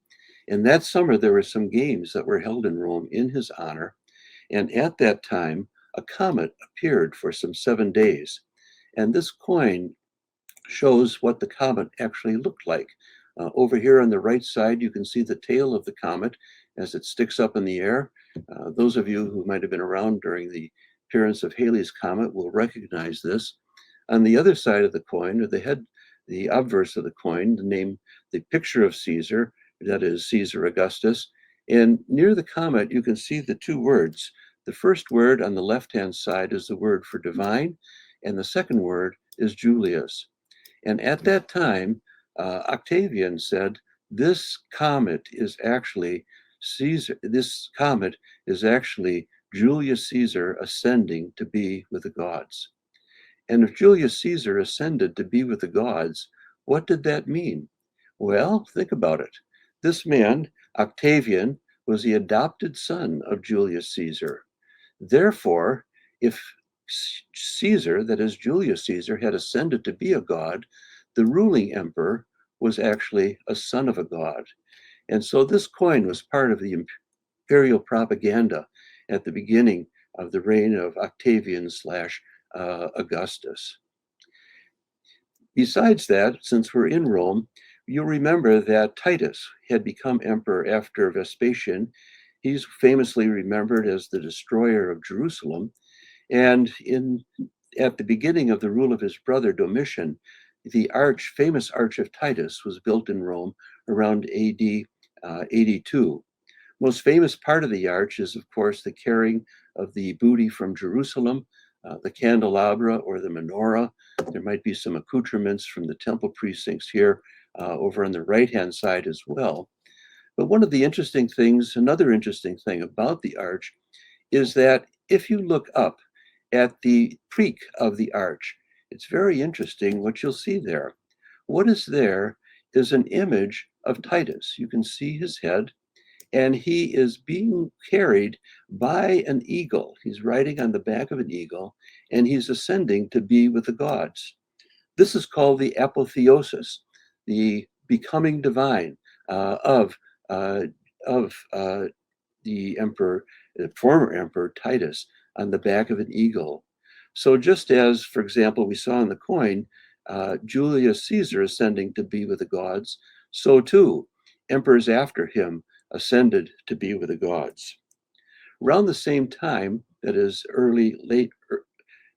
And that summer, there were some games that were held in Rome in his honor. And at that time, a comet appeared for some 7 days. And this coin shows what the comet actually looked like. Over here on the right side, you can see the tail of the comet as it sticks up in the air. Those of you who might have been around during the appearance of Halley's Comet will recognize this. On the other side of the coin, or the head, the obverse of the coin, the picture of Caesar, that is Caesar Augustus. And near the comet, you can see the 2 words. The first word on the left-hand side is the word for divine, and the second word is Julius. And at that time, Octavian said, this comet is actually Julius Caesar ascending to be with the gods. And if Julius Caesar ascended to be with the gods, what did that mean? Well, think about it. This man, Octavian, was the adopted son of Julius Caesar. Therefore, if Caesar, that is Julius Caesar, had ascended to be a god, the ruling emperor was actually a son of a god. And so this coin was part of the imperial propaganda at the beginning of the reign of Octavian / Augustus. Besides that, since we're in Rome, you'll remember that Titus had become emperor after Vespasian. He's famously remembered as the destroyer of Jerusalem. And at the beginning of the rule of his brother Domitian, the famous Arch of Titus was built in Rome around AD 82. Most famous part of the arch is, of course, the carrying of the booty from Jerusalem, the candelabra or the menorah. There might be some accoutrements from the temple precincts here over on the right-hand side as well. But one of the interesting things, another interesting thing about the arch is that if you look up at the peak of the arch, it's very interesting what you'll see there. What is there is an image of Titus. You can see his head, and he is being carried by an eagle. He's riding on the back of an eagle, and he's ascending to be with the gods. This is called the apotheosis, the becoming divine of the emperor, the former emperor Titus, on the back of an eagle. So just as, for example, we saw in the coin, Julius Caesar ascending to be with the gods, so too, emperors after him ascended to be with the gods. Around the same time, that is late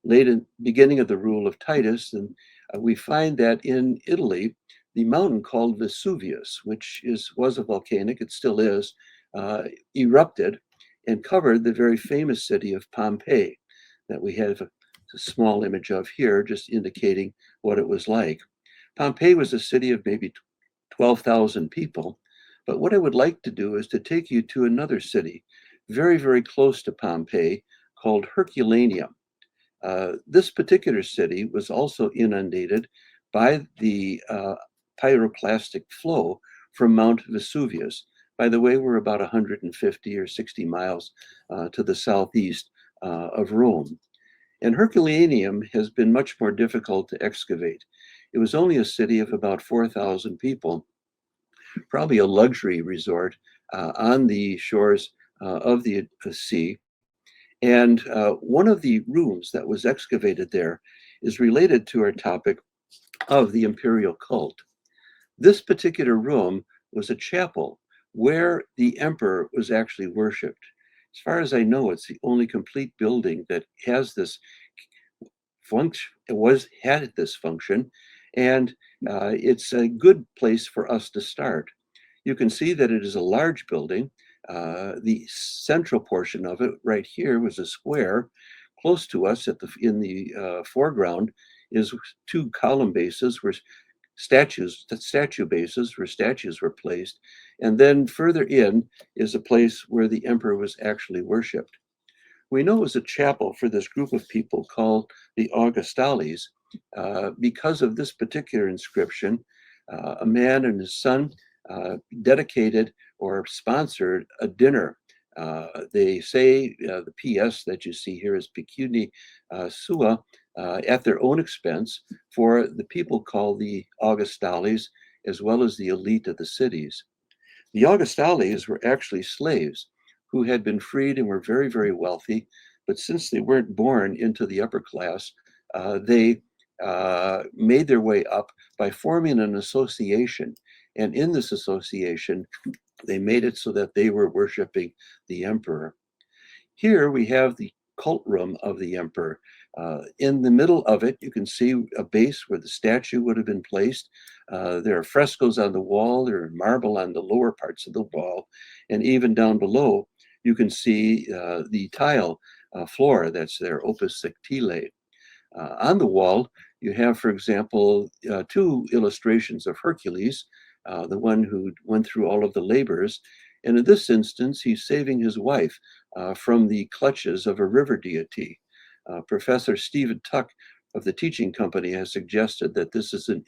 in beginning of the rule of Titus, and we find that in Italy, the mountain called Vesuvius, which was a volcanic, it still is, erupted and covered the very famous city of Pompeii that we have a small image of here, just indicating what it was like. Pompeii was a city of maybe 12,000 people, but what I would like to do is to take you to another city very, very close to Pompeii called Herculaneum. This particular city was also inundated by the pyroclastic flow from Mount Vesuvius. By the way, we're about 150 or 60 miles to the southeast of Rome. And Herculaneum has been much more difficult to excavate. It was only a city of about 4,000 people, probably a luxury resort on the shores of the sea. And one of the rooms that was excavated there is related to our topic of the imperial cult. This particular room was a chapel where the emperor was actually worshipped. As far as I know, it's the only complete building that has this function. Had this function, and it's a good place for us to start. You can see that it is a large building. The central portion of it right here was a square. Close to us in the foreground is two column bases where statue bases where statues were placed. And then further in is a place where the emperor was actually worshipped. We know it was a chapel for this group of people called the Augustales because of this particular inscription. A man and his son dedicated or sponsored a dinner. They say the PS that you see here is pecuni sua at their own expense for the people called the Augustales, as well as the elite of the cities. The Augustales were actually slaves who had been freed and were very, very wealthy, but since they weren't born into the upper class, they made their way up by forming an association. And in this association, they made it so that they were worshiping the emperor. Here we have the cult room of the emperor. In the middle of it, you can see a base where the statue would have been placed. There are frescoes on the wall, there are marble on the lower parts of the wall, and even down below, you can see the tile floor that's there, opus sectile. On the wall, you have, for example, two illustrations of Hercules, the one who went through all of the labors. And in this instance, he's saving his wife from the clutches of a river deity. Professor Stephen Tuck of the Teaching Company has suggested that this is an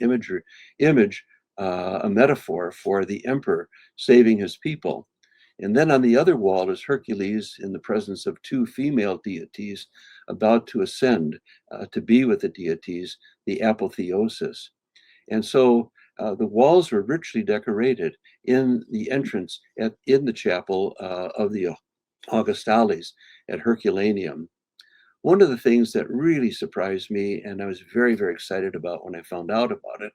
a metaphor for the emperor saving his people. And then on the other wall is Hercules in the presence of two female deities about to ascend to be with the deities, the apotheosis. And so the walls were richly decorated in the entrance in the chapel of the Augustales at Herculaneum. One of the things that really surprised me, and I was very, very excited about when I found out about it,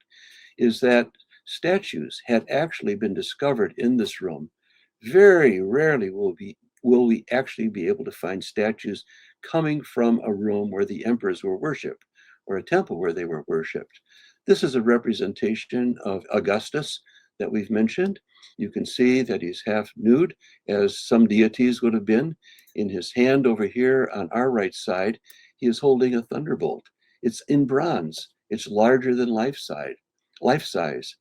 is that statues had actually been discovered in this room. Very rarely will we actually be able to find statues coming from a room where the emperors were worshipped or a temple where they were worshipped. This is a representation of Augustus that we've mentioned. You can see that he's half nude, as some deities would have been. In his hand over here on our right side, he is holding a thunderbolt. It's in bronze. It's larger than life size.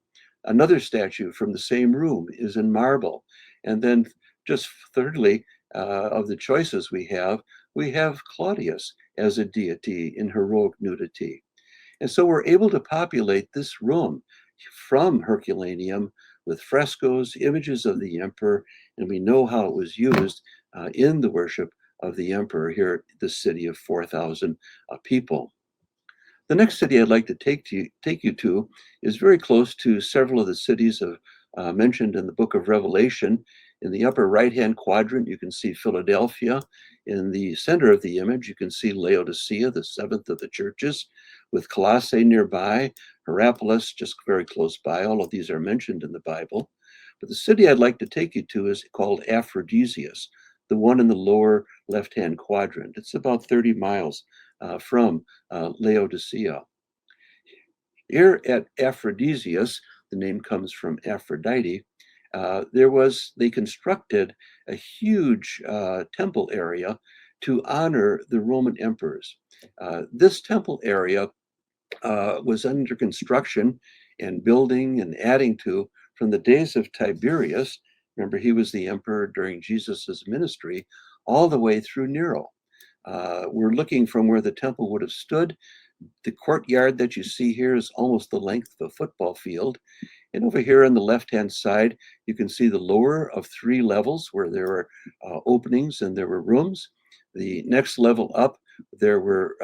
Another statue from the same room is in marble. And then just thirdly, of the choices we have Claudius as a deity in heroic nudity. And so we're able to populate this room from Herculaneum with frescoes, images of the emperor, and we know how it was used in the worship of the emperor here at the city of 4,000 people. The next city I'd like to take you to is very close to several of the cities mentioned in the book of Revelation. In the upper right-hand quadrant, you can see Philadelphia. In the center of the image, you can see Laodicea, the seventh of the churches, with Colossae nearby, Hierapolis just very close by. All of these are mentioned in the Bible. But the city I'd like to take you to is called Aphrodisias, the one in the lower left-hand quadrant. It's about 30 miles from Laodicea. Here at Aphrodisias, the name comes from Aphrodite, they constructed a huge temple area to honor the Roman emperors. This temple area was under construction and building and adding to from the days of Tiberius. Remember, he was the emperor during Jesus's ministry, all the way through Nero. We're looking from where the temple would have stood. The courtyard that you see here is almost the length of a football field. And over here on the left-hand side, you can see the lower of 3 levels where there were openings and there were rooms. The next level up, there were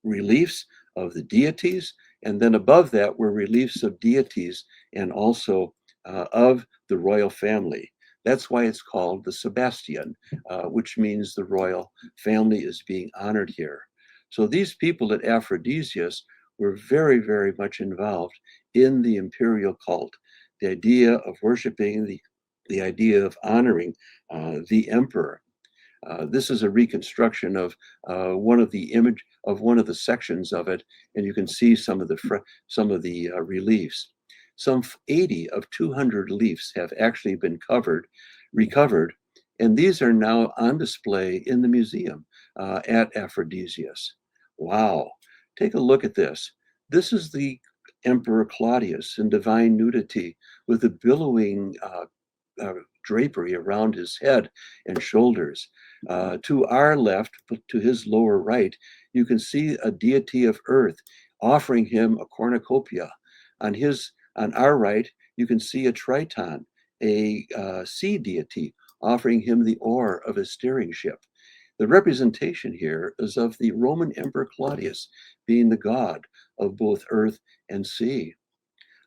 reliefs of the deities. And then above that were reliefs of deities and also of the royal family. That's why it's called the Sebastian, which means the royal family is being honored here. So these people at Aphrodisias were very, very much involved in the imperial cult, the idea of worshiping, the idea of honoring the emperor. This is a reconstruction of one of the sections of it, and you can see some of the reliefs. Some 80 of 200 reliefs have actually been recovered, and these are now on display in the museum at Aphrodisias. Wow, take a look at this. This is the Emperor Claudius in divine nudity with a billowing drapery around his head and shoulders. To our left, to his lower right, you can see a deity of earth offering him a cornucopia. On our right, you can see a Triton, a sea deity, offering him the oar of his steering ship. The representation here is of the Roman Emperor Claudius being the god of both earth and sea.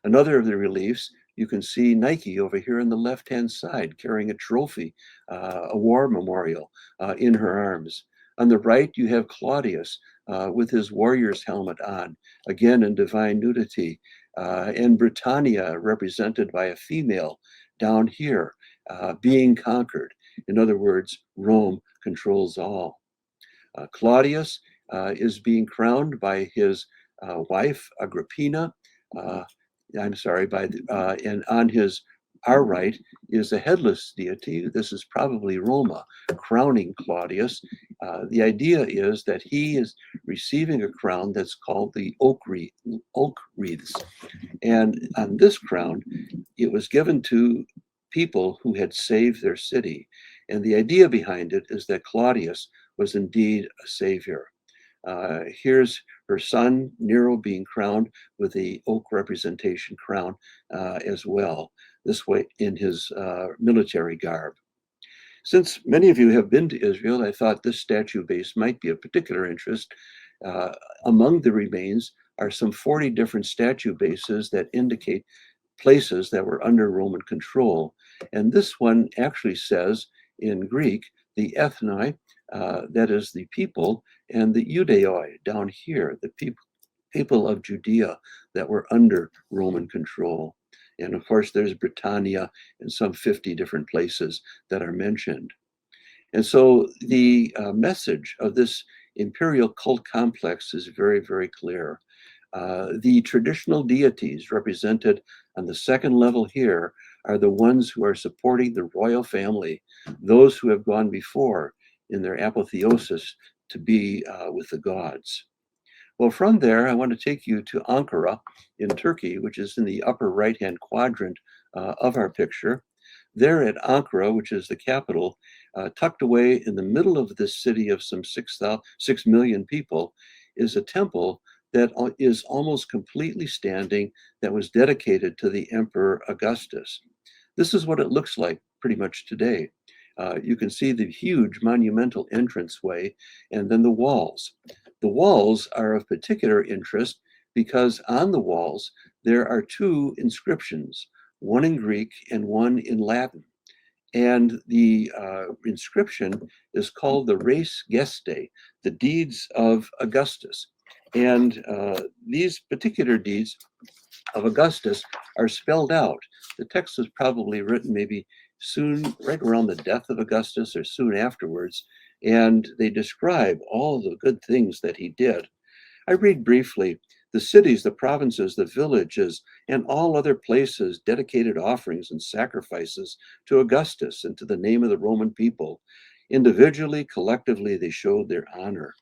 Another of the reliefs, you can see Nike over here on the left-hand side carrying a trophy, a war memorial in her arms. On the right, you have Claudius with his warrior's helmet on, again in divine nudity, and Britannia represented by a female down here being conquered. In other words, Rome controls all. Claudius is being crowned by his wife, Agrippina. And on our right is a headless deity. This is probably Roma crowning Claudius. The idea is that he is receiving a crown that's called the oak wreaths. And on this crown, it was given to people who had saved their city. And the idea behind it is that Claudius was indeed a savior. Here's her son, Nero, being crowned with the oak representation crown as well, this way in his military garb. Since many of you have been to Israel, I thought this statue base might be of particular interest. Among the remains are some 40 different statue bases that indicate places that were under Roman control. And this one actually says in Greek, the ethnoi, that is the people, and the Judeoi down here, the people of Judea that were under Roman control. And of course, there's Britannia and some 50 different places that are mentioned. And so the message of this imperial cult complex is very, very clear. The traditional deities represented on the second level here are the ones who are supporting the royal family, those who have gone before in their apotheosis to be with the gods. Well, from there, I want to take you to Ankara in Turkey, which is in the upper right-hand quadrant of our picture. There at Ankara, which is the capital, tucked away in the middle of this city of some 6 million people, is a temple that is almost completely standing, that was dedicated to the Emperor Augustus. This is what it looks like pretty much today. You can see the huge monumental entranceway and then the walls. The walls are of particular interest because on the walls there are two inscriptions, one in Greek and one in Latin. And the inscription is called the Res Gestae, the deeds of Augustus. And these particular deeds of Augustus are spelled out. The text was probably written maybe soon, right around the death of Augustus or soon afterwards, and they describe all the good things that he did. I read briefly: the cities, the provinces, the villages, and all other places dedicated offerings and sacrifices to Augustus and to the name of the Roman people. Individually, collectively, they showed their honor.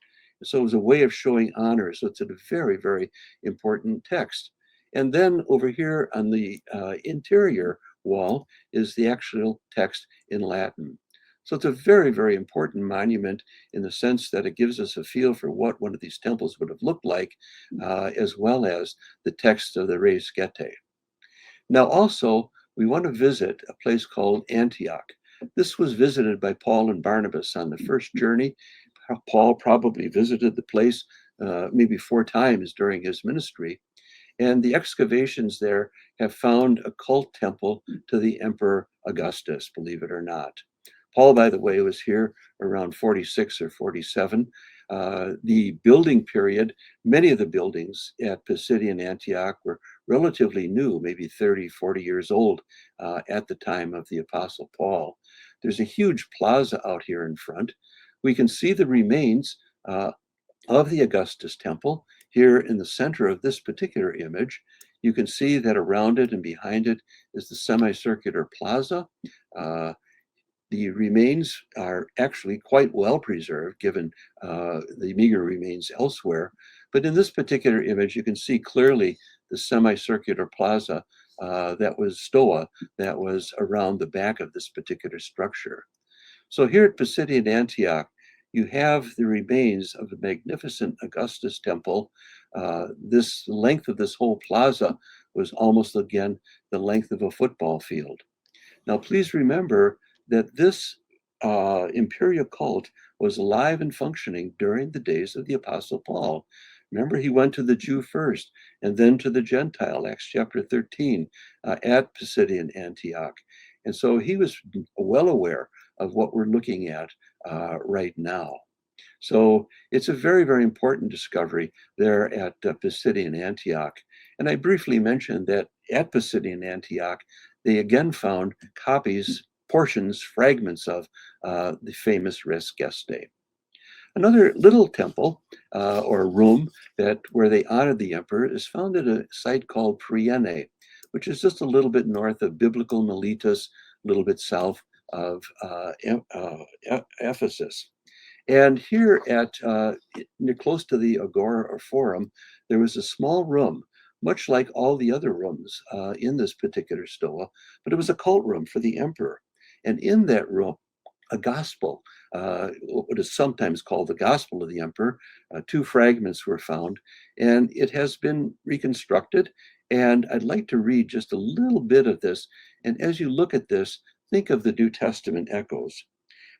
So it was a way of showing honor. So it's a very, very important text. And then over here on the interior wall is the actual text in Latin. So it's a very, very important monument in the sense that it gives us a feel for what one of these temples would have looked like, as well as the text of the Res Gestae. Now also, we want to visit a place called Antioch. This was visited by Paul and Barnabas on the first journey. Paul probably visited the place maybe 4 times during his ministry. And the excavations there have found a cult temple to the Emperor Augustus, believe it or not. Paul, by the way, was here around 46 or 47. The building period, many of the buildings at Pisidian Antioch were relatively new, maybe 30, 40 years old at the time of the Apostle Paul. There's a huge plaza out here in front. We can see the remains of the Augustus Temple here in the center of this particular image. You can see that around it and behind it is the semicircular plaza. The remains are actually quite well preserved given the meager remains elsewhere. But in this particular image, you can see clearly the semicircular plaza stoa that was around the back of this particular structure. So here at Pisidian Antioch, you have the remains of the magnificent Augustus Temple. This length of this whole plaza was almost, again, the length of a football field. Now, please remember that this imperial cult was alive and functioning during the days of the Apostle Paul. Remember, he went to the Jew first and then to the Gentile, Acts chapter 13, at Pisidian Antioch. And so he was well aware of what we're looking at right now. So it's a very, very important discovery there at Pisidian Antioch. And I briefly mentioned that at Pisidian Antioch, they again found copies, portions, fragments of the famous Res Gestae. Another little temple or room where they honored the emperor is found at a site called Priene, which is just a little bit north of biblical Miletus, a little bit south of Ephesus. And here close to the Agora or Forum, there was a small room, much like all the other rooms in this particular stoa, but it was a cult room for the emperor. And in that room, a gospel, what is sometimes called the Gospel of the Emperor, 2 fragments were found, and it has been reconstructed. And I'd like to read just a little bit of this. And as you look at this, think of the New Testament echoes.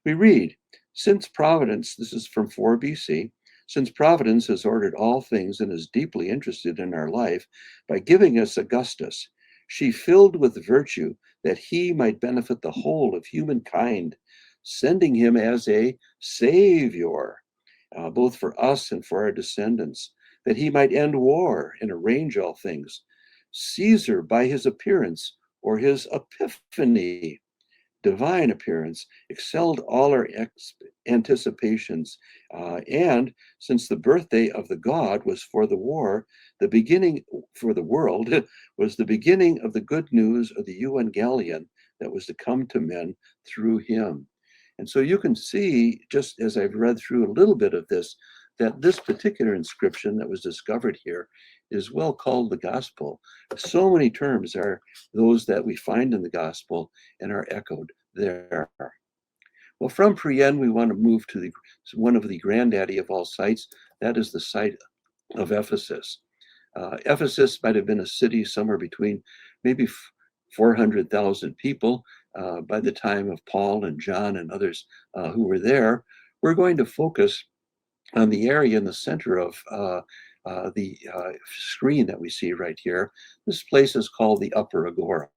We read, "Since Providence," this is from 4 BC, "since Providence has ordered all things and is deeply interested in our life by giving us Augustus, she filled with virtue that he might benefit the whole of humankind, sending him as a savior, both for us and for our descendants, that he might end war and arrange all things. Caesar, by his appearance or his epiphany, divine appearance, excelled all our anticipations. And since the birthday of the God was for the war, the beginning for the world was the beginning of the good news of the evangelion that was to come to men through him. And so you can see, just as I've read through a little bit of this, that this particular inscription that was discovered here is well called the gospel. So many terms are those that we find in the gospel and are echoed there. Well, from Priene, we want to move to one of the granddaddy of all sites. That is the site of Ephesus. Ephesus might have been a city somewhere between maybe 400,000 people by the time of Paul and John and others who were there. We're going to focus on the area in the center of the screen that we see right here. This place is called the Upper Agora.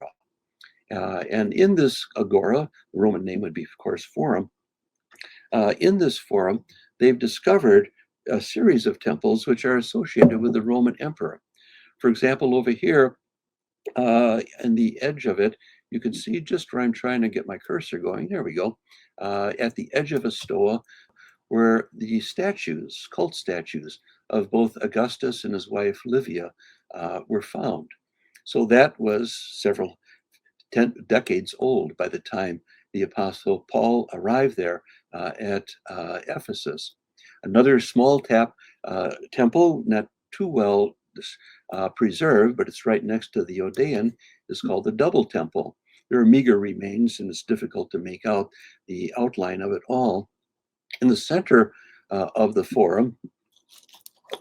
And in this agora, the Roman name would be, of course, Forum. In this forum, they've discovered a series of temples which are associated with the Roman emperor. For example, over here, in the edge of it, you can see just where I'm trying to get my cursor going. There we go. At the edge of a stoa, where the statues, cult statues of both Augustus and his wife Livia were found. So that was several decades old by the time the Apostle Paul arrived there at Ephesus. Another small temple, not too well preserved, but it's right next to the Odeon, is called the Double Temple. There are meager remains, and it's difficult to make out the outline of it all. In the center of the forum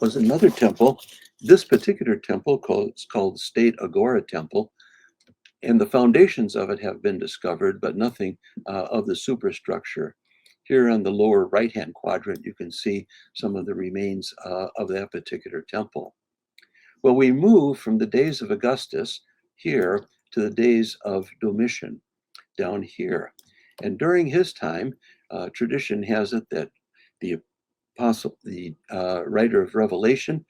was another temple. This particular temple is called the State Agora Temple, and the foundations of it have been discovered, but nothing of the superstructure. Here on the lower right-hand quadrant, you can see some of the remains of that particular temple. Well, we move from the days of Augustus here to the days of Domitian down here. And during his time, tradition has it that the apostle, the writer of Revelation,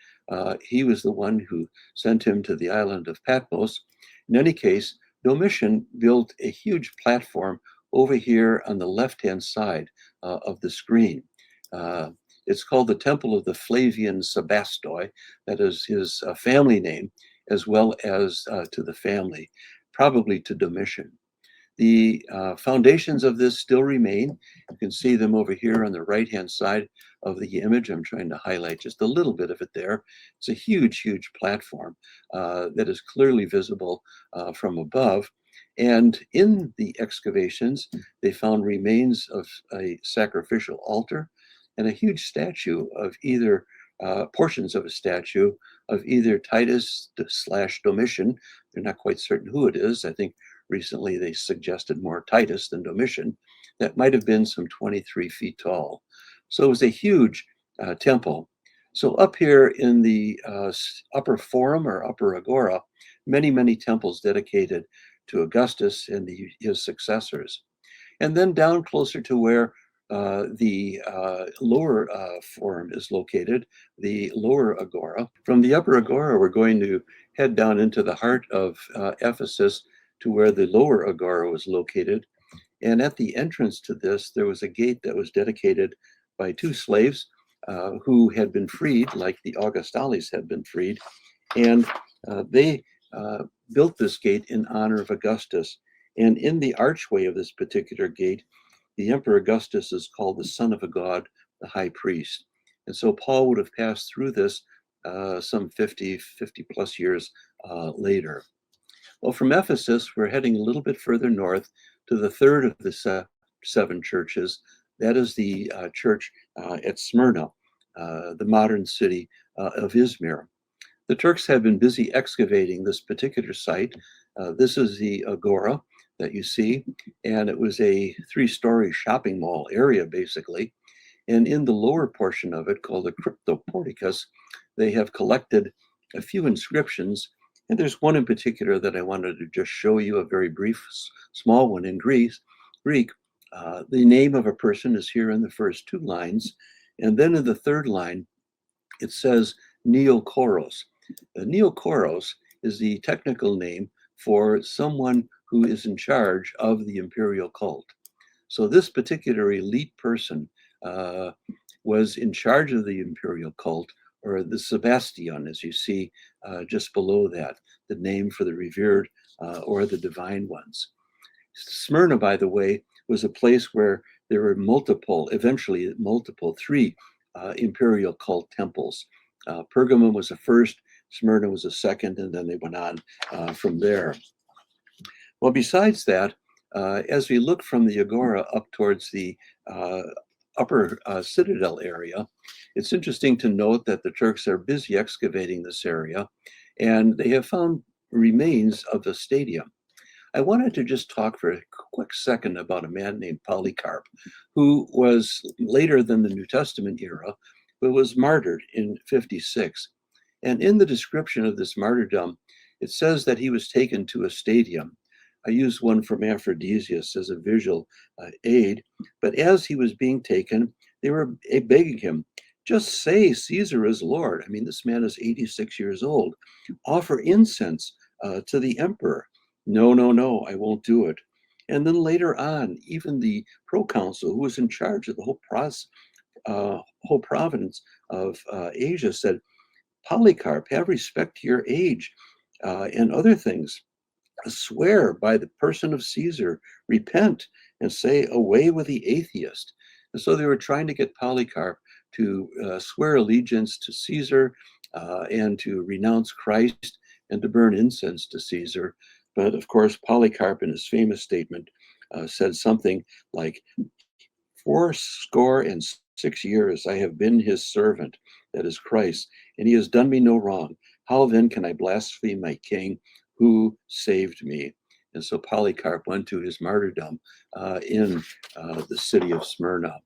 he was the one who sent him to the island of Patmos. In any case, Domitian built a huge platform over here on the left-hand side of the screen. It's called the Temple of the Flavian Sebastoi. That is his family name, as well as to the family, probably to Domitian. The foundations of this still remain. You can see them over here on the right-hand side of the image. I'm trying to highlight just a little bit of it there. It's a huge, huge platform that is clearly visible from above. And in the excavations, they found remains of a sacrificial altar and a huge statue of either portions of a statue of either Titus / Domitian. They're not quite certain who it is. I think recently they suggested more Titus than Domitian. That might have been some 23 feet tall. So it was a huge temple. So up here in the upper forum or upper agora, many, many temples dedicated to Augustus and his successors. And then down closer to where the lower forum is located, the lower agora. From the upper agora, we're going to head down into the heart of Ephesus to where the lower agora was located. And at the entrance to this, there was a gate that was dedicated by two slaves who had been freed, like the Augustales had been freed. And they built this gate in honor of Augustus. And in the archway of this particular gate, the Emperor Augustus is called the Son of a God, the High Priest. And so Paul would have passed through this some 50 plus years later. Well, from Ephesus, we're heading a little bit further north to the third of the seven churches. That is the church at Smyrna, the modern city of Izmir. The Turks have been busy excavating this particular site. This is the agora that you see, and it was a 3-story shopping mall area, basically. And in the lower portion of it, called the Cryptoporticus, they have collected a few inscriptions. And there's one in particular that I wanted to just show you, a very brief, small one in Greek. The name of a person is here in the first two lines. And then in the third line, it says Neokoros. Neokoros is the technical name for someone who is in charge of the imperial cult. So this particular elite person was in charge of the imperial cult, or the Sebastian, as you see just below that, the name for the revered or the divine ones. Smyrna, by the way, was a place where there were eventually multiple, three imperial cult temples. Pergamum was the first, Smyrna was the second, and then they went on from there. Well, besides that, as we look from the Agora up towards the upper citadel area, it's interesting to note that the Turks are busy excavating this area, and they have found remains of a stadium. I wanted to just talk for a quick second about a man named Polycarp, who was later than the New Testament era, but was martyred in 56. And in the description of this martyrdom, it says that he was taken to a stadium. I used one from Aphrodisias as a visual aid, but as he was being taken, they were begging him, just say Caesar is Lord. I mean, this man is 86 years old. Offer incense to the emperor. No, no, no, I won't do it. And then later on, even the proconsul who was in charge of the whole province of Asia said, Polycarp, have respect to your age and other things. Swear by the person of Caesar, repent and say, away with the atheist. And so they were trying to get Polycarp to swear allegiance to Caesar and to renounce Christ and to burn incense to Caesar. But of course, Polycarp in his famous statement said something like, 66 years I have been his servant, that is Christ, and he has done me no wrong. How then can I blaspheme my king who saved me? And so Polycarp went to his martyrdom in the city of Smyrna.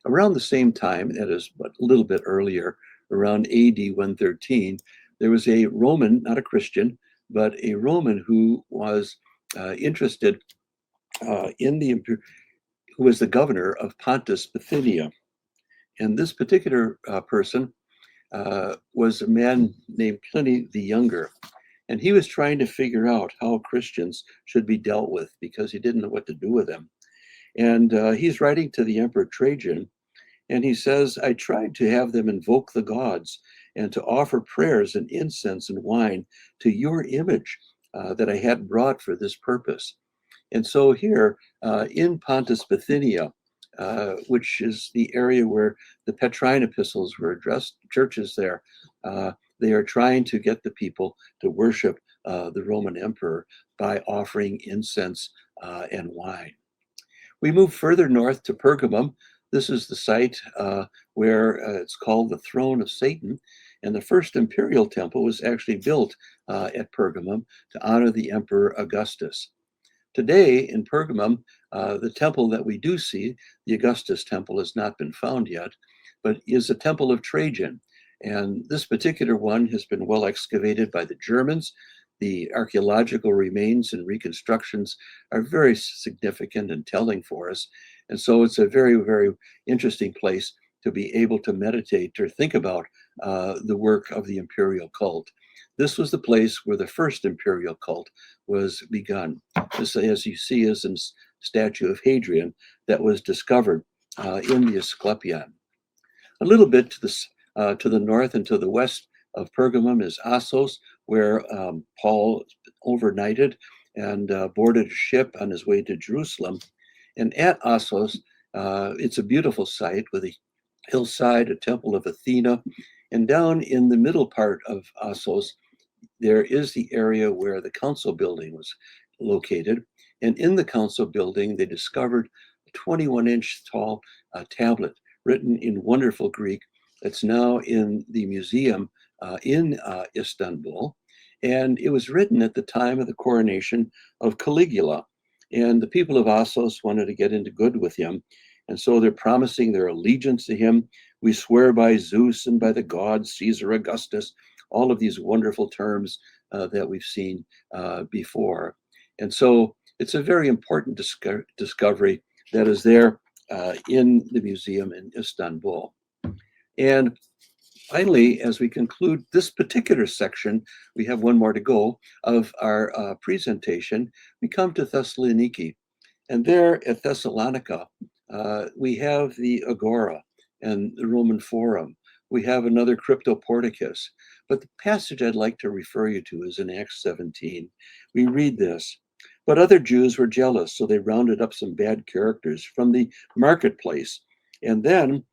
Around the same time, that is but a little bit earlier, around AD 113, there was a Roman, not a Christian, but a Roman who was interested who was the governor of Pontus Bithynia. And this particular person was a man named Pliny the Younger. And he was trying to figure out how Christians should be dealt with because he didn't know what to do with them. And he's writing to the Emperor Trajan, and he says, I tried to have them invoke the gods and to offer prayers and incense and wine to your image that I had brought for this purpose. And so here in Pontus Bithynia, which is the area where the Petrine epistles were addressed, churches there, they are trying to get the people to worship the Roman emperor by offering incense and wine. We move further north to Pergamum. This is the site where it's called the Throne of Satan. And the first imperial temple was actually built at Pergamum to honor the Emperor Augustus. Today in Pergamum, the temple that we do see, the Augustus temple, has not been found yet, but is a temple of Trajan. And this particular one has been well excavated by the Germans. The archaeological remains and reconstructions are very significant and telling for us. And so it's a very, very interesting place to be able to meditate or think about the work of the imperial cult. This was the place where the first imperial cult was begun. This, as you see, is a statue of Hadrian that was discovered in the Asclepion. A little bit to the north and to the west of Pergamum is Assos, where Paul overnighted and boarded a ship on his way to Jerusalem. And at Assos, it's a beautiful site with a hillside, a temple of Athena. And down in the middle part of Assos, there is the area where the council building was located. And in the council building, they discovered a 21-inch tall tablet written in wonderful Greek that's now in the museum in Istanbul. And it was written at the time of the coronation of Caligula. And the people of Assos wanted to get into good with him. And so they're promising their allegiance to him. We swear by Zeus and by the gods, Caesar Augustus, all of these wonderful terms that we've seen before. And so it's a very important discovery that is there in the museum in Istanbul. And finally, as we conclude this particular section, we have one more to go of our presentation. We come to Thessaloniki. And there at Thessalonica, we have the Agora and the Roman Forum. We have another cryptoporticus. But the passage I'd like to refer you to is in Acts 17. We read this. But other Jews were jealous, so they rounded up some bad characters from the marketplace. And then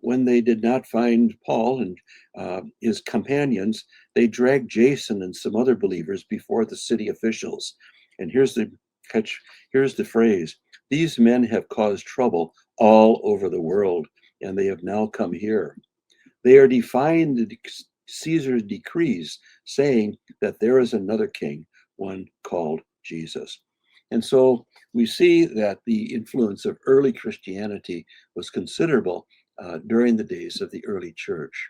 when they did not find Paul and his companions, they dragged Jason and some other believers before the city officials. And here's the catch, here's the phrase: these men have caused trouble all over the world, and they have now come here. They are defying Caesar's decrees, saying that there is another king, one called Jesus. And so we see that the influence of early Christianity was considerable during the days of the early church.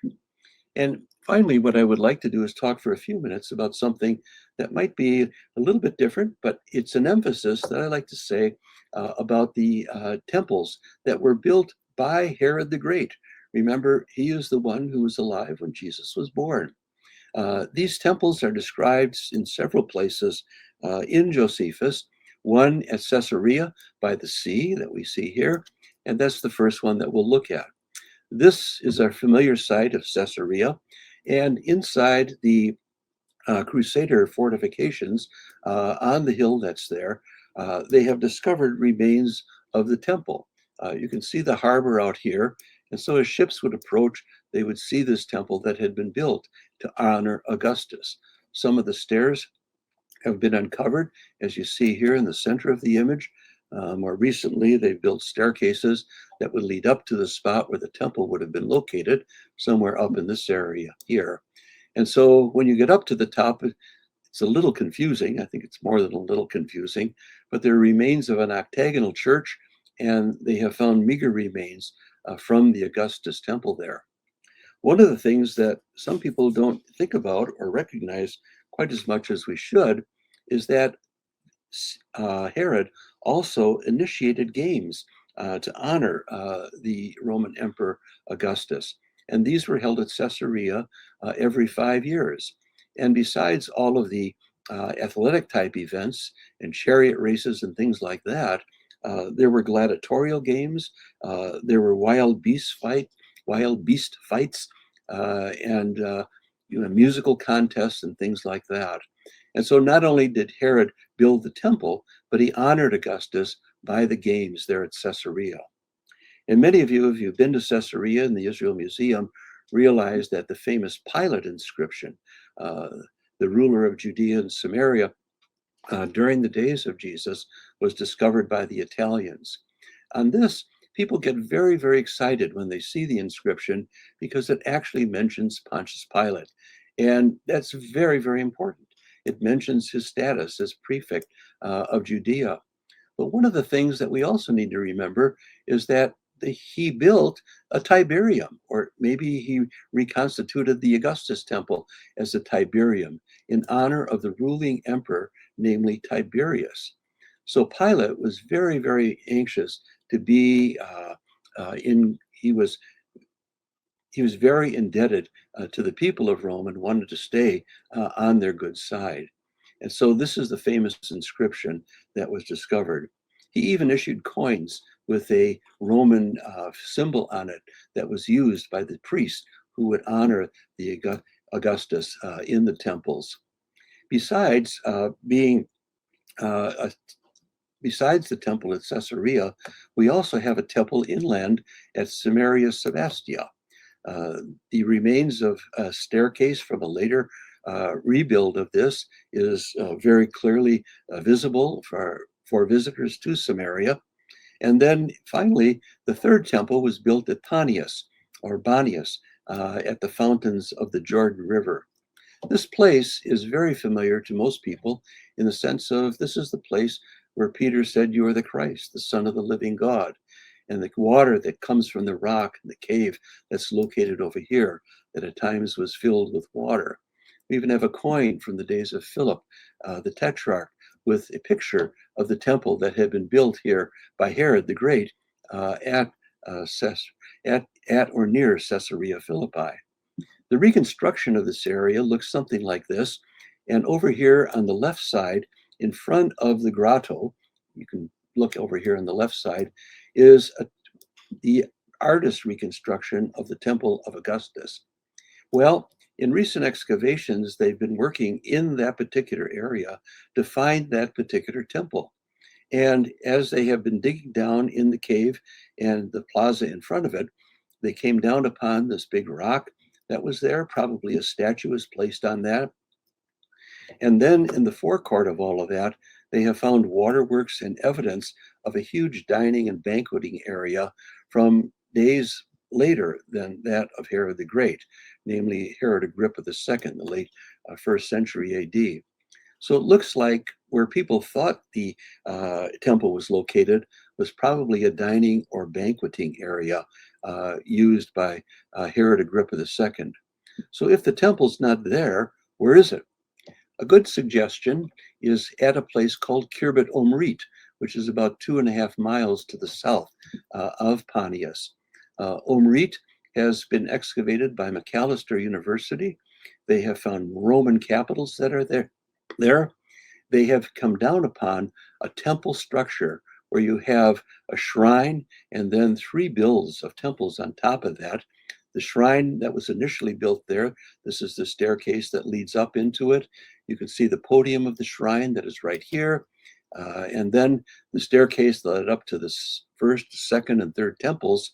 And finally, what I would like to do is talk for a few minutes about something that might be a little bit different, but it's an emphasis that I like to say about the temples that were built by Herod the Great. Remember, he is the one who was alive when Jesus was born. These temples are described in several places in Josephus, one at Caesarea by the sea that we see here, and that's the first one that we'll look at. This is our familiar site of Caesarea, and inside the Crusader fortifications on the hill that's there, they have discovered remains of the temple. You can see the harbor out here, and so as ships would approach, they would see this temple that had been built to honor Augustus. Some of the stairs have been uncovered, as you see here in the center of the image. More recently, they built staircases that would lead up to the spot where the temple would have been located, somewhere up in this area here. And so when you get up to the top, it's a little confusing. I think it's more than a little confusing, but there are remains of an octagonal church, and they have found meager remains from the Augustus temple there. One of the things that some people don't think about or recognize quite as much as we should is that Herod also initiated games to honor the Roman Emperor Augustus. And these were held at Caesarea every 5 years. And besides all of the athletic type events and chariot races and things like that, there were gladiatorial games, there were wild beast fights, and musical contests and things like that. And so not only did Herod build the temple, but he honored Augustus by the games there at Caesarea. And many of you, if you've been to Caesarea in the Israel Museum, realize that the famous Pilate inscription, the ruler of Judea and Samaria, during the days of Jesus, was discovered by the Italians. On this, people get very, very excited when they see the inscription because it actually mentions Pontius Pilate. And that's very, very important. It mentions his status as prefect of Judea. But one of the things that we also need to remember is that he built a Tiberium, or maybe he reconstituted the Augustus temple as a Tiberium in honor of the ruling emperor, namely Tiberius. So Pilate was very, very anxious to be he was very indebted to the people of Rome and wanted to stay on their good side. And so this is the famous inscription that was discovered. He even issued coins with a Roman symbol on it that was used by the priests who would honor the Augustus in the temples. Besides besides the temple at Caesarea, we also have a temple inland at Samaria Sebastia. The remains of a staircase from a later rebuild of this is very clearly visible for visitors to Samaria. And then finally, the third temple was built at Panias or Banias at the fountains of the Jordan River. This place is very familiar to most people in the sense of this is the place where Peter said, "You are the Christ, the Son of the living God." And the water that comes from the rock in the cave that's located over here, that at times was filled with water. We even have a coin from the days of Philip, the Tetrarch, with a picture of the temple that had been built here by Herod the Great at or near Caesarea Philippi. The reconstruction of this area looks something like this. And over here on the left side, in front of the grotto, you can look over here on the left side, is the artist reconstruction of the Temple of Augustus. Well, in recent excavations, they've been working in that particular area to find that particular temple. And as they have been digging down in the cave and the plaza in front of it, they came down upon this big rock that was there. Probably a statue was placed on that. And then in the forecourt of all of that, they have found waterworks and evidence of a huge dining and banqueting area from days later than that of Herod the Great, namely Herod Agrippa II, the late 1st century AD. So it looks like where people thought the temple was located was probably a dining or banqueting area used by Herod Agrippa II. So if the temple's not there, where is it? A good suggestion is at a place called Khirbet Omrit, which is about 2.5 miles to the south of Panias. Omrit has been excavated by Macalester University. They have found Roman capitals that are there. They have come down upon a temple structure where you have a shrine and then 3 builds of temples on top of that. The shrine that was initially built there, this is the staircase that leads up into it. You can see the podium of the shrine that is right here. And then the staircase that led up to the first, second, and third temples.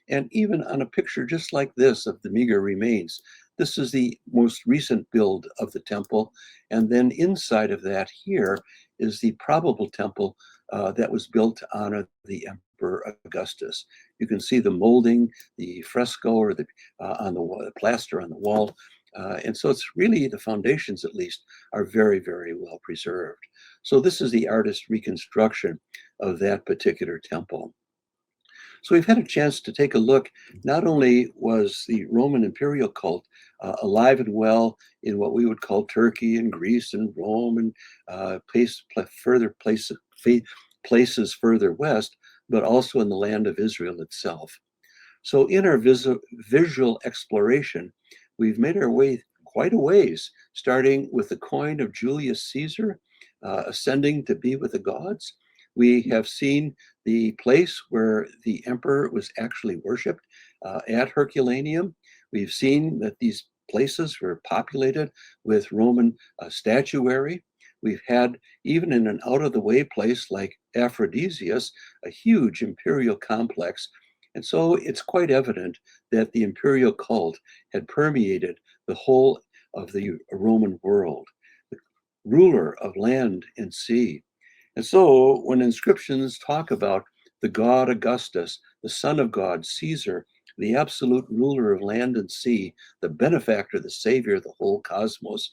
And even on a picture just like this of the meager remains, this is the most recent build of the temple. And then inside of that here is the probable temple that was built to honor the Emperor Augustus. You can see the molding, the fresco, or the on the wall, the plaster on the wall. And so it's really, the foundations at least, are very, very well preserved. So this is the artist's reconstruction of that particular temple. So we've had a chance to take a look. Not only was the Roman imperial cult alive and well in what we would call Turkey and Greece and Rome and places further west, but also in the land of Israel itself. So in our visual exploration, we've made our way quite a ways, starting with the coin of Julius Caesar, ascending to be with the gods. We have seen the place where the emperor was actually worshipped at Herculaneum. We've seen that these places were populated with Roman statuary. We've had, even in an out-of-the-way place like Aphrodisias, a huge imperial complex. And so it's quite evident that the imperial cult had permeated the whole of the Roman world, the ruler of land and sea. And so when inscriptions talk about the god Augustus, the son of God, Caesar, the absolute ruler of land and sea, the benefactor, the savior of the whole cosmos,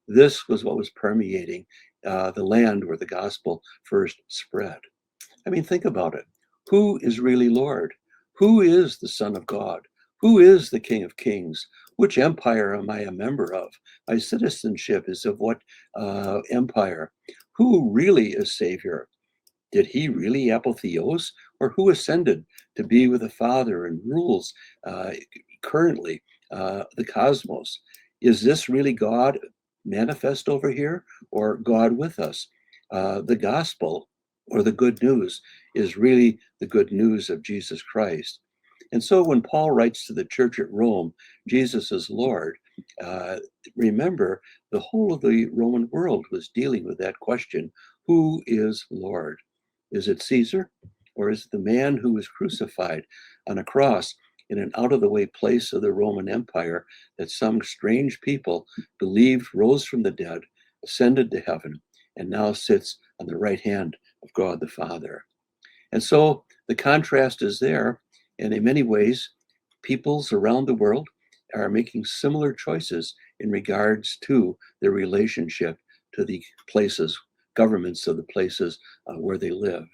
this was what was permeating the land where the gospel first spread. I mean, think about it. Who is really Lord? Who is the Son of God? Who is the King of Kings? Which empire am I a member of? My citizenship is of what empire? Who really is Savior? Did he really apotheos? Or who ascended to be with the Father and rules currently the cosmos? Is this really God manifest over here, or God with us? The gospel, or the good news, is really the good news of Jesus Christ. And so when Paul writes to the church at Rome, Jesus is Lord, remember, the whole of the Roman world was dealing with that question: who is Lord? Is it Caesar, or is it the man who was crucified on a cross in an out-of-the-way place of the Roman Empire that some strange people believed rose from the dead, ascended to heaven, and now sits on the right hand of God the Father? And so the contrast is there, and in many ways, peoples around the world are making similar choices in regards to their relationship to the places, governments of the places where they live.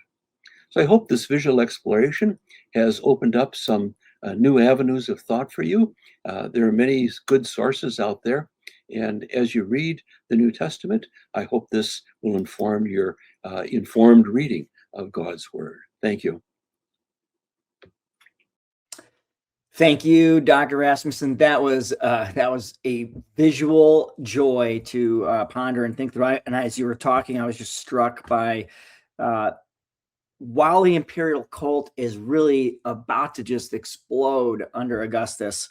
So I hope this visual exploration has opened up some new avenues of thought for you. There are many good sources out there, And as you read the New Testament, I hope this will inform your informed reading of God's Word. Thank you. Thank you, Dr. Rasmussen. That was a visual joy to ponder and think through. And as you were talking, I was just struck by while the imperial cult is really about to just explode under Augustus,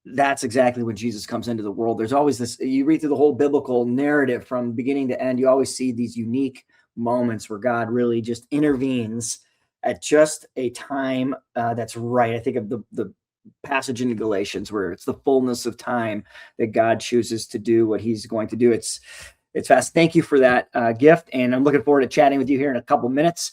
that's exactly when Jesus comes into the world. There's always this, you read through the whole biblical narrative from beginning to end, you always see these unique moments where God really just intervenes at just a time that's right. I think of the passage in Galatians where it's the fullness of time that God chooses to do what he's going to do. It's fast. Thank you for that gift. And I'm looking forward to chatting with you here in a couple minutes.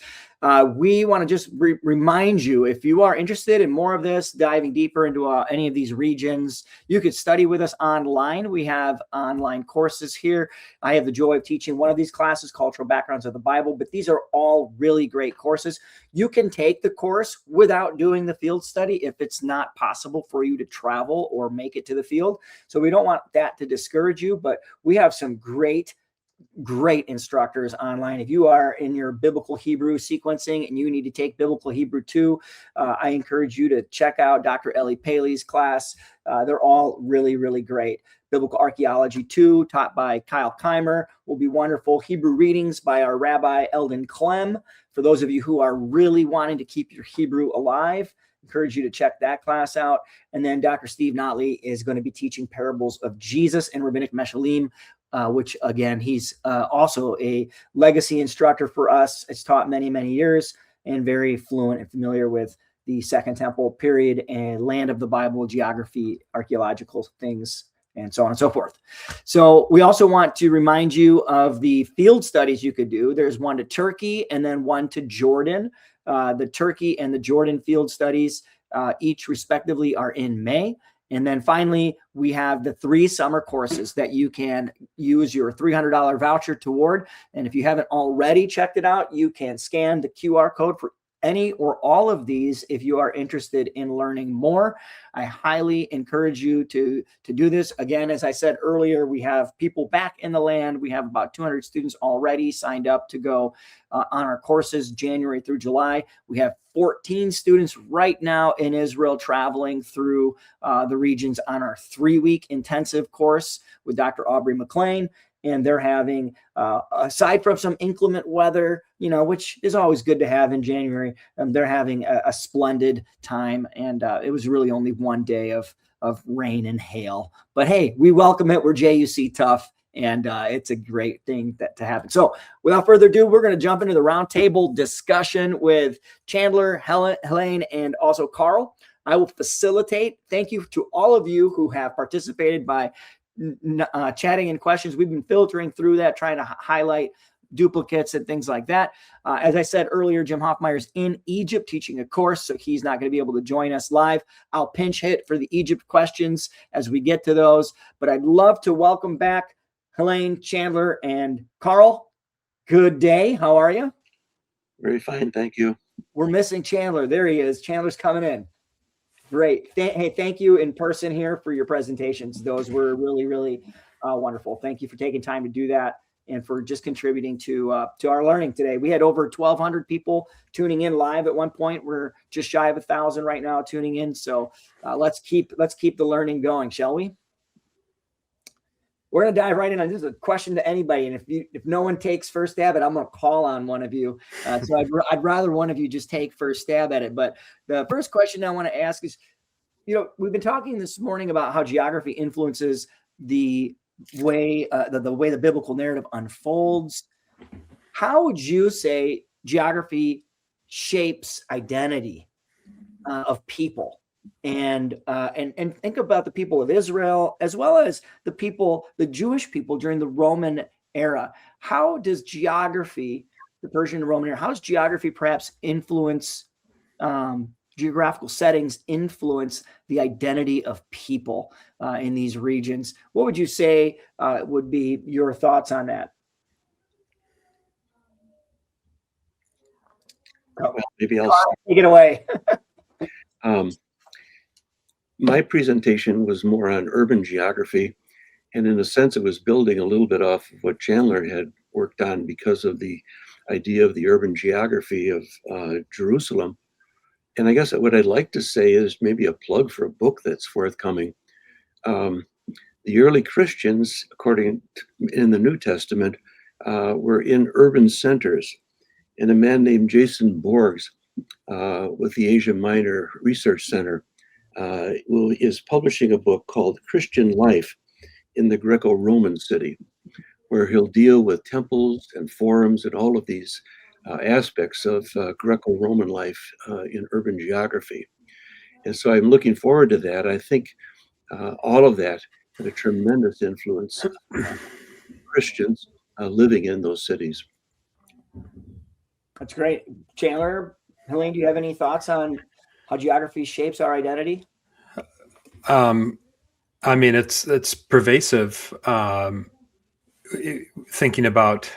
We want to just remind you, if you are interested in more of this, diving deeper into any of these regions, you could study with us online. We have online courses here. I have the joy of teaching one of these classes, Cultural Backgrounds of the Bible, but these are all really great courses. You can take the course without doing the field study if it's not possible for you to travel or make it to the field. So we don't want that to discourage you, but we have some great instructors online. If you are in your biblical Hebrew sequencing and you need to take biblical Hebrew 2, I encourage you to check out Dr. Ellie Paley's class. They're all really, really great. Biblical Archaeology 2, taught by Kyle Keimer, will be wonderful. Hebrew Readings by our Rabbi Eldon Clem. For those of you who are really wanting to keep your Hebrew alive, encourage you to check that class out. And then Dr. Steve Notley is going to be teaching Parables of Jesus and Rabbinic Meshalim, which again, he's also a legacy instructor for us. It's taught many, many years and very fluent and familiar with the Second Temple period and land of the Bible, geography, archaeological things, and so on and so forth. So we also want to remind you of the field studies you could do. There's one to Turkey and then one to Jordan. The Turkey and the Jordan field studies, each respectively, are in May. And then finally, we have the 3 summer courses that you can use your $300 voucher toward. And if you haven't already checked it out, you can scan the QR code for any or all of these if you are interested in learning more. I highly encourage you to do this. Again, as I said earlier, we have people back in the land. We have about 200 students already signed up to go on our courses January through July. We have 14 students right now in Israel traveling through the regions on our 3-week intensive course with Dr. Aubrey McLean. And they're having, aside from some inclement weather, which is always good to have in January, they're having a splendid time. And it was really only one day of rain and hail. But hey, we welcome it. We're JUC tough. And it's a great thing to happen. So without further ado, we're going to jump into the roundtable discussion with Chandler, Helene, and also Carl. I will facilitate. Thank you to all of you who have participated by chatting in questions. We've been filtering through that, trying to highlight duplicates and things like that. As I said earlier, Jim Hoffmeyer's in Egypt teaching a course, so he's not going to be able to join us live. I'll pinch hit for the Egypt questions as we get to those, but I'd love to welcome back Helene, Chandler, and Carl. Good day. How are you? Very fine. Thank you. We're missing Chandler. There he is. Chandler's coming in. Great. Hey, thank you in person here for your presentations. Those were really, really wonderful. Thank you for taking time to do that and for just contributing to our learning today. We had over 1,200 people tuning in live at one point. We're just shy of 1,000 right now tuning in. So let's keep the learning going, shall we? We're going to dive right in. This is a question to anybody. And if no one takes first stab at it, I'm going to call on one of you. So I'd rather one of you just take first stab at it. But the first question I want to ask is, we've been talking this morning about how geography influences the way the biblical narrative unfolds. How would you say geography shapes identity of people? And think about the people of Israel, as well as the Jewish people during the Roman era. How does geography, the Persian and Roman era, how does geography perhaps influence geographical settings, influence the identity of people in these regions? What would you say would be your thoughts on that? Well, maybe I'll take it away. My presentation was more on urban geography, And in a sense, it was building a little bit off of what Chandler had worked on because of the idea of the urban geography of Jerusalem. And I guess what I'd like to say is maybe a plug for a book that's forthcoming. The early Christians, in the New Testament, were in urban centers. And a man named Jason Borges with the Asia Minor Research Center is publishing a book called Christian Life in the Greco-Roman City, where he'll deal with temples and forums and all of these aspects of Greco-Roman life in urban geography. And so I'm looking forward to that. I think all of that had a tremendous influence on Christians living in those cities. That's great. Chandler, Helene, do you have any thoughts on how geography shapes our identity? I mean, it's pervasive. Thinking about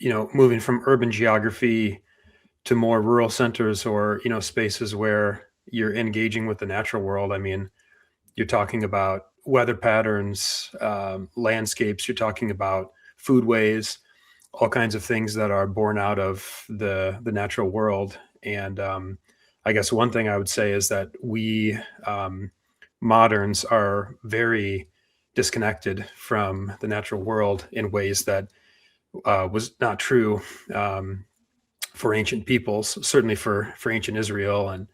moving from urban geography to more rural centers, or spaces where you're engaging with the natural world. I mean, you're talking about weather patterns, landscapes. You're talking about foodways, all kinds of things that are born out of the natural world. And I guess one thing I would say is that we moderns are very disconnected from the natural world in ways that was not true for ancient peoples, certainly for ancient Israel and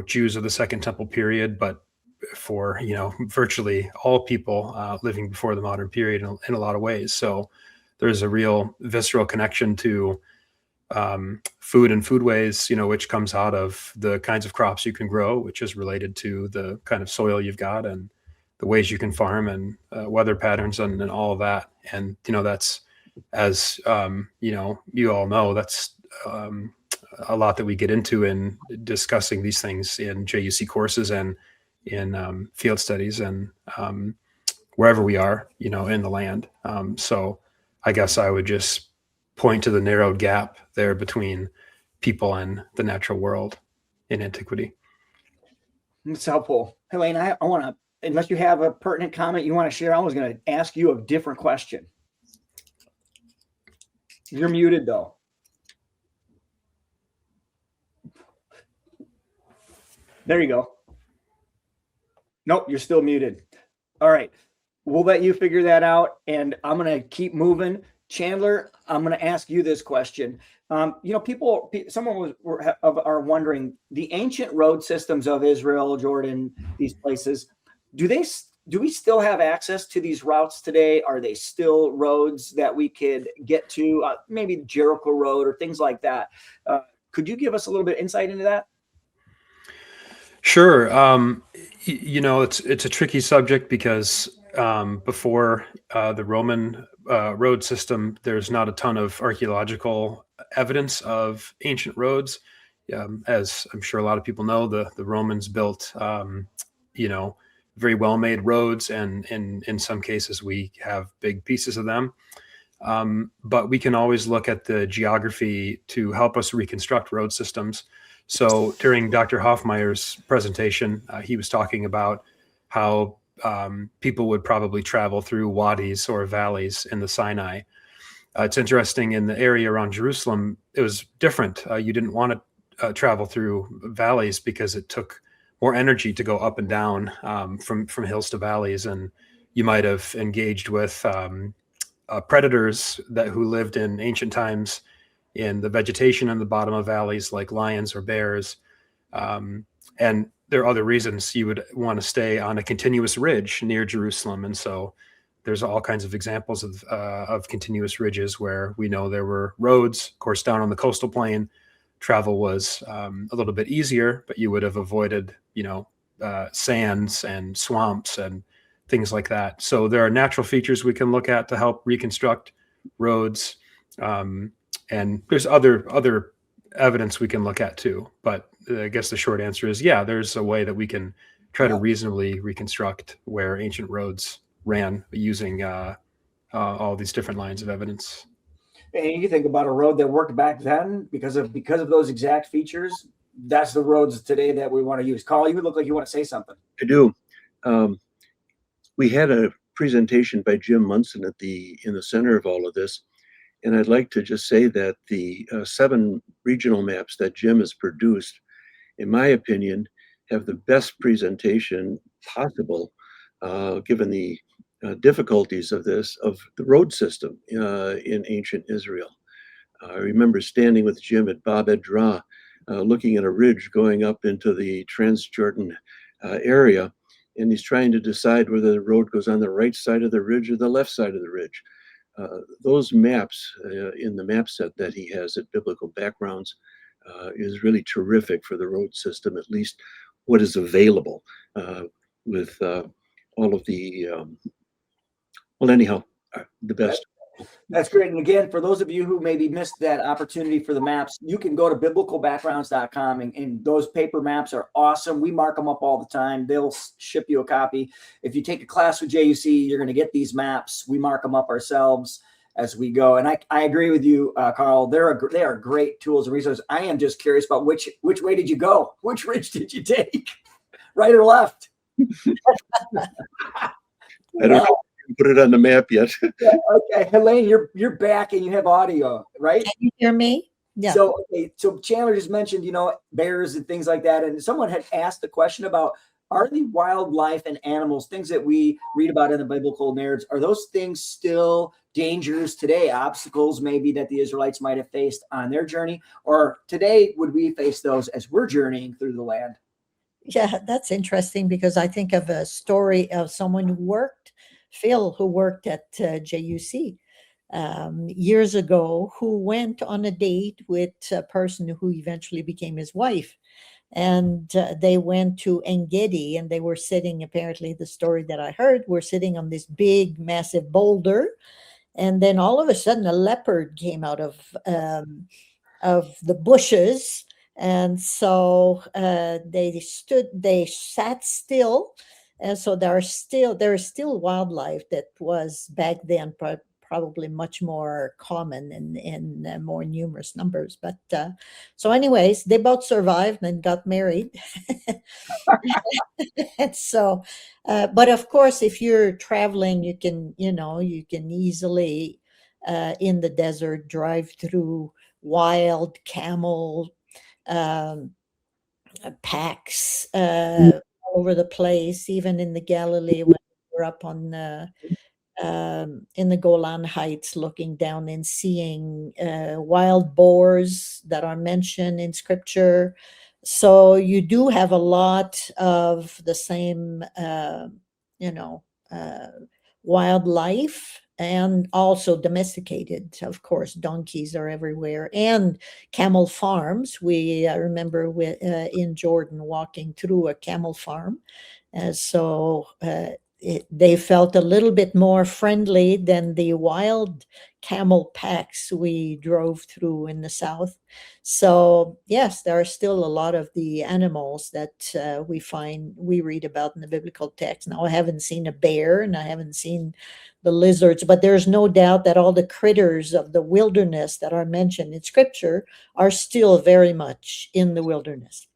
Jews of the Second Temple period, but for virtually all people living before the modern period in a lot of ways. So there's a real visceral connection to food and foodways, which comes out of the kinds of crops you can grow, which is related to the kind of soil you've got and the ways you can farm and weather patterns and all of that. And that's, as you all know, that's a lot that we get into in discussing these things in JUC courses and in field studies and wherever we are, in the land. So I guess I would just point to the narrowed gap there between people and the natural world in antiquity. It's helpful. Helene, I want to, unless you have a pertinent comment you want to share, I was going to ask you a different question. You're muted though. There you go. Nope, you're still muted. All right. We'll let you figure that out, and I'm going to keep moving. Chandler, I'm going to ask you this question. Someone are wondering, the ancient road systems of Israel, Jordan, these places, do we still have access to these routes today? Are they still roads that we could get to, maybe Jericho Road or things like that? Could you give us a little bit of insight into that? Sure. It's a tricky subject because before the Roman road system, there's not a ton of archaeological evidence of ancient roads. As I'm sure a lot of people know, the Romans built, very well-made roads, and in some cases we have big pieces of them. But we can always look at the geography to help us reconstruct road systems. So during Dr. Hoffmeier's presentation, he was talking about how people would probably travel through wadis or valleys in the Sinai. It's interesting, in the area around Jerusalem, it was different. You didn't want to travel through valleys because it took more energy to go up and down from hills to valleys. And you might have engaged with predators who lived in ancient times in the vegetation in the bottom of valleys, like lions or bears. And there are other reasons you would want to stay on a continuous ridge near Jerusalem. And so there's all kinds of examples of continuous ridges where we know there were roads. Of course, down on the coastal plain, travel was a little bit easier, but you would have avoided, sands and swamps and things like that. So there are natural features we can look at to help reconstruct roads. And there's other evidence we can look at too. But I guess the short answer is, yeah, there's a way that we can try to reasonably reconstruct where ancient roads ran using all these different lines of evidence. And you think about a road that worked back then because of those exact features. That's the roads today that we want to use. Carl, you look like you want to say something. I do. we had a presentation by Jim Munson in the center of all of this. And I'd like to just say that the 7 regional maps that Jim has produced, in my opinion, have the best presentation possible, given the difficulties of the road system in ancient Israel. I remember standing with Jim at Bab Edra, looking at a ridge going up into the Transjordan area, and he's trying to decide whether the road goes on the right side of the ridge or the left side of the ridge. Those maps in the map set that he has at Biblical Backgrounds is really terrific for the road system, at least what is available with all of the, well, anyhow, the best. That's great. And again, for those of you who maybe missed that opportunity for the maps, you can go to biblicalbackgrounds.com, and those paper maps are awesome. We mark them up all the time. They'll ship you a copy. If you take a class with JUC, you're going to get these maps. We mark them up ourselves as we go. And I agree with you, Carl. They are great tools and resources. I am just curious about which way did you go? Which ridge did you take? Right or left? I don't know. Put it on the map yet. Yeah, okay, Helene, you're back and you have audio, right? Can you hear me? Yeah. So Chandler just mentioned, bears and things like that, and someone had asked the question about, are the wildlife and animals, things that we read about in the biblical narratives, are those things still dangers today, obstacles maybe that the Israelites might have faced on their journey, or today would we face those as we're journeying through the land? Yeah, that's interesting, because I think of a story of someone Phil, who worked at JUC years ago, who went on a date with a person who eventually became his wife. And they went to Engedi, and they were sitting, apparently the story that I heard, were sitting on this big, massive boulder. And then all of a sudden a leopard came out of the bushes. And so they sat still. And so there is still wildlife that was back then probably much more common in more numerous numbers. But so anyways, they both survived and got married. And so, but of course, if you're traveling, you can easily in the desert drive through wild camel packs all over the place, even in the Galilee when we were up on in the Golan Heights, looking down and seeing wild boars that are mentioned in Scripture. So you do have a lot of the same, wildlife, and also domesticated. Of course, donkeys are everywhere, and camel farms. I remember in Jordan walking through a camel farm. So they felt a little bit more friendly than the wild camel packs we drove through in the south. So yes, there are still a lot of the animals that we read about in the biblical text. Now, I haven't seen a bear and I haven't seen the lizards, but there's no doubt that all the critters of the wilderness that are mentioned in Scripture are still very much in the wilderness.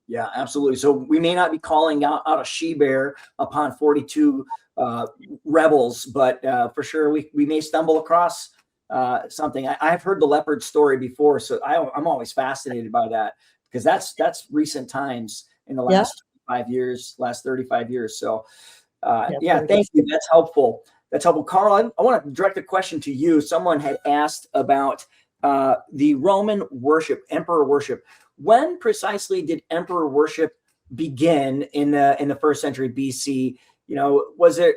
Yeah, absolutely. So we may not be calling out a she bear upon 42 rebels, but for sure we may stumble across something. I've heard the leopard story before, so I'm always fascinated by that, because that's recent times in the last 35 years. So thank you. That's helpful. Carl, I want to direct a question to you. Someone had asked about the Roman worship, emperor worship. When precisely did emperor worship begin in the first century BC? Was it?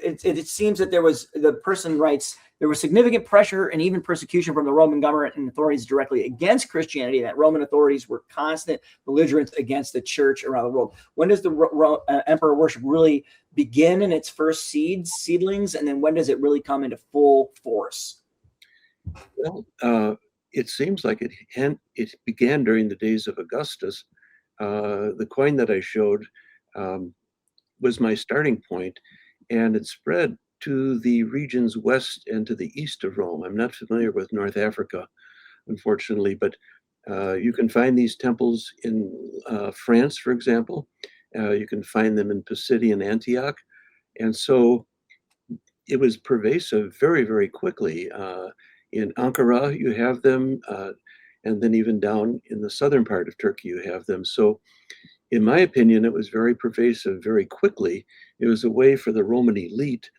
It seems that the person writes, there was significant pressure and even persecution from the Roman government and authorities directly against Christianity. That Roman authorities were constant belligerents against the church around the world. When does the emperor worship really begin in its first seedlings, and then when does it really come into full force? Well, it seems like it began during the days of Augustus. The coin that I showed was my starting point, and it spread to the regions west and to the east of Rome. I'm not familiar with North Africa, unfortunately, but you can find these temples in France, for example. You can find them in Pisidian Antioch, And so it was pervasive very, very quickly. In Ankara, you have them, and then even down in the southern part of Turkey, you have them. So, in my opinion, it was very pervasive very quickly. It was a way for the Roman elite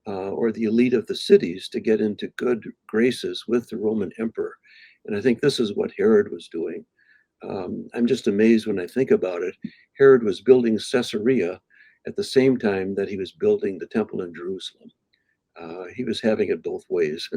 or the elite of the cities to get into good graces with the Roman emperor. And I think this is what Herod was doing. I'm just amazed when I think about it. Herod was building Caesarea at the same time that he was building the temple in Jerusalem. He was having it both ways.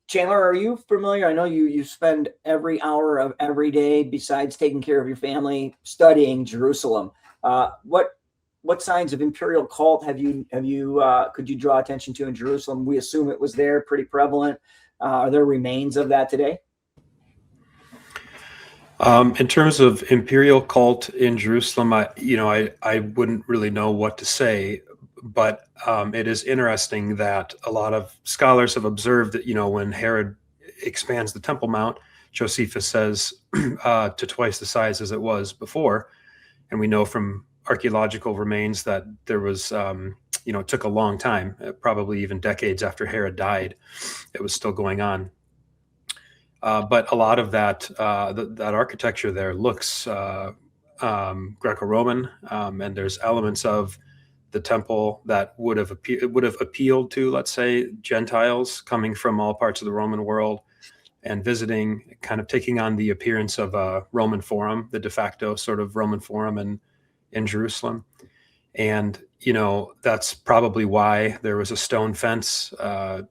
Chandler, are you familiar? I know you spend every hour of every day, besides taking care of your family, studying Jerusalem. What signs of imperial cult have you could you draw attention to in Jerusalem? We assume it was there, pretty prevalent. Are there remains of that today? In terms of imperial cult in Jerusalem, I wouldn't really know what to say, but it is interesting that a lot of scholars have observed that, when Herod expands the Temple Mount, Josephus says to twice the size as it was before. And we know from archaeological remains that there was, it took a long time, probably even decades after Herod died, it was still going on. But a lot of that architecture there looks Greco-Roman, and there's elements of the temple that would have appealed to, let's say, Gentiles coming from all parts of the Roman world and visiting, kind of taking on the appearance of a Roman Forum, the de facto sort of Roman Forum in Jerusalem. And, that's probably why there was a stone fence,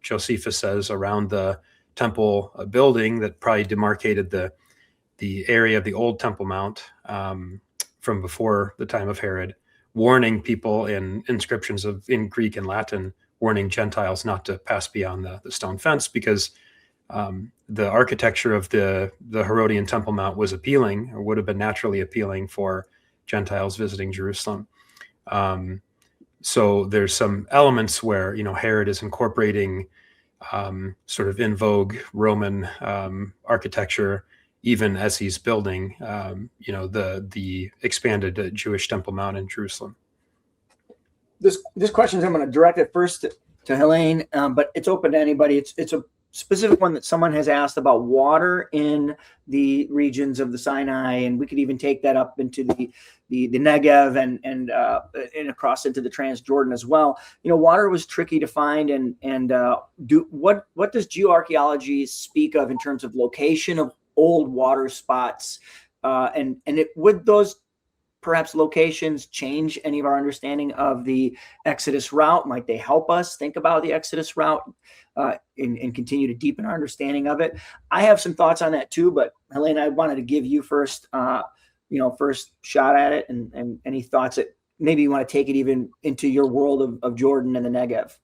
Josephus says, around the temple building that probably demarcated the area of the old Temple Mount from before the time of Herod, warning people in inscriptions in Greek and Latin, warning Gentiles not to pass beyond the stone fence, because the architecture of the Herodian Temple Mount was appealing, or would have been naturally appealing for Gentiles visiting Jerusalem. So there's some elements where, Herod is incorporating sort of in vogue Roman architecture, even as he's building, the expanded Jewish Temple Mount in Jerusalem. This question, I'm going to direct it first to Helene, but it's open to anybody. It's a specific one that someone has asked about water in the regions of the Sinai, and we could even take that up into the Negev and across into the Transjordan as well. Water was tricky to find, and what does geoarchaeology speak of in terms of location of old water spots, would those perhaps locations change any of our understanding of the Exodus route? Might they help us think about the Exodus route and continue to deepen our understanding of it? I have some thoughts on that too, but Helene, I wanted to give you first shot at it, and any thoughts that maybe you want to take it even into your world of Jordan and the Negev.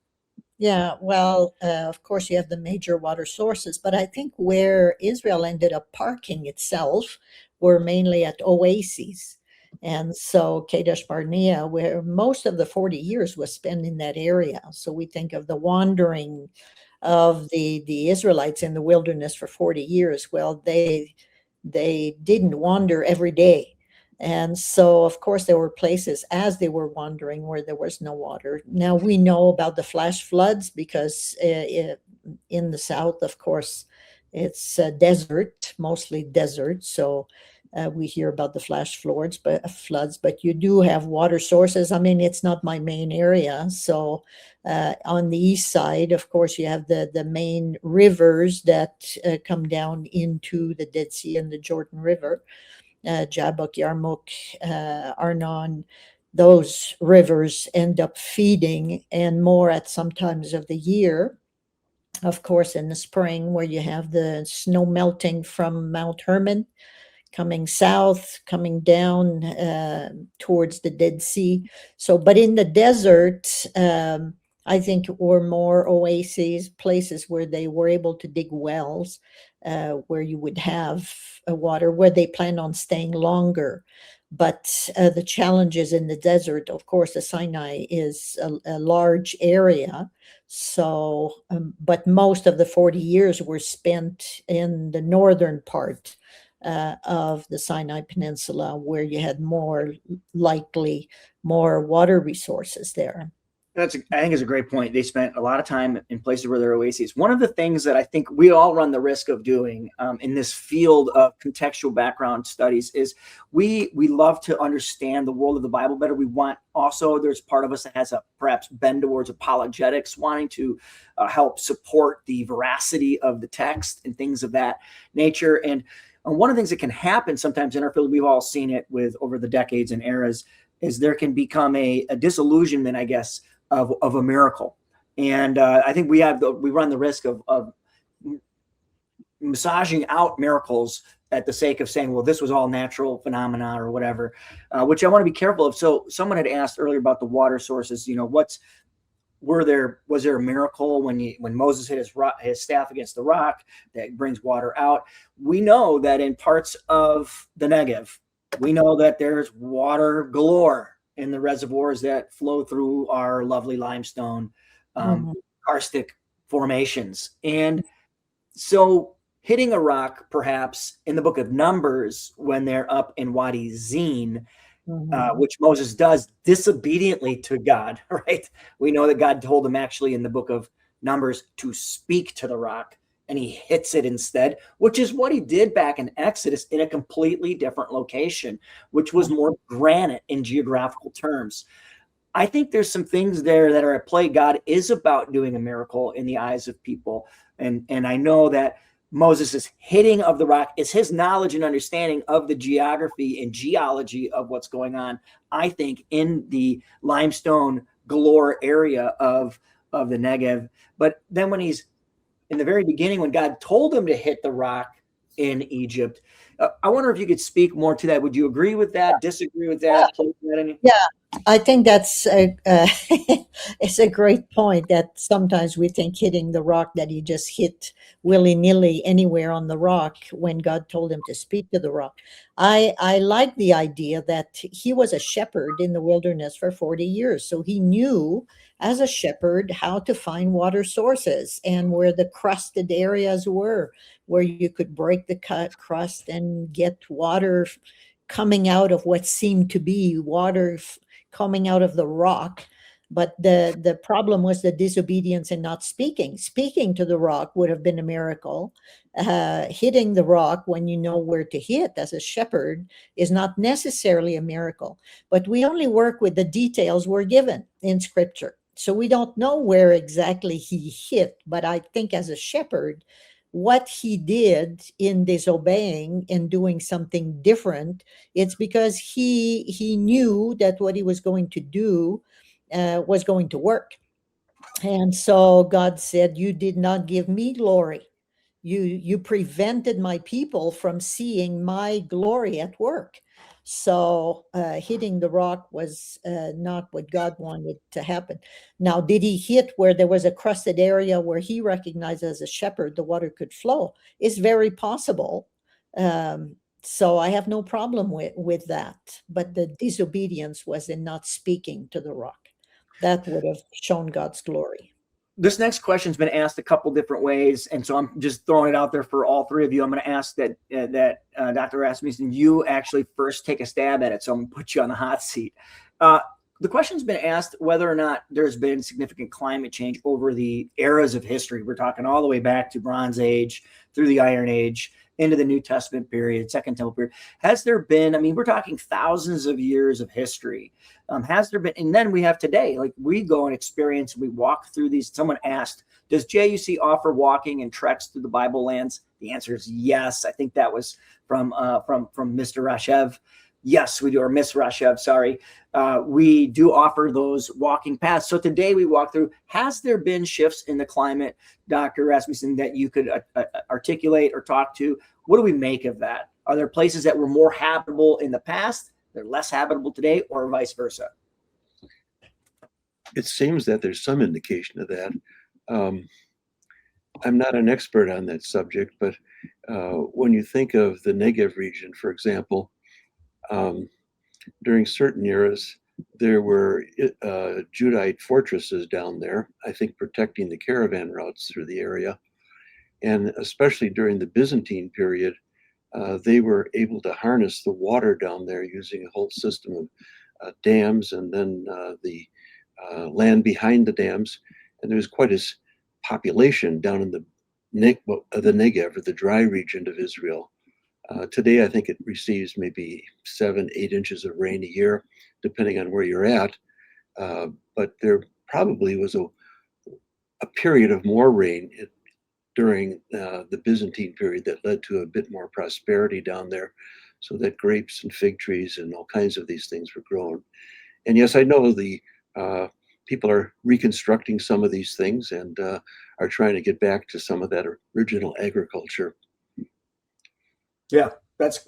Yeah, well, of course, you have the major water sources, but I think where Israel ended up parking itself were mainly at oases. And so Kadesh Barnea, where most of the 40 years was spent in that area. So we think of the wandering of the Israelites in the wilderness for 40 years. Well, they didn't wander every day. And so, of course, there were places as they were wandering where there was no water. Now we know about the flash floods because in the south, of course, it's desert, mostly desert. So we hear about the flash floods, but you do have water sources. I mean, it's not my main area. So on the east side, of course, you have the main rivers that come down into the Dead Sea and the Jordan River. Jabbok, Yarmouk, Arnon, those rivers end up feeding, and more at some times of the year. Of course, in the spring, where you have the snow melting from Mount Hermon, coming south, coming down towards the Dead Sea. So, but in the desert, I think were more oases, places where they were able to dig wells, where you would have water, where they plan on staying longer. But the challenges in the desert, of course, the Sinai is a large area. So, but most of the 40 years were spent in the northern part of the Sinai Peninsula, where you had more likely more water resources there. I think is a great point. They spent a lot of time in places where there are oases. One of the things that I think we all run the risk of doing in this field of contextual background studies is we love to understand the world of the Bible better. We want also, there's part of us that has a perhaps bend towards apologetics, wanting to help support the veracity of the text and things of that nature. And one of the things that can happen sometimes in our field, we've all seen it with over the decades and eras, is there can become a disillusionment, I guess, of a miracle. And I think we run the risk of massaging out miracles at the sake of saying, well, this was all natural phenomena or whatever, which I want to be careful of. So someone had asked earlier about the water sources, was there a miracle when Moses hit his staff against the rock that brings water out? We know that in parts of the Negev, we know that there's water galore in the reservoirs that flow through our lovely limestone karstic formations. And so hitting a rock, perhaps in the book of Numbers, when they're up in Wadi Zin, which Moses does disobediently to God, right? We know that God told him actually in the book of Numbers to speak to the rock, and he hits it instead, which is what he did back in Exodus in a completely different location, which was more granite in geographical terms. I think there's some things there that are at play. God is about doing a miracle in the eyes of people. And I know that Moses' hitting of the rock is his knowledge and understanding of the geography and geology of what's going on, I think, in the limestone galore area of the Negev. But then when he's in the very beginning, when God told him to hit the rock in Egypt, I wonder if you could speak more to that. Would you agree with that? Disagree with that? Yeah, I think that's it's a great point that sometimes we think hitting the rock that he just hit willy-nilly anywhere on the rock when God told him to speak to the rock. I like the idea that he was a shepherd in the wilderness for 40 years. So he knew as a shepherd how to find water sources and where the crusted areas were, where you could break the crust and get water coming out of what seemed to be water coming out of the rock. But the problem was the disobedience and not speaking. Speaking to the rock would have been a miracle. Hitting the rock when you know where to hit as a shepherd is not necessarily a miracle. But we only work with the details we're given in Scripture. So we don't know where exactly he hit. But I think as a shepherd, what he did in disobeying and doing something different, it's because he knew that what he was going to do was going to work. And so God said, you did not give me glory. You prevented my people from seeing my glory at work. So hitting the rock was not what God wanted to happen. Now, did he hit where there was a crusted area where he recognized as a shepherd the water could flow? It's very possible. So I have no problem with that. But the disobedience was in not speaking to the rock. That would have shown God's glory. This next question's been asked a couple different ways, and so I'm just throwing it out there for all three of you. I'm going to ask that Dr. Rasmussen, you actually first take a stab at it, so I'm going to put you on the hot seat. The question's been asked whether or not there's been significant climate change over the eras of history. We're talking all the way back to Bronze Age, through the Iron Age, into the New Testament period, Second Temple period. Has there been, I mean, we're talking thousands of years of history. Has there been, and then we have today, like we go and experience, we walk through these. Someone asked, does JUC offer walking and treks through the Bible lands? The answer is yes. I think that was from Mr. Rashev. Yes, we do, or Miss Rashev, sorry. We do offer those walking paths. So today we walk through, has there been shifts in the climate, Dr. Rasmussen, that you could articulate or talk to? What do we make of that? Are there places that were more habitable in the past, they're less habitable today, or vice versa? It seems that there's some indication of that. I'm not an expert on that subject, but when you think of the Negev region, for example, during certain eras, there were Judite fortresses down there, I think protecting the caravan routes through the area. And especially during the Byzantine period, they were able to harness the water down there using a whole system of dams and then the land behind the dams. And there was quite a population down in the Negev, or the dry region of Israel. Today, I think it receives maybe 7-8 inches of rain a year, depending on where you're at. But there probably was a period of more rain during the Byzantine period that led to a bit more prosperity down there, so that grapes and fig trees and all kinds of these things were grown. And yes, I know the people are reconstructing some of these things and are trying to get back to some of that original agriculture. Yeah, that's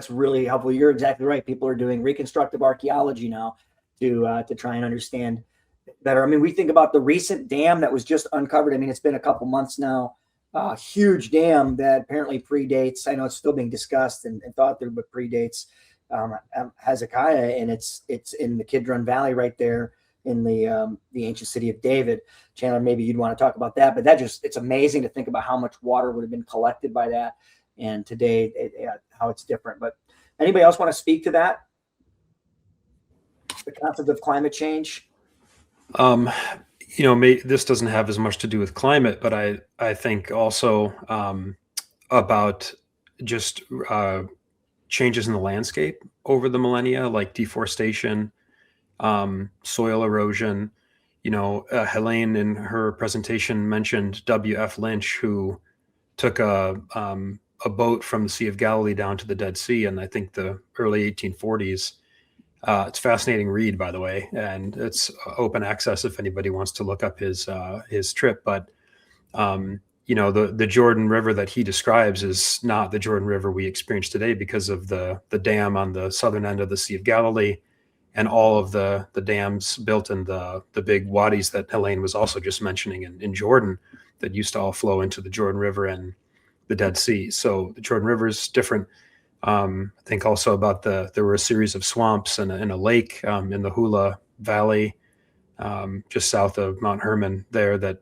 really helpful. You're exactly right. People are doing reconstructive archaeology now to try and understand better. I mean, we think about the recent dam that was just uncovered. I mean, it's been a couple months now. Huge dam that apparently predates. I know it's still being discussed and thought there, but predates Hezekiah, and it's in the Kidron Valley right there in the ancient city of David. Chandler, maybe you'd want to talk about that, but it's amazing to think about how much water would have been collected by that, and today how it's different. But anybody else want to speak to that? The concept of climate change. This doesn't have as much to do with climate, but I think also about just changes in the landscape over the millennia, like deforestation, soil erosion. Helene in her presentation mentioned W.F. Lynch, who took a boat from the Sea of Galilee down to the Dead Sea in, I think, the early 1840s. It's a fascinating read, by the way, and it's open access if anybody wants to look up his trip. But the Jordan River that he describes is not the Jordan River we experience today because of the dam on the southern end of the Sea of Galilee, and all of the dams built in the big wadis that Helene was also just mentioning in Jordan that used to all flow into the Jordan River and the Dead Sea. So the Jordan River is different. I think also about there were a series of swamps and a lake in the Hula Valley, just south of Mount Hermon there that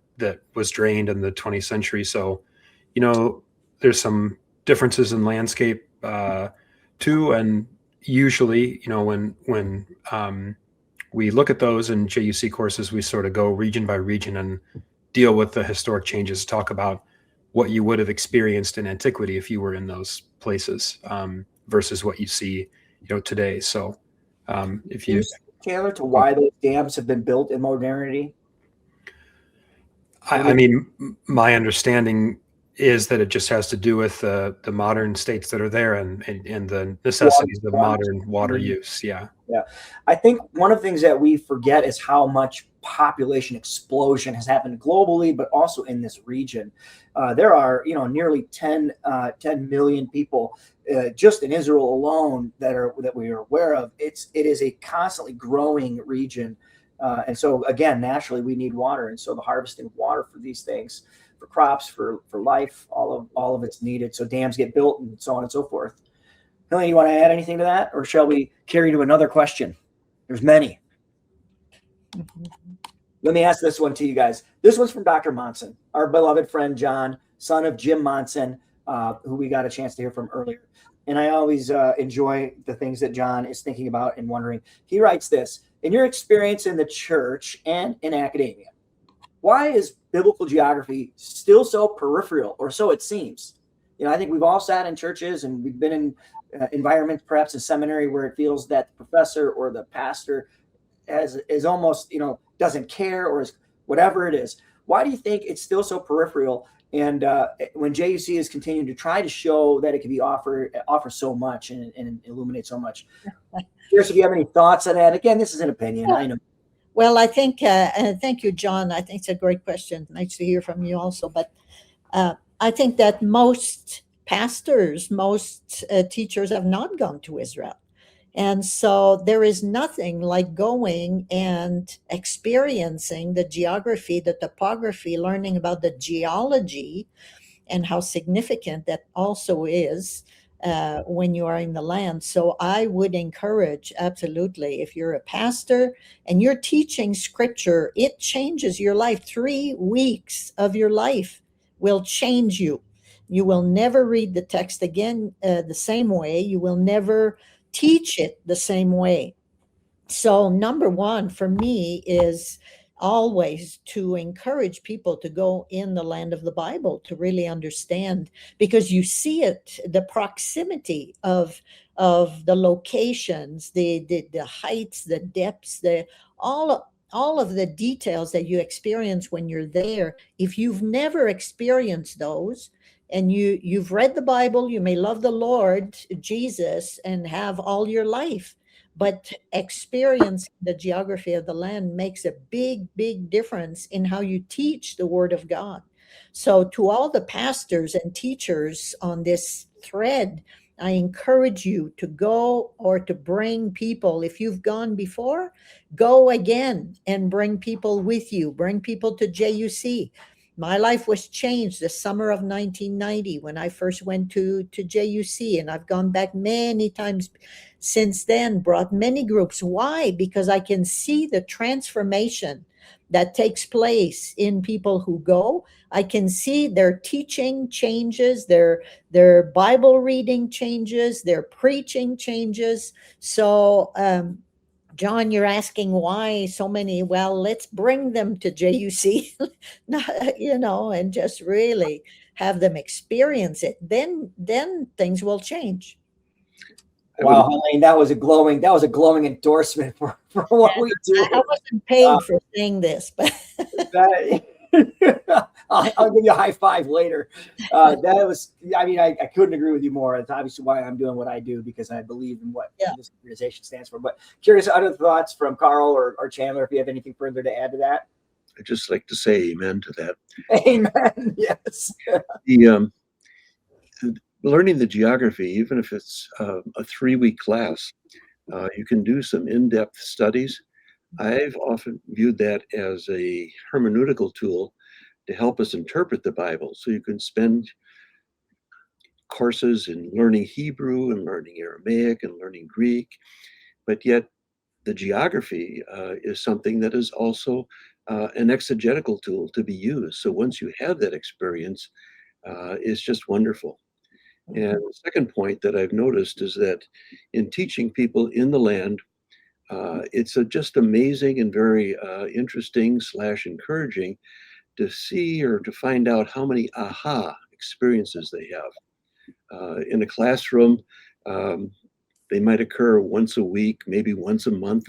was drained in the 20th century. So, there's some differences in landscape too. And usually, when we look at those in JUC courses, we sort of go region by region and deal with the historic changes, talk about what you would have experienced in antiquity if you were in those places versus what you see, today. So if you, Taylor, to why those dams have been built in modernity? I mean, my understanding is that it just has to do with the modern states that are there and the necessities of modern water use. Yeah. Yeah. I think one of the things that we forget is how much population explosion has happened globally, but also in this region. There are, nearly 10 million people just in Israel alone that we are aware of. It is a constantly growing region. And so again, naturally we need water. And so the harvesting of water for these things, for crops, for life, all of it's needed. So dams get built and so on and so forth. Helene, you want to add anything to that, or shall we carry to another question? There's many. Mhm. Let me ask this one to you guys. This one's from Dr. Monson, our beloved friend John, son of Jim Monson, who we got a chance to hear from earlier. And I always enjoy the things that John is thinking about and wondering. He writes this: in your experience in the church and in academia, why is biblical geography still so peripheral, or so it seems? I think we've all sat in churches and we've been in environments, perhaps in seminary, where it feels that the professor or the pastor is almost, doesn't care, or is whatever it is. Why do you think it's still so peripheral? And when JUC is continuing to try to show that it can be offer so much and illuminate so much. Curious if you have any thoughts on that. Again, this is an opinion. Yeah. I know. Well, I think, and thank you, John. I think it's a great question. Nice to hear from you also. But I think that most pastors, most teachers have not gone to Israel. And so there is nothing like going and experiencing the geography, the topography, learning about the geology and how significant that also is when you are in the land. So I would encourage, absolutely, if you're a pastor and you're teaching scripture, it changes your life. 3 weeks of your life will change you. You will never read the text again the same way. You will never teach it the same way. So number one for me is always to encourage people to go in the land of the Bible to really understand, because you see it, the proximity of the locations, the heights, the depths, the all of the details that you experience when you're there. If you've never experienced those, and you've read the Bible, you may love the Lord Jesus and have all your life, but experiencing the geography of the land makes a big, big difference in how you teach the Word of God. So, to all the pastors and teachers on this thread, I encourage you to go or to bring people. If you've gone before, go again and bring people with you. Bring people to JUC. My life was changed the summer of 1990 when I first went to JUC, and I've gone back many times since then, brought many groups. Why? Because I can see the transformation that takes place in people who go. I can see their teaching changes, their Bible reading changes, their preaching changes. So, John, you're asking why so many. Well, let's bring them to JUC, and just really have them experience it. Then things will change. Wow, Helene, that was a glowing endorsement for what we do. I wasn't paid for saying this, but I'll give you a high five later. I couldn't agree with you more. It's obviously why I'm doing what I do, because I believe in what this organization stands for. But curious, other thoughts from Carl or Chandler, if you have anything further to add to that? I'd just like to say amen to that. Amen. Yes. Learning the geography, even if it's a 3-week class, you can do some in-depth studies. I've often viewed that as a hermeneutical tool to help us interpret the Bible. So you can spend courses in learning Hebrew and learning Aramaic and learning Greek, but yet the geography is something that is also an exegetical tool to be used. So once you have that experience, it's just wonderful. And the second point that I've noticed is that in teaching people in the land, it's just amazing and very interesting / encouraging to see or to find out how many aha experiences they have. In a classroom, they might occur once a week, maybe once a month,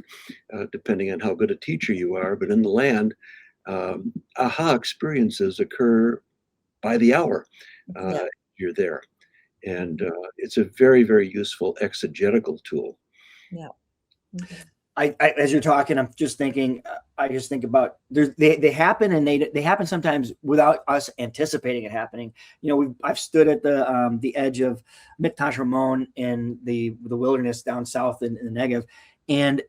depending on how good a teacher you are. But in the land, aha experiences occur by the hour. You're there. And it's a very, very useful exegetical tool. Yeah. Mm-hmm. I as you're talking, I'm just thinking. I just think about they happen, and they happen sometimes without us anticipating it happening. I've stood at the edge of Miktash Ramon in the wilderness down south in the Negev, and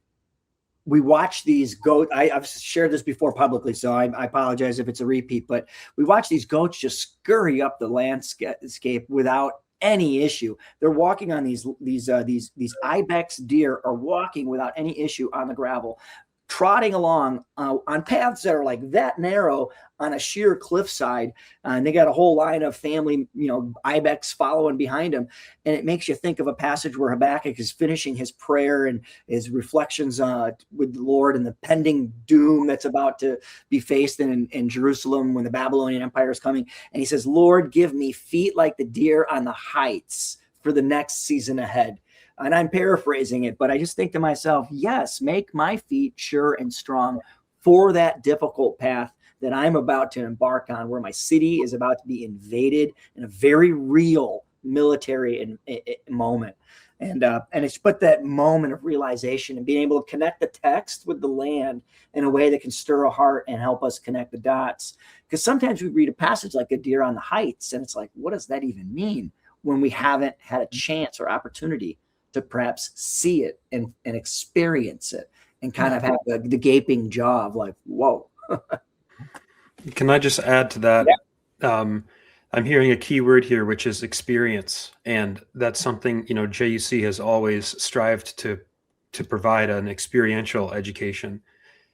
we watch these goats. I've shared this before publicly, so I apologize if it's a repeat. But we watch these goats just scurry up the landscape without any issue. They're walking on these ibex deer are walking without any issue on the gravel, trotting along on paths that are like that narrow on a sheer cliffside. And they got a whole line of family, ibex following behind them. And it makes you think of a passage where Habakkuk is finishing his prayer and his reflections with the Lord and the pending doom that's about to be faced in Jerusalem when the Babylonian Empire is coming. And he says, Lord, give me feet like the deer on the heights for the next season ahead. And I'm paraphrasing it, but I just think to myself, yes, make my feet sure and strong for that difficult path that I'm about to embark on, where my city is about to be invaded in a very real military moment. And it's but that moment of realization and being able to connect the text with the land in a way that can stir a heart and help us connect the dots. Because sometimes we read a passage like a deer on the heights, and it's like, what does that even mean, when we haven't had a chance or opportunity to perhaps see it and experience it and kind of have the gaping jaw of like, whoa. Can I just add to that? Yeah. I'm hearing a key word here, which is experience. And that's something, JUC has always strived to provide an experiential education.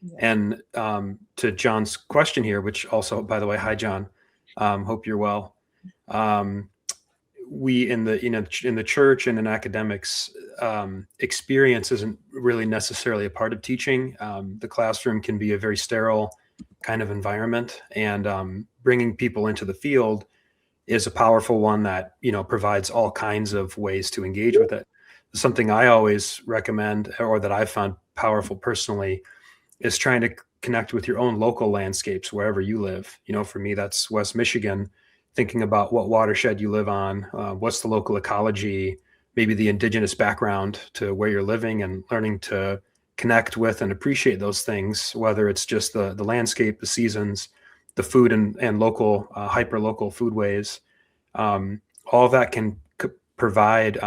Yeah. And to John's question here, which also, by the way, hi, John, hope you're well. we in the church and in academics, experience isn't really necessarily a part of teaching. The classroom can be a very sterile kind of environment, and bringing people into the field is a powerful one that provides all kinds of ways to engage with it. Something I always recommend, or that I've found powerful personally, is trying to connect with your own local landscapes wherever you live. For me, that's West Michigan. Thinking about what watershed you live on, what's the local ecology, maybe the indigenous background to where you're living, and learning to connect with and appreciate those things, whether it's just the landscape, the seasons, the food, and local, hyper-local foodways. All of that can provide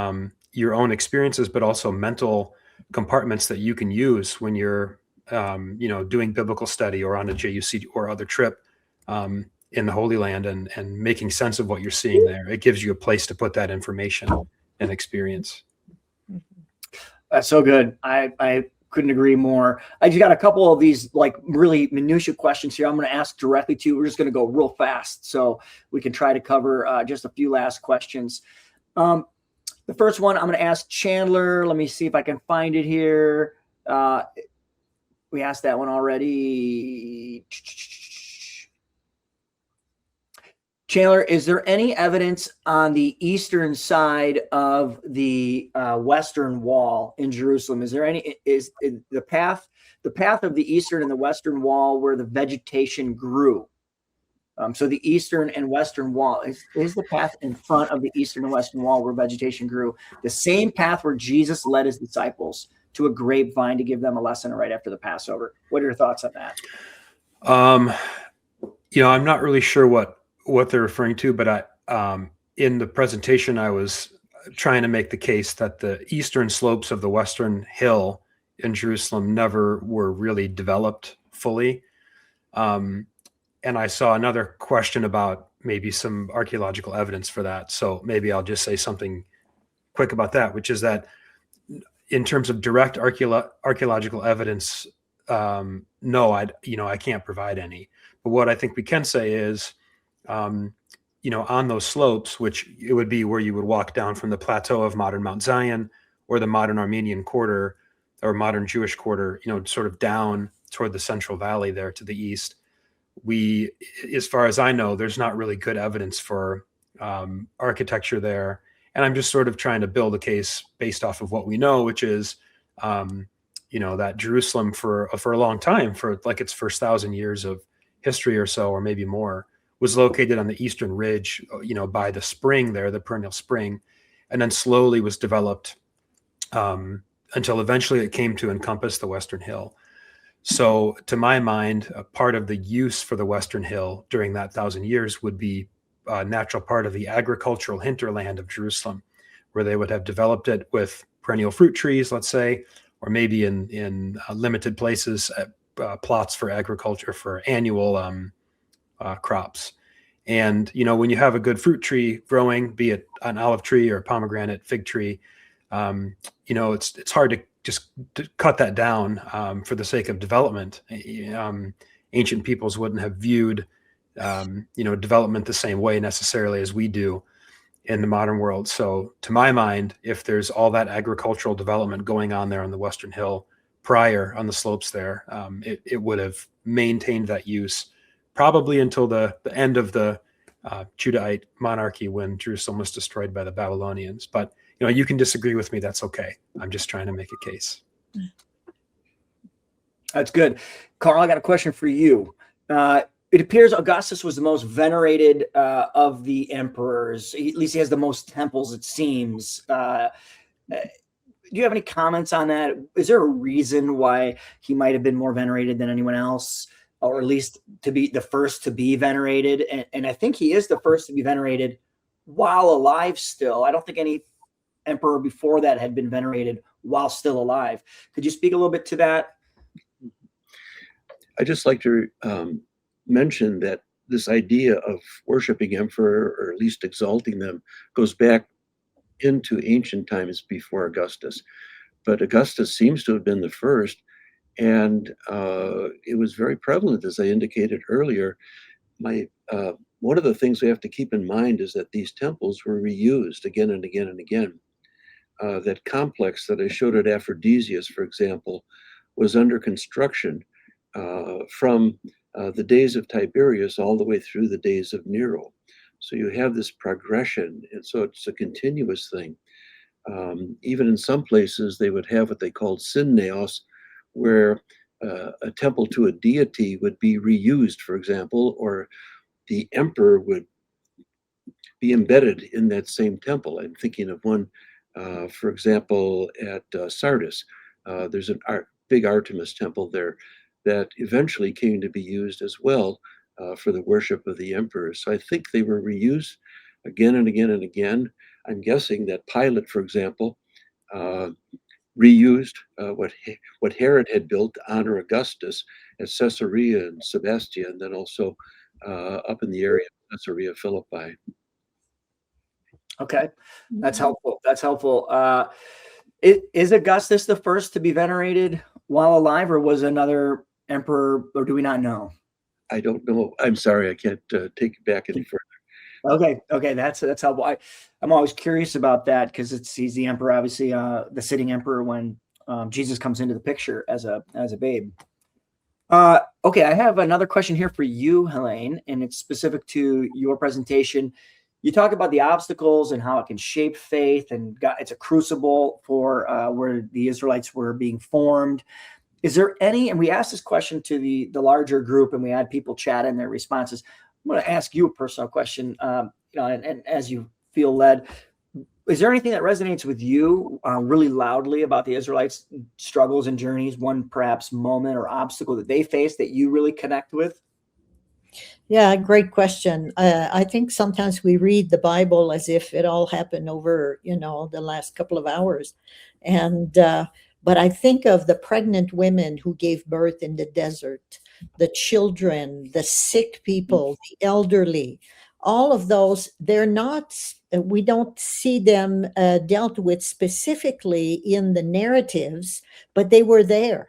your own experiences, but also mental compartments that you can use when you're doing biblical study or on a JUC or other trip in the Holy Land, and making sense of what you're seeing there. It gives you a place to put that information and experience. That's so good. I couldn't agree more. I just got a couple of these like really minutiae questions here I'm going to ask directly to you. We're just going to go real fast so we can try to cover just a few last questions. The first one I'm going to ask Chandler. Let me see if I can find it here. We asked that one already. Chandler, is there any evidence on the eastern side of the Western Wall in Jerusalem? Is there any? Is the path of the eastern and the Western Wall where the vegetation grew? So the eastern and Western Wall is the path in front of the eastern and Western Wall where vegetation grew. The same path where Jesus led his disciples to a grapevine to give them a lesson right after the Passover. What are your thoughts on that? I'm not really sure what they're referring to, but in the presentation, I was trying to make the case that the eastern slopes of the Western Hill in Jerusalem never were really developed fully. And I saw another question about maybe some archaeological evidence for that. So maybe I'll just say something quick about that, which is that in terms of direct archaeological evidence, no, I can't provide any. But what I think we can say is, on those slopes, which it would be where you would walk down from the plateau of modern Mount Zion or the modern Armenian quarter or modern Jewish quarter, sort of down toward the Central Valley there to the east. As far as I know, there's not really good evidence for architecture there. And I'm just sort of trying to build a case based off of what we know, which is, that Jerusalem for a long time, for like its first 1,000 years of history or so, or maybe more, was located on the eastern ridge, by the spring there, the perennial spring, and then slowly was developed until eventually it came to encompass the Western Hill. So to my mind, a part of the use for the Western Hill during that 1,000 years would be a natural part of the agricultural hinterland of Jerusalem, where they would have developed it with perennial fruit trees, let's say, or maybe in limited places, plots for agriculture for annual crops. And, when you have a good fruit tree growing, be it an olive tree or a pomegranate, fig tree, it's hard to just cut that down for the sake of development. Ancient peoples wouldn't have viewed, development the same way necessarily as we do in the modern world. So to my mind, if there's all that agricultural development going on there on the Western Hill prior on the slopes there, it would have maintained that use probably until the end of the Judahite monarchy, when Jerusalem was destroyed by the Babylonians. But you can disagree with me. That's okay. I'm just trying to make a case. That's good. Carl, I got a question for you. It appears Augustus was the most venerated of the emperors. At least he has the most temples, it seems. Do you have any comments on that? Is there a reason why he might have been more venerated than anyone else, or at least to be the first to be venerated? And I think he is the first to be venerated while alive still. I don't think any emperor before that had been venerated while still alive. Could you speak a little bit to that? I just like to mention that this idea of worshiping emperor, or at least exalting them, goes back into ancient times before Augustus. But Augustus seems to have been the first, and it was very prevalent, as I indicated earlier. My one of the things we have to keep in mind is that these temples were reused again and again and again. That complex that I showed at Aphrodisias, for example, was under construction from the days of Tiberius all the way through the days of Nero. So you have this progression, and so it's a continuous thing. Even in some places, they would have what they called synnaos, where a temple to a deity would be reused, for example, or the emperor would be embedded in that same temple. I'm thinking of one, for example, at Sardis. There's a big Artemis temple there that eventually came to be used as well for the worship of the emperor. So I think they were reused again and again and again. I'm guessing that Pilate, for example, reused what Herod had built to honor Augustus at Caesarea and Sebastia, and then also up in the area of Caesarea Philippi. Okay, that's helpful. That's helpful. Is Augustus the first to be venerated while alive, or was another emperor, or do we not know? I don't know. I'm sorry, I can't take it back any further. Okay, that's helpful. I'm always curious about that because he's the emperor, obviously, the sitting emperor when Jesus comes into the picture as a babe. Okay, I have another question here for you, Helene, and it's specific to your presentation. You talk about the obstacles and how it can shape faith, and it's a crucible for where the Israelites were being formed. Is there any, and we asked this question to the larger group, and we had people chat in their responses. I'm going to ask you a personal question, and as you feel led, is there anything that resonates with you really loudly about the Israelites' struggles and journeys? One perhaps moment or obstacle that they faced that you really connect with? Yeah, great question. I think sometimes we read the Bible as if it all happened over, the last couple of hours. And, but I think of the pregnant women who gave birth in the desert, the children, the sick people, the elderly, all of those, we don't see them dealt with specifically in the narratives, but they were there.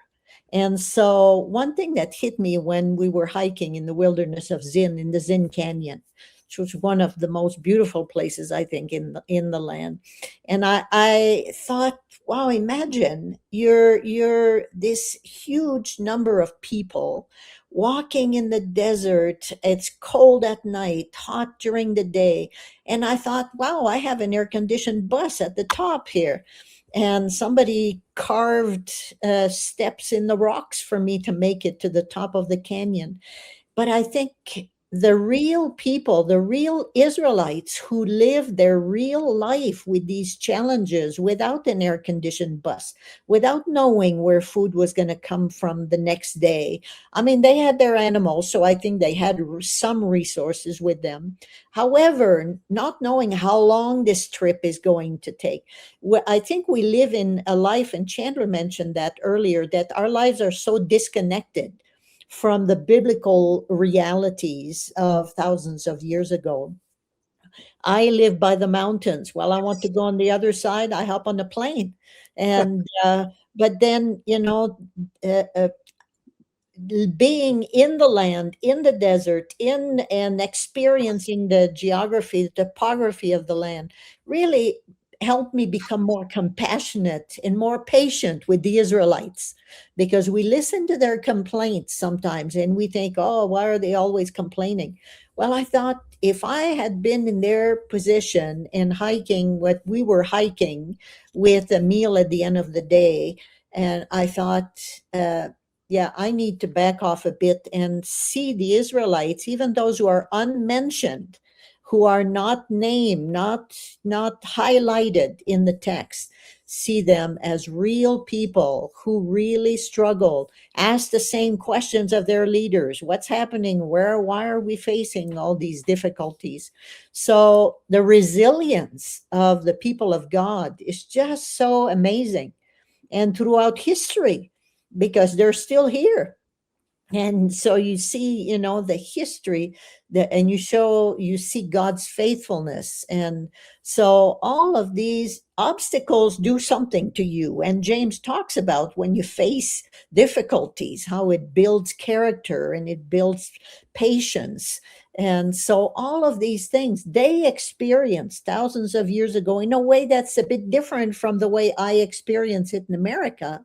And so one thing that hit me when we were hiking in the wilderness of Zin, in the Zin Canyon, which was one of the most beautiful places, I think, in the land. And I thought, wow, imagine you're this huge number of people walking in the desert. It's cold at night, hot during the day. And I thought, wow, I have an air-conditioned bus at the top here. And somebody carved steps in the rocks for me to make it to the top of the canyon. But I think the real people, the real Israelites who lived their real life with these challenges without an air-conditioned bus, without knowing where food was going to come from the next day. I mean, they had their animals, so I think they had some resources with them. However, not knowing how long this trip is going to take. I think we live in a life, and Chandler mentioned that earlier, that our lives are so disconnected from the biblical realities of thousands of years ago. I live by the mountains. Well, I want to go on the other side, I hop on the plane. And but then, being in the land, in the desert, and experiencing the geography, the topography of the land really helped me become more compassionate and more patient with the Israelites, because we listen to their complaints sometimes and we think, oh, why are they always complaining? Well, I thought if I had been in their position and hiking what we were hiking with a meal at the end of the day, and I thought, yeah, I need to back off a bit and see the Israelites, even those who are unmentioned, who are not named, not highlighted in the text, see them as real people who really struggled, ask the same questions of their leaders. What's happening? Why are we facing all these difficulties? So the resilience of the people of God is just so amazing. And throughout history, because they're still here. And so you see, the history and you see God's faithfulness. And so all of these obstacles do something to you. And James talks about when you face difficulties, how it builds character and it builds patience. And so all of these things they experienced thousands of years ago in a way that's a bit different from the way I experience it in America,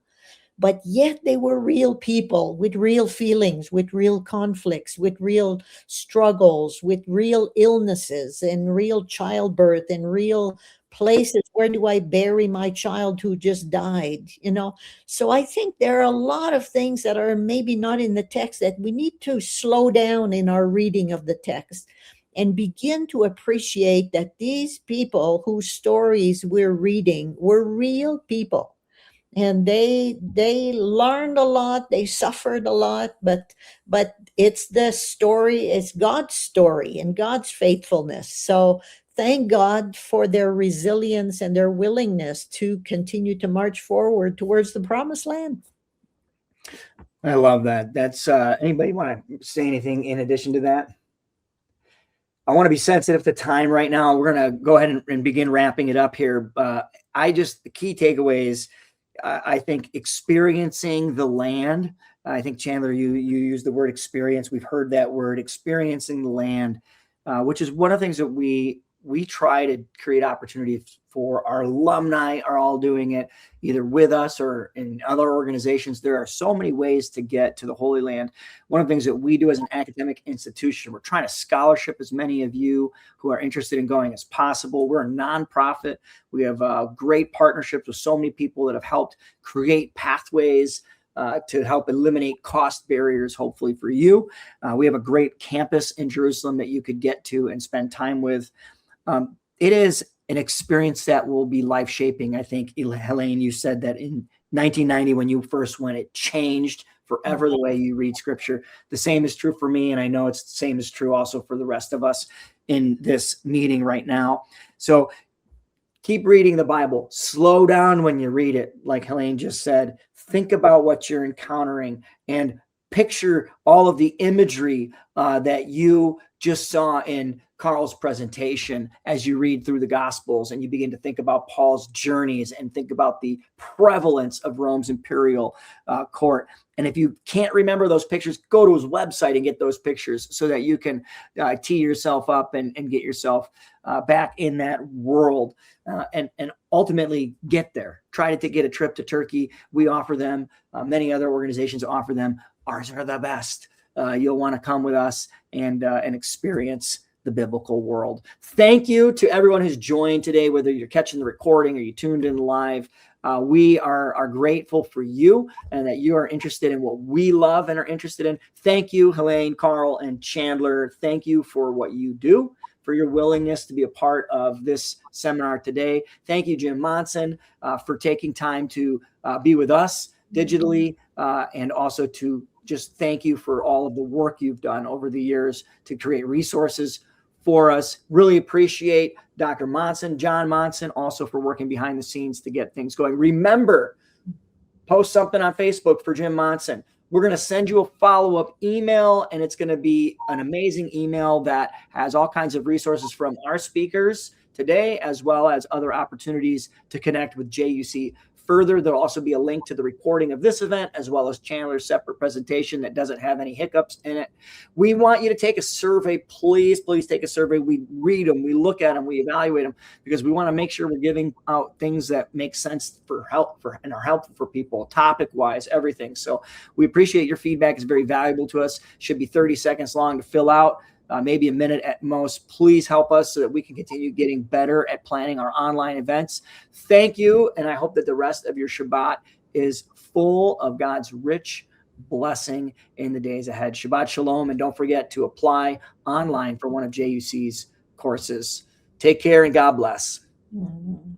but yet they were real people with real feelings, with real conflicts, with real struggles, with real illnesses and real childbirth and real places. Where do I bury my child who just died? So I think there are a lot of things that are maybe not in the text that we need to slow down in our reading of the text and begin to appreciate that these people whose stories we're reading were real people, and they learned a lot, they suffered a lot, but it's the story, it's God's story and God's faithfulness. So thank God for their resilience and their willingness to continue to march forward towards the promised land. I love that. That's anybody want to say anything in addition to that? I want to be sensitive to time right now. We're going to go ahead and begin wrapping it up here. The key takeaways, I think experiencing the land. I think Chandler, you used the word experience. We've heard that word, experiencing the land, which is one of the things that we try to create opportunities for. Our alumni are all doing it either with us or in other organizations. There are so many ways to get to the Holy Land. One of the things that we do as an academic institution, we're trying to scholarship as many of you who are interested in going as possible. We're a nonprofit. We have great partnerships with so many people that have helped create pathways to help eliminate cost barriers, hopefully for you. We have a great campus in Jerusalem that you could get to and spend time with. It is an experience that will be life-shaping. I think, Helene, you said that in 1990 when you first went, it changed forever the way you read Scripture. The same is true for me, and I know it's the same is true also for the rest of us in this meeting right now. So keep reading the Bible. Slow down when you read it, like Helene just said. Think about what you're encountering and picture all of the imagery that you just saw in Carl's presentation as you read through the Gospels and you begin to think about Paul's journeys and think about the prevalence of Rome's imperial court. And if you can't remember those pictures, go to his website and get those pictures so that you can tee yourself up and get yourself back in that world and ultimately get there. Try to get a trip to Turkey. We offer them. Many other organizations offer them. Ours are the best. You'll want to come with us and experience the biblical world. Thank you to everyone who's joined today, whether you're catching the recording or you tuned in live. We are grateful for you and that you are interested in what we love and are interested in. Thank you, Helene, Carl, and Chandler. Thank you for what you do, for your willingness to be a part of this seminar today. Thank you, Jim Monson, for taking time to be with us digitally and also to just thank you for all of the work you've done over the years to create resources for us. Really appreciate Dr. Monson, John Monson, also for working behind the scenes to get things going. Remember, post something on Facebook for Jim Monson. We're going to send you a follow-up email, and it's going to be an amazing email that has all kinds of resources from our speakers today, as well as other opportunities to connect with JUC further. There'll also be a link to the recording of this event, as well as Chandler's separate presentation that doesn't have any hiccups in it. We want you to take a survey. Please take a survey. We read them, we look at them, we evaluate them, because we want to make sure we're giving out things that make sense and are helpful for people, topic-wise, everything. So we appreciate your feedback. It's very valuable to us. Should be 30 seconds long to fill out. Maybe a minute at most. Please help us so that we can continue getting better at planning our online events. Thank you. And I hope that the rest of your Shabbat is full of God's rich blessing in the days ahead. Shabbat Shalom. And don't forget to apply online for one of JUC's courses. Take care and God bless. Mhm.